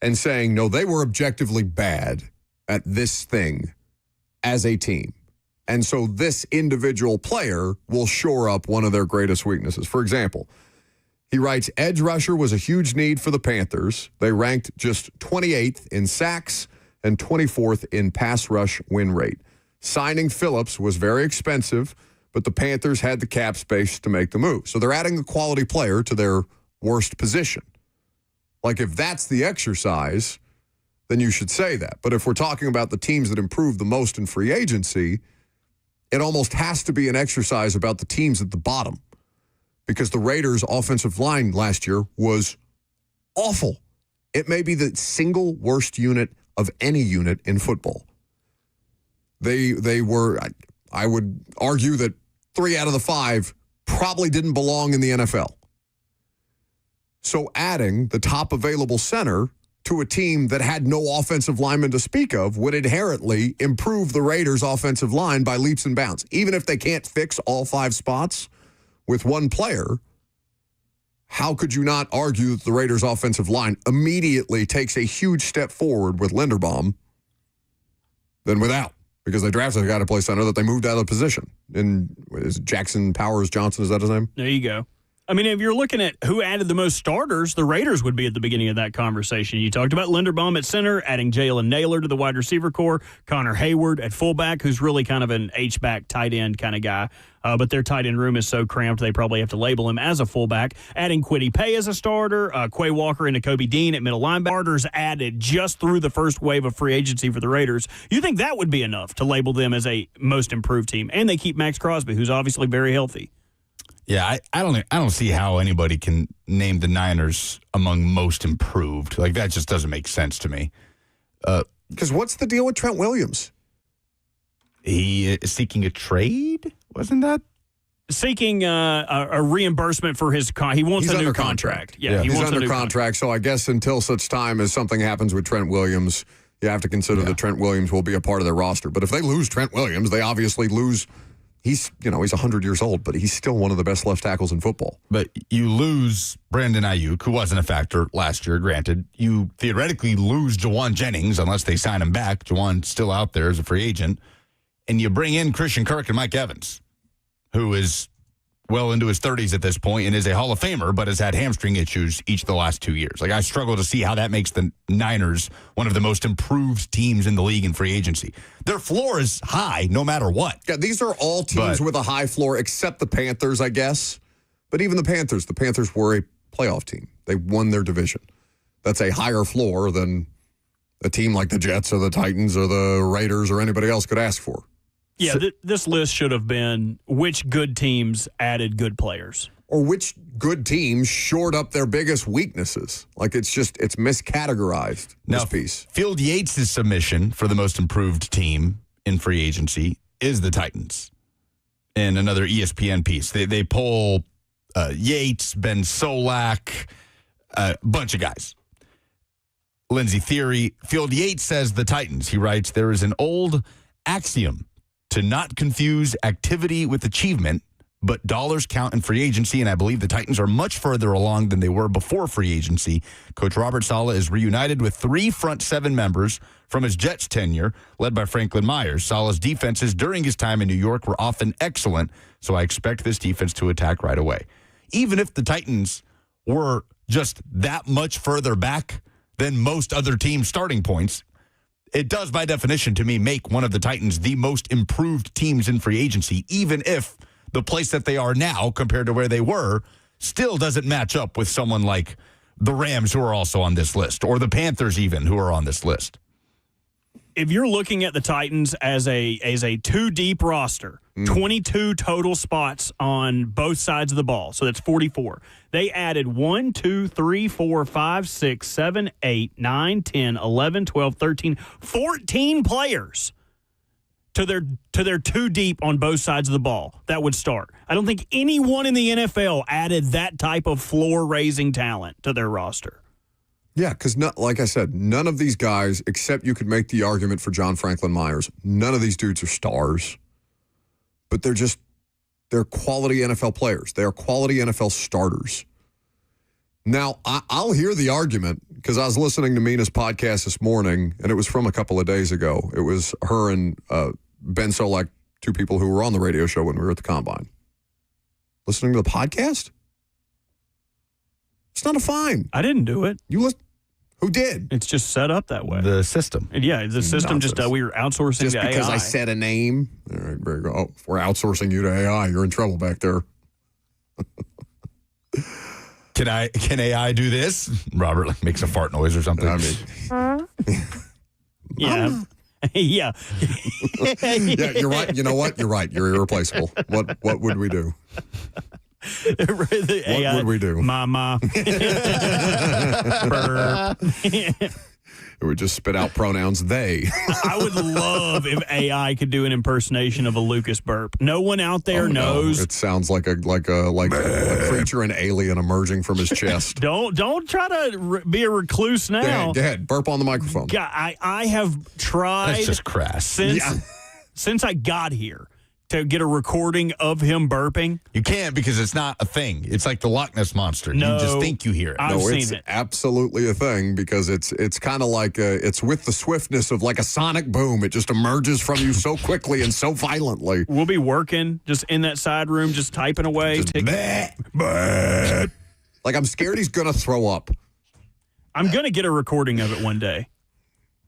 and saying, no, they were objectively bad at this thing as a team. And so this individual player will shore up one of their greatest weaknesses. For example, he writes, edge rusher was a huge need for the Panthers. They ranked just 28th in sacks and 24th in pass rush win rate. Signing Phillips was very expensive, but the Panthers had the cap space to make the move. So they're adding a quality player to their worst position. Like, if that's the exercise, then you should say that. But if we're talking about the teams that improved the most in free agency, it almost has to be an exercise about the teams at the bottom. Because the Raiders' offensive line last year was awful. It may be the single worst unit of any unit in football. They were, I would argue that 3 out of the 5 probably didn't belong in the NFL. So adding the top available center to a team that had no offensive lineman to speak of would inherently improve the Raiders' offensive line by leaps and bounds. Even if they can't fix all 5 spots with one player, how could you not argue that the Raiders' offensive line immediately takes a huge step forward with Linderbaum than without? Because they drafted a guy to play center that they moved out of the position. And is Jackson Powers Johnson, is that his name? There you go. I mean, if you're looking at who added the most starters, the Raiders would be at the beginning of that conversation. You talked about Linderbaum at center, adding Jalen Naylor to the wide receiver core, Connor Hayward at fullback, who's really kind of an H-back tight end kind of guy. But their tight end room is so cramped they probably have to label him as a fullback. Adding Kwity Paye as a starter, Quay Walker and Nakobe Dean at middle linebacker. Starters added just through the first wave of free agency for the Raiders. You think that would be enough to label them as a most improved team? And they keep Max Crosby, who's obviously very healthy. Yeah, I don't see how anybody can name the Niners among most improved. Like, that just doesn't make sense to me. Because what's the deal with Trent Williams? He is seeking a trade? Wasn't that? Seeking a reimbursement for his he wants a new contract. Yeah, he's under contract. So I guess until such time as something happens with Trent Williams, you have to consider that Trent Williams will be a part of their roster. But if they lose Trent Williams, they obviously lose. He's 100 years old, but he's still one of the best left tackles in football. But you lose Brandon Ayuk, who wasn't a factor last year, granted. You theoretically lose Jawan Jennings unless they sign him back. Jawan's still out there as a free agent. And you bring in Christian Kirk and Mike Evans, who is well into his 30s at this point and is a Hall of Famer, but has had hamstring issues each of the last 2 years. Like, I struggle to see how that makes the Niners one of the most improved teams in the league in free agency. Their floor is high no matter what. Yeah, these are all teams with a high floor, except the Panthers, I guess. But even the Panthers were a playoff team. They won their division. That's a higher floor than a team like the Jets or the Titans or the Raiders or anybody else could ask for. Yeah, this list should have been which good teams added good players. Or which good teams shored up their biggest weaknesses. Like, it's miscategorized, this piece. Field Yates' submission for the most improved team in free agency is the Titans. In another ESPN piece. They poll Yates, Ben Solak, a bunch of guys. Lindsey Theory. Field Yates says the Titans. He writes, there is an old axiom to not confuse activity with achievement, but dollars count in free agency, and I believe the Titans are much further along than they were before free agency. Coach Robert Saleh is reunited with 3 front 7 members from his Jets tenure, led by Franklin Myers. Saleh's defenses during his time in New York were often excellent, so I expect this defense to attack right away. Even if the Titans were just that much further back than most other teams' starting points, it does, by definition, to me, make one of the Titans the most improved teams in free agency, even if the place that they are now compared to where they were still doesn't match up with someone like the Rams, who are also on this list, or the Panthers even, who are on this list. If you're looking at the Titans as a 2-deep roster, 22 total spots on both sides of the ball, so that's 44. They added 1, 2, 3, 4, 5, 6, 7, 8, 9, 10, 11, 12, 13, 14 players to their 2 deep on both sides of the ball that would start. I don't think anyone in the NFL added that type of floor-raising talent to their roster. Yeah, because like I said, none of these guys, except you could make the argument for John Franklin Myers, none of these dudes are stars. But they're quality NFL players. They are quality NFL starters. Now, I'll hear the argument, because I was listening to Mina's podcast this morning, and it was from a couple of days ago. It was her and Ben Solak, 2 people who were on the radio show when we were at the Combine. Listening to the podcast? It's not a fine. I didn't do it. Who did? It's just set up that way. The system. And yeah, the system just we were outsourcing just to AI. Because I said a name. All right, very good. Oh, if we're outsourcing you to AI, you're in trouble back there. Can AI do this? Robert makes a fart noise or something. I mean, yeah. Yeah. Yeah, you're right. You know what? You're right. You're irreplaceable. What would we do? The AI, what would we do? Mama. It would just spit out pronouns they. I would love if AI could do an impersonation of a Lucas burp. No one out there knows. No. It sounds like a creature, an alien emerging from his chest. Don't try to be a recluse now. Go ahead. Burp on the microphone. God, I have tried. That's just crass. Since I got here to get a recording of him burping? You can't because it's not a thing. It's like the Loch Ness Monster. No, you just think you hear it. I've seen it's it. absolutely a thing because it's kind of like it's with the swiftness of like a sonic boom. It just emerges from you so quickly and so violently. We'll be working just in that side room, just typing away. Like I'm scared he's going to throw up. I'm going to get a recording of it one day.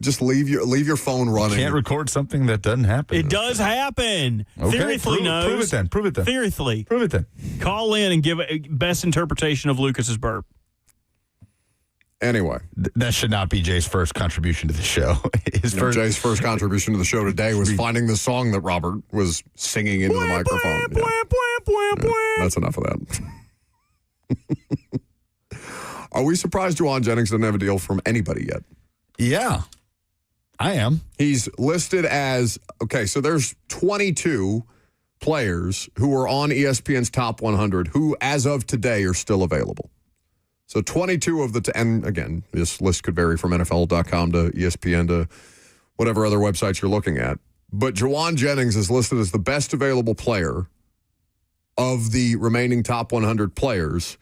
Just leave your phone running. You can't record something that doesn't happen. It does happen. Okay, Theoryfully knows. Prove it then. Theoryfully. Prove it then. Call in and give a best interpretation of Lucas's burp. Anyway. That should not be Jay's first contribution to the show. Jay's first contribution to the show today was finding the song that Robert was singing into the microphone. That's enough of that. Are we surprised Juwan Jennings didn't have a deal from anybody yet? Yeah. I am. He's listed as, okay, so there's 22 players who are on ESPN's Top 100 who, as of today, are still available. So 22 of the, and again, this list could vary from NFL.com to ESPN to whatever other websites you're looking at. But Juwan Jennings is listed as the best available player of the remaining Top 100 players.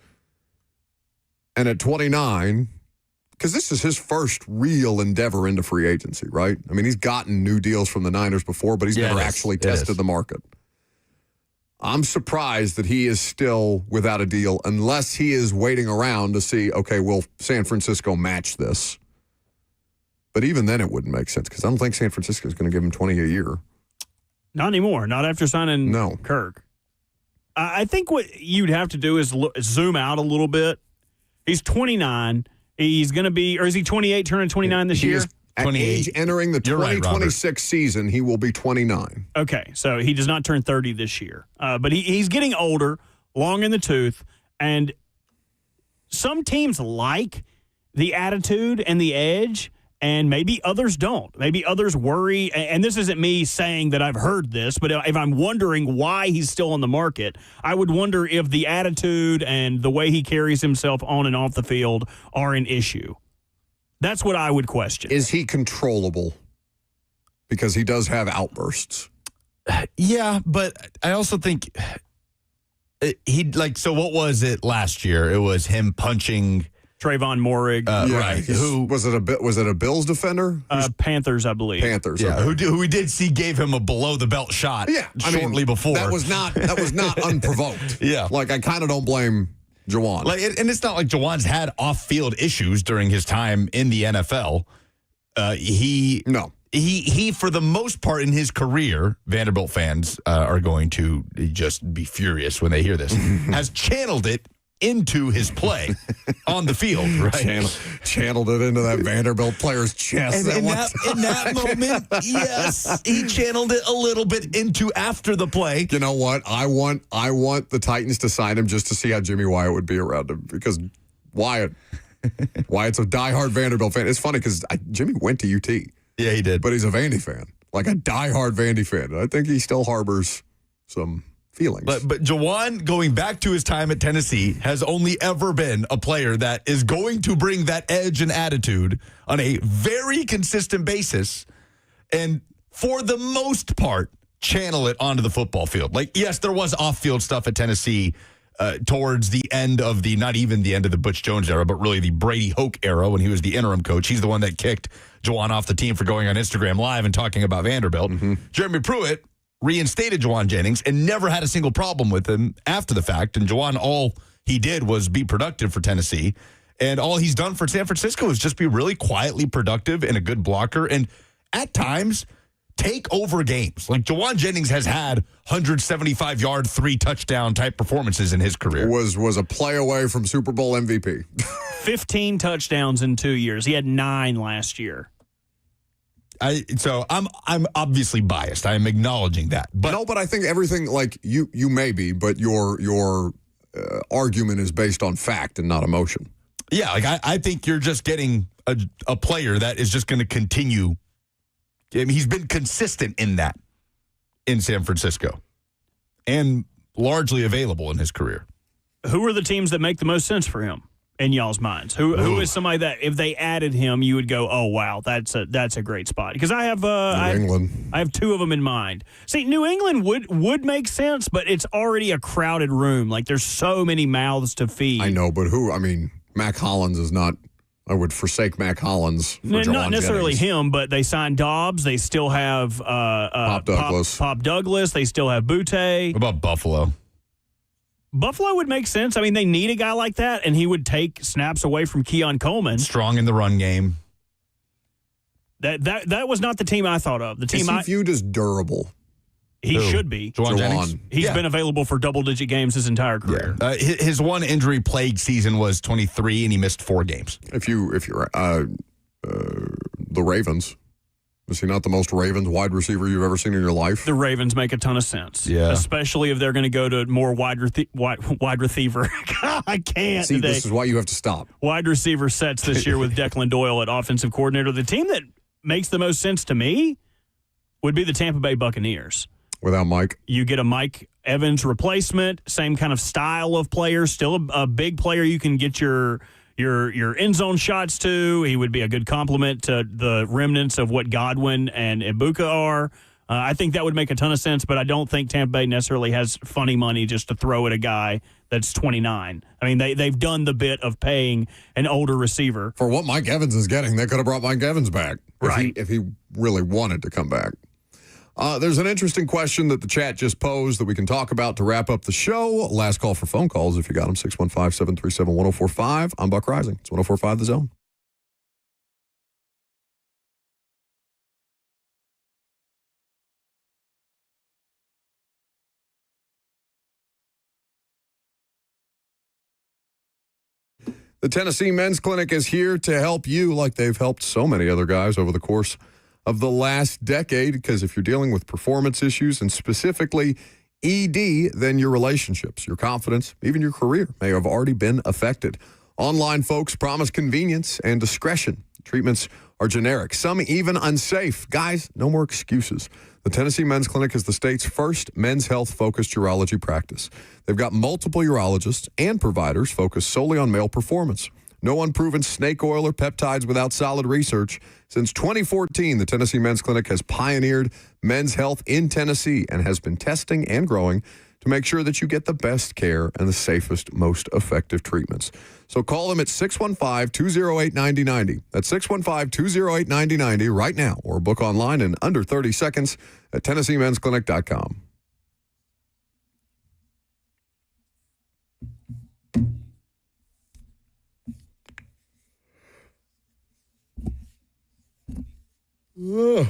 And at 29, because this is his first real endeavor into free agency, right? I mean, he's gotten new deals from the Niners before, but he's never actually tested the market. I'm surprised that he is still without a deal unless he is waiting around to see, okay, will San Francisco match this? But even then it wouldn't make sense because I don't think San Francisco is going to give him $20 a year. Not anymore. Not after signing Kirk. I think what you'd have to do is zoom out a little bit. He's 29. He's going to be, or is he 28, turning 29 this year? At age entering the 2026 season, he will be 29. Okay, so he does not turn 30 this year. But he's getting older, long in the tooth, and some teams like the attitude and the edge, and maybe others don't. Maybe others worry, and this isn't me saying that I've heard this, but if I'm wondering why he's still on the market, I would wonder if the attitude and the way he carries himself on and off the field are an issue. That's what I would question. Is he controllable? Because he does have outbursts. Yeah, but I also think so what was it last year? It was him punching Trayvon Morig, right? Who was it? A Bills defender? Panthers, I believe. Panthers, yeah. okay. Who we did see gave him a below the belt shot. Yeah, shortly before. That was not unprovoked. Yeah, like I kind of don't blame Juwan. And it's not like Juwan's had off-field issues during his time in the NFL. He for the most part in his career, Vanderbilt fans are going to just be furious when they hear this, has channeled it into his play on the field, right? Channeled it into that Vanderbilt player's chest. And in that moment, yes, he channeled it a little bit into after the play. You know what? I want the Titans to sign him just to see how Jimmy Wyatt would be around him because Wyatt's a diehard Vanderbilt fan. It's funny because Jimmy went to UT. Yeah, he did. But he's a Vandy fan, like a diehard Vandy fan. I think he still harbors some feelings. But Juwan, going back to his time at Tennessee, has only ever been a player that is going to bring that edge and attitude on a very consistent basis and for the most part channel it onto the football field. Like, yes, there was off-field stuff at Tennessee towards the end of not even the end of the Butch Jones era, but really the Brady Hoke era when he was the interim coach. He's the one that kicked Juwan off the team for going on Instagram Live and talking about Vanderbilt. Mm-hmm. Jeremy Pruitt reinstated Juwan Jennings and never had a single problem with him after the fact. And Juwan, all he did was be productive for Tennessee. And all he's done for San Francisco is just be really quietly productive and a good blocker. And at times, take over games. Like Juwan Jennings has had 175-yard, 3-touchdown type performances in his career. Was a play away from Super Bowl MVP. 15 touchdowns in 2 years. He had 9 last year. So I'm obviously biased. I am acknowledging that. But no, but I think everything, like you may be, but your argument is based on fact and not emotion. Yeah, like I think you're just getting a player that is just going to continue. I mean, he's been consistent in that in San Francisco and largely available in his career. Who are the teams that make the most sense for him? in y'all's minds? Who is somebody that if they added him, you would go, oh wow, that's a great spot? Because I have England. I have two of them in mind. See, New England would make sense, but it's already a crowded room. Like there's so many mouths to feed. I know, but who? I mean, Mac Hollins is not. I would forsake Mac Hollins for Not Jawan necessarily Jennings. him, but they signed Dobbs. They still have Pop Douglas. Pop Douglas. They still have Butte. What about Buffalo? Buffalo would make sense. I mean, they need a guy like that, and he would take snaps away from Keon Coleman. Strong in the run game. That was not the team I thought of. The team Is he viewed as durable? He should be. Jawan Jennings? He's been available for double-digit games his entire career. Yeah. His one injury-plagued season was 23, and he missed 4 games. If you're the Ravens, is he not the most Ravens wide receiver you've ever seen in your life? The Ravens make a ton of sense. Yeah. Especially if they're going to go to more wide receiver. I can't See, today. this is why you have to stop. Wide receiver sets this year with Declan Doyle at offensive coordinator. The team that makes the most sense to me would be the Tampa Bay Buccaneers. Without Mike? You get a Mike Evans replacement, same kind of style of player, still a big player you can get your end zone shots to. He would be a good complement to the remnants of what Godwin and Ibuka are. I think that would make a ton of sense, but I don't think Tampa Bay necessarily has funny money just to throw at a guy that's 29. I mean, they've done the bit of paying an older receiver. For what Mike Evans is getting, they could have brought Mike Evans back if he really wanted to come back. There's an interesting question that the chat just posed that we can talk about to wrap up the show. Last call for phone calls if you got them, 615-737-1045. I'm Buck Rising. It's 1045 The Zone. The Tennessee Men's Clinic is here to help you like they've helped so many other guys over the course of the last decade, because if you're dealing with performance issues and specifically ED, then your relationships, your confidence, even your career may have already been affected. Online folks promise convenience and discretion. Treatments are generic, some even unsafe. Guys, no more excuses. The Tennessee Men's Clinic is the state's first men's health-focused urology practice. They've got multiple urologists and providers focused solely on male performance. No unproven snake oil or peptides without solid research. Since 2014, the Tennessee Men's Clinic has pioneered men's health in Tennessee and has been testing and growing to make sure that you get the best care and the safest, most effective treatments. So call them at 615-208-9090. That's 615-208-9090 right now, or book online in under 30 seconds at TennesseeMen'sClinic.com. Ugh.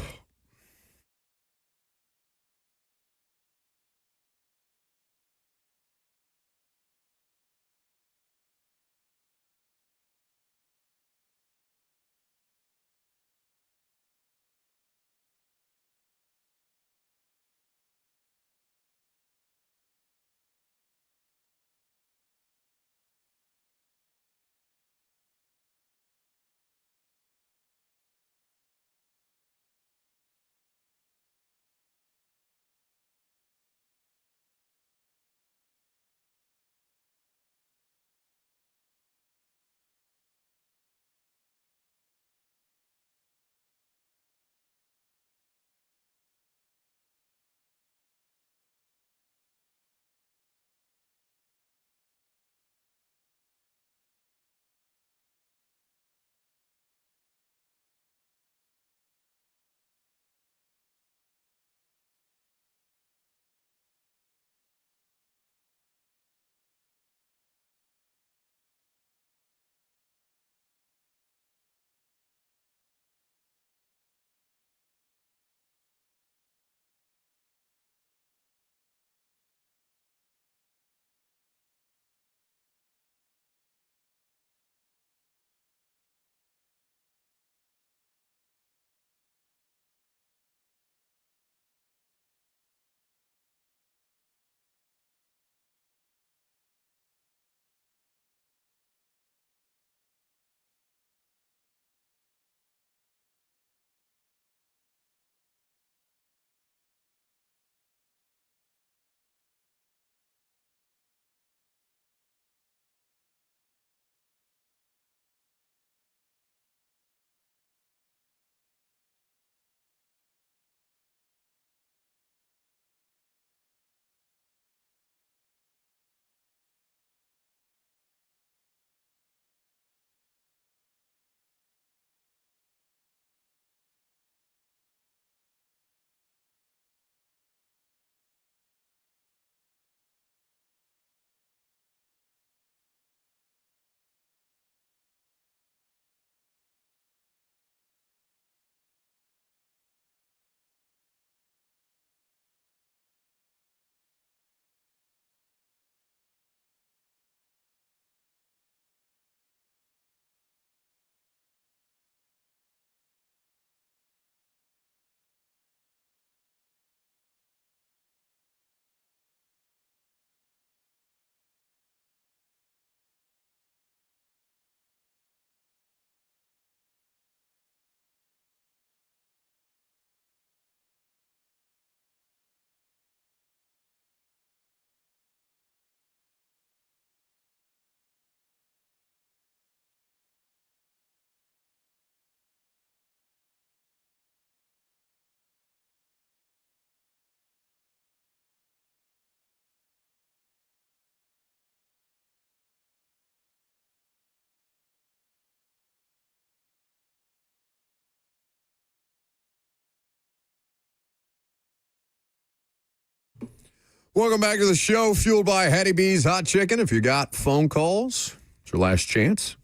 Welcome back to the show, fueled by Hattie B's Hot Chicken. If you got phone calls, it's your last chance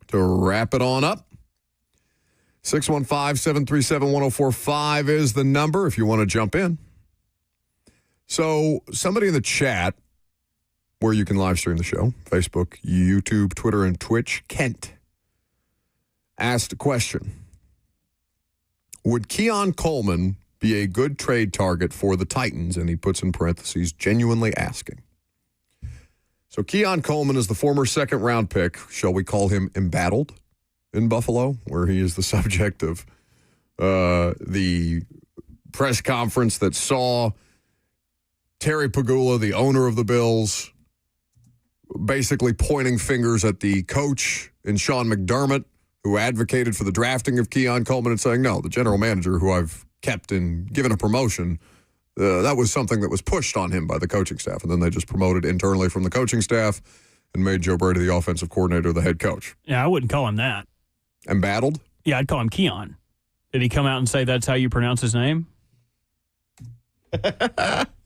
to wrap it on up. 615-737-1045 is the number if you want to jump in. So somebody in the chat, where you can live stream the show, Facebook, YouTube, Twitter, and Twitch, Kent, asked a question. Would Keon Coleman be a good trade target for the Titans? And he puts in parentheses, genuinely asking. So Keon Coleman is the former second-round pick. Shall we call him embattled in Buffalo, where he is the subject of the press conference that saw Terry Pagula, the owner of the Bills, basically pointing fingers at the coach and Sean McDermott, who advocated for the drafting of Keon Coleman, and saying, no, the general manager who I've kept and given a promotion, that was something that was pushed on him by the coaching staff. And then they just promoted internally from the coaching staff and made Joe Brady the offensive coordinator, the head coach. Yeah, I wouldn't call him that. Embattled? Yeah, I'd call him Keon. Did he come out and say that's how you pronounce his name?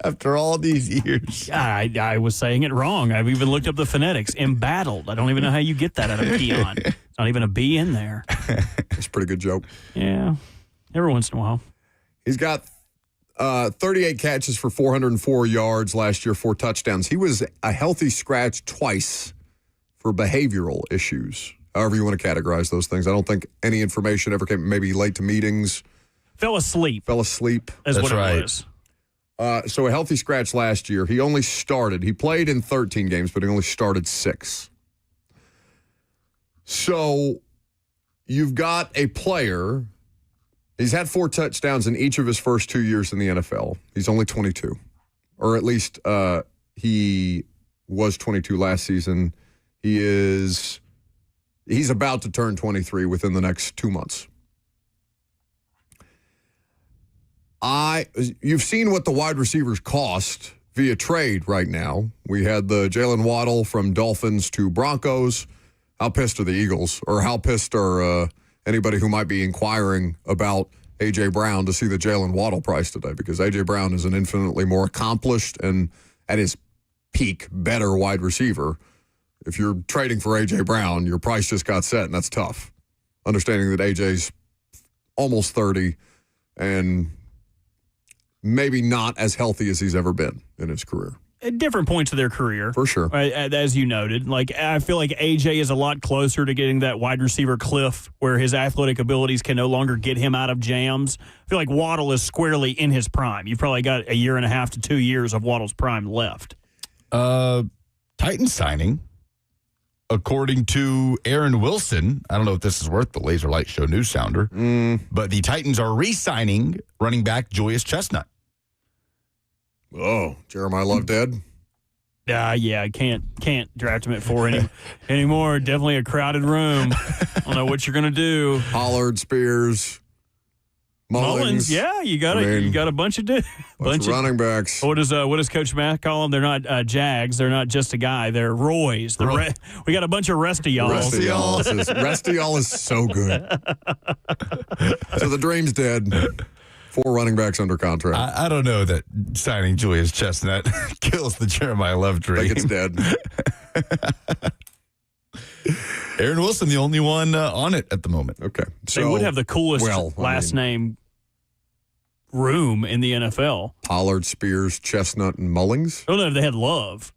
After all these years. I was saying it wrong. I've even looked up the phonetics. Embattled. I don't even know how you get that out of Keon. It's not even a B in there. It's a pretty good joke. Yeah, every once in a while. He's got 38 catches for 404 yards last year, 4 touchdowns. He was a healthy scratch twice for behavioral issues, however you want to categorize those things. I don't think any information ever came, maybe late to meetings. Fell asleep. That's what it was. So a healthy scratch last year. He only started. He played in 13 games, but he only started 6. So you've got a player. He's had 4 touchdowns in each of his first 2 years in the NFL. He's only 22. Or at least he was 22 last season. He's about to turn 23 within the next 2 months. You've seen what the wide receivers cost via trade right now. We had the Jalen Waddle from Dolphins to Broncos. How pissed are the Eagles? Or how pissed are anybody who might be inquiring about A.J. Brown to see the Jalen Waddle price today? Because A.J. Brown is an infinitely more accomplished and at his peak better wide receiver. If you're trading for A.J. Brown, your price just got set, and that's tough. Understanding that A.J.'s almost 30 and maybe not as healthy as he's ever been in his career. At different points of their career. For sure. As you noted. I feel like AJ is a lot closer to getting that wide receiver cliff where his athletic abilities can no longer get him out of jams. I feel like Waddle is squarely in his prime. You've probably got 1.5 to 2 years of Waddle's prime left. Titans signing, according to Aaron Wilson, I don't know if this is worth the Laser Light Show news sounder, but the Titans are re-signing running back Julius Chestnut. Oh, Jeremiah Love dead? Yeah, I can't draft him at 4 anymore. Definitely a crowded room. I don't know what you're going to do. Pollard, Spears, Mullins. Yeah, you got a bunch of running backs. What does Coach Matt call them? They're not Jags. They're not just a guy. They're Roys. We got a bunch of resty y'all. Resty y'all is so good. So the dream's dead. 4 running backs under contract. I don't know that signing Julius Chestnut kills the Jeremiah Love dream. I think it's dead. Aaron Wilson, the only one on it at the moment. Okay. They would have the coolest last name room in the NFL. Pollard, Spears, Chestnut, and Mullings? I don't know if they had Love.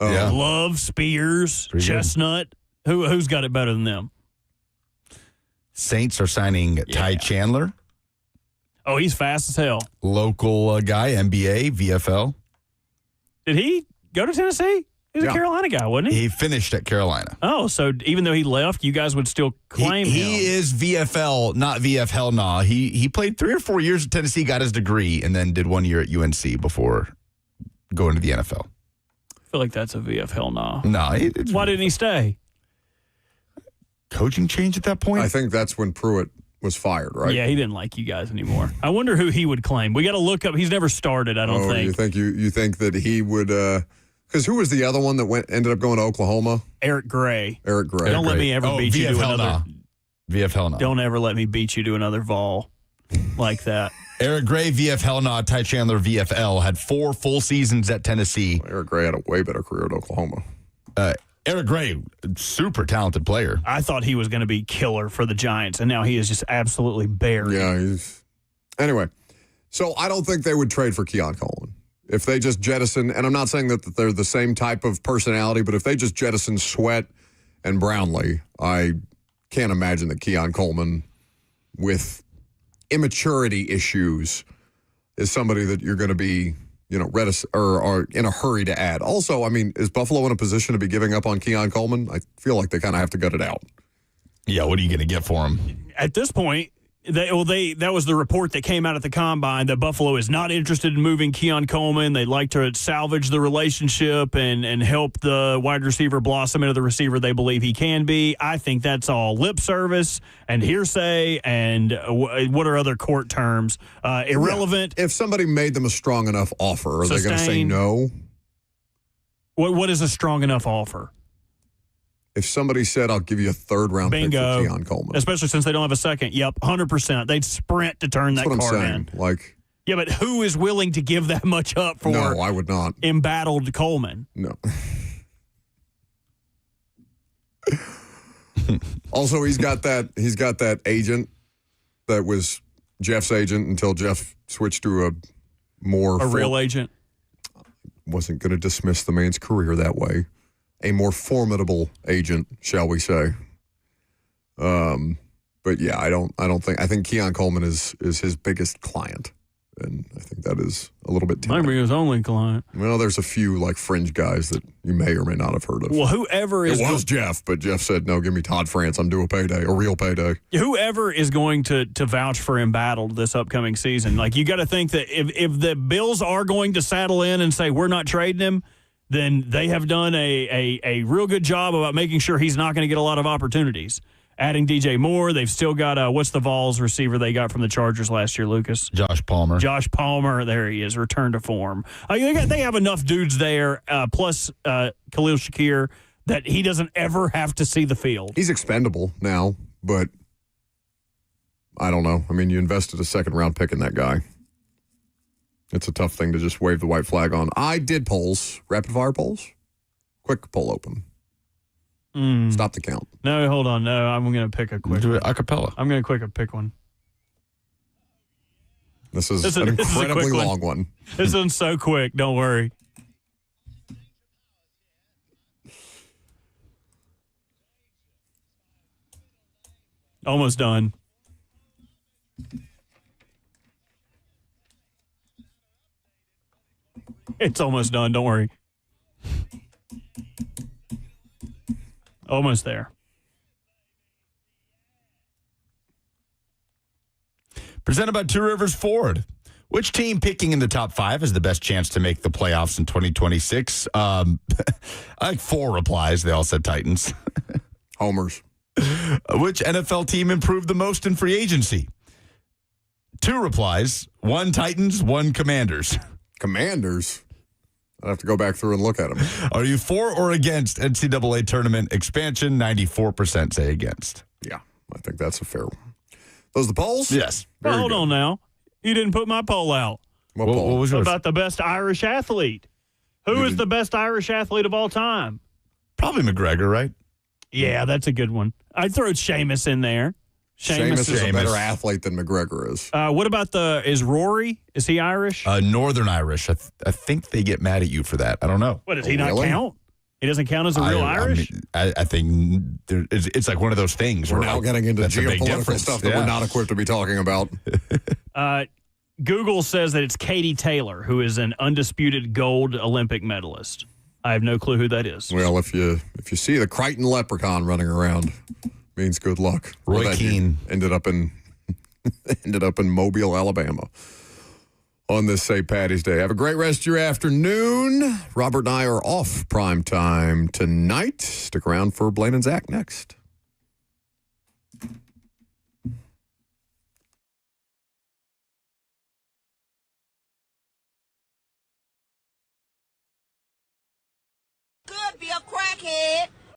Oh. Yeah. Love, Spears, Chestnut. Who's got it better than them? Saints are signing Ty Chandler. Oh, he's fast as hell. Local guy, NBA, VFL. Did he go to Tennessee? He's a Carolina guy, wasn't he? He finished at Carolina. Oh, so even though he left, you guys would still claim him. He is VFL, not VF hell nah. He played 3 or 4 years at Tennessee, got his degree, and then did 1 year at UNC before going to the NFL. I feel like that's a VF hell nah. No. Why didn't he stay? Coaching change at that point? I think that's when Pruitt was fired, right? Yeah, he didn't like you guys anymore. I wonder who he would claim. We got to look up. He's never started, I don't think. You think that he would because who was the other one that ended up going to Oklahoma? Eric Gray. Don't let me ever beat you to another. VF hell no. Don't ever let me beat you to another vol like that. Eric Gray, VFL, not Ty Chandler, VFL, had 4 full seasons at Tennessee. Eric Gray had a way better career at Oklahoma. Eric Gray, super talented player. I thought he was going to be killer for the Giants, and now he is just absolutely buried. Yeah, anyway, so I don't think they would trade for Keon Coleman. If they just jettison, and I'm not saying that they're the same type of personality, but if they just jettison Sweat and Brownlee, I can't imagine that Keon Coleman, with immaturity issues, is somebody that you're going to be, reticent or in a hurry to add. Also, I mean, is Buffalo in a position to be giving up on Keon Coleman? I feel like they kind of have to gut it out. Yeah, what are you going to get for him? At this point, that was the report that came out at the Combine that Buffalo is not interested in moving Keon Coleman. They'd like to salvage the relationship and help the wide receiver blossom into the receiver they believe he can be. I think that's all lip service and hearsay and what are other court terms? Irrelevant. Yeah. If somebody made them a strong enough offer, are they going to say no? What is a strong enough offer? If somebody said, I'll give you a 3rd-round pick for Keon Coleman. Especially since they don't have a second. Yep, 100%. They'd sprint to turn that card in. Yeah, but who is willing to give that much up for No, I would not. Embattled Coleman? No. Also, he's got that agent that was Jeff's agent until Jeff switched to a real agent. Wasn't going to dismiss the man's career that way. A more formidable agent, shall we say? But yeah, I think Keon Coleman is his biggest client, and I think that is a little bit tempting. Maybe his only client. Well, there's a few like fringe guys that you may or may not have heard of. Well, whoever is it was Jeff, but Jeff said no. Give me Todd France. I'm due a real payday. Whoever is going to vouch for Embattled this upcoming season, like you got to think that if the Bills are going to saddle in and say we're not trading him, then they have done a real good job about making sure he's not going to get a lot of opportunities. Adding DJ Moore, they've still got, what's the Vols receiver they got from the Chargers last year, Lucas? Josh Palmer. Josh Palmer, there he is, return to form. They have enough dudes there, plus Khalil Shakir, that he doesn't ever have to see the field. He's expendable now, but I don't know. I mean, you invested a 2nd-round pick in that guy. It's a tough thing to just wave the white flag on. I did polls, rapid-fire polls. Quick poll open. Stop the count. No, hold on. No, I'm going to pick a quick Do it a cappella. I'm going to pick one. This is an incredibly long one. This one's so quick. Don't worry. Almost done. It's almost done. Don't worry. Almost there. Presented by Two Rivers Ford. Which team picking in the top 5 has the best chance to make the playoffs in 2026? I like 4 replies. They all said Titans. Homers. Which NFL team improved the most in free agency? 2 replies. 1 Titans, 1 Commanders. Commanders? I'd have to go back through and look at them. Are you for or against NCAA tournament expansion? 94% say against. Yeah, I think that's a fair one. Those the polls? Yes. Well, hold on now. You didn't put my poll out. What poll? What was yours? About the best Irish athlete. Who is the best Irish athlete of all time? Probably McGregor, right? Yeah, that's a good one. I'd throw Sheamus in there. Sheamus is a better athlete than McGregor is. What about is Rory? Is he Irish? Northern Irish. I think they get mad at you for that. I don't know. What, does he not count? He doesn't count as a real Irish? I think it's like one of those things. We're now getting into geopolitical stuff that we're not equipped to be talking about. Google says that it's Katie Taylor, who is an undisputed gold Olympic medalist. I have no clue who that is. Well, if you see the Crichton leprechaun running around, means good luck. Roy Keane ended up in Mobile, Alabama on this St. Patty's Day. Have a great rest of your afternoon. Robert and I are off prime time tonight. Stick around for Blaine and Zach next.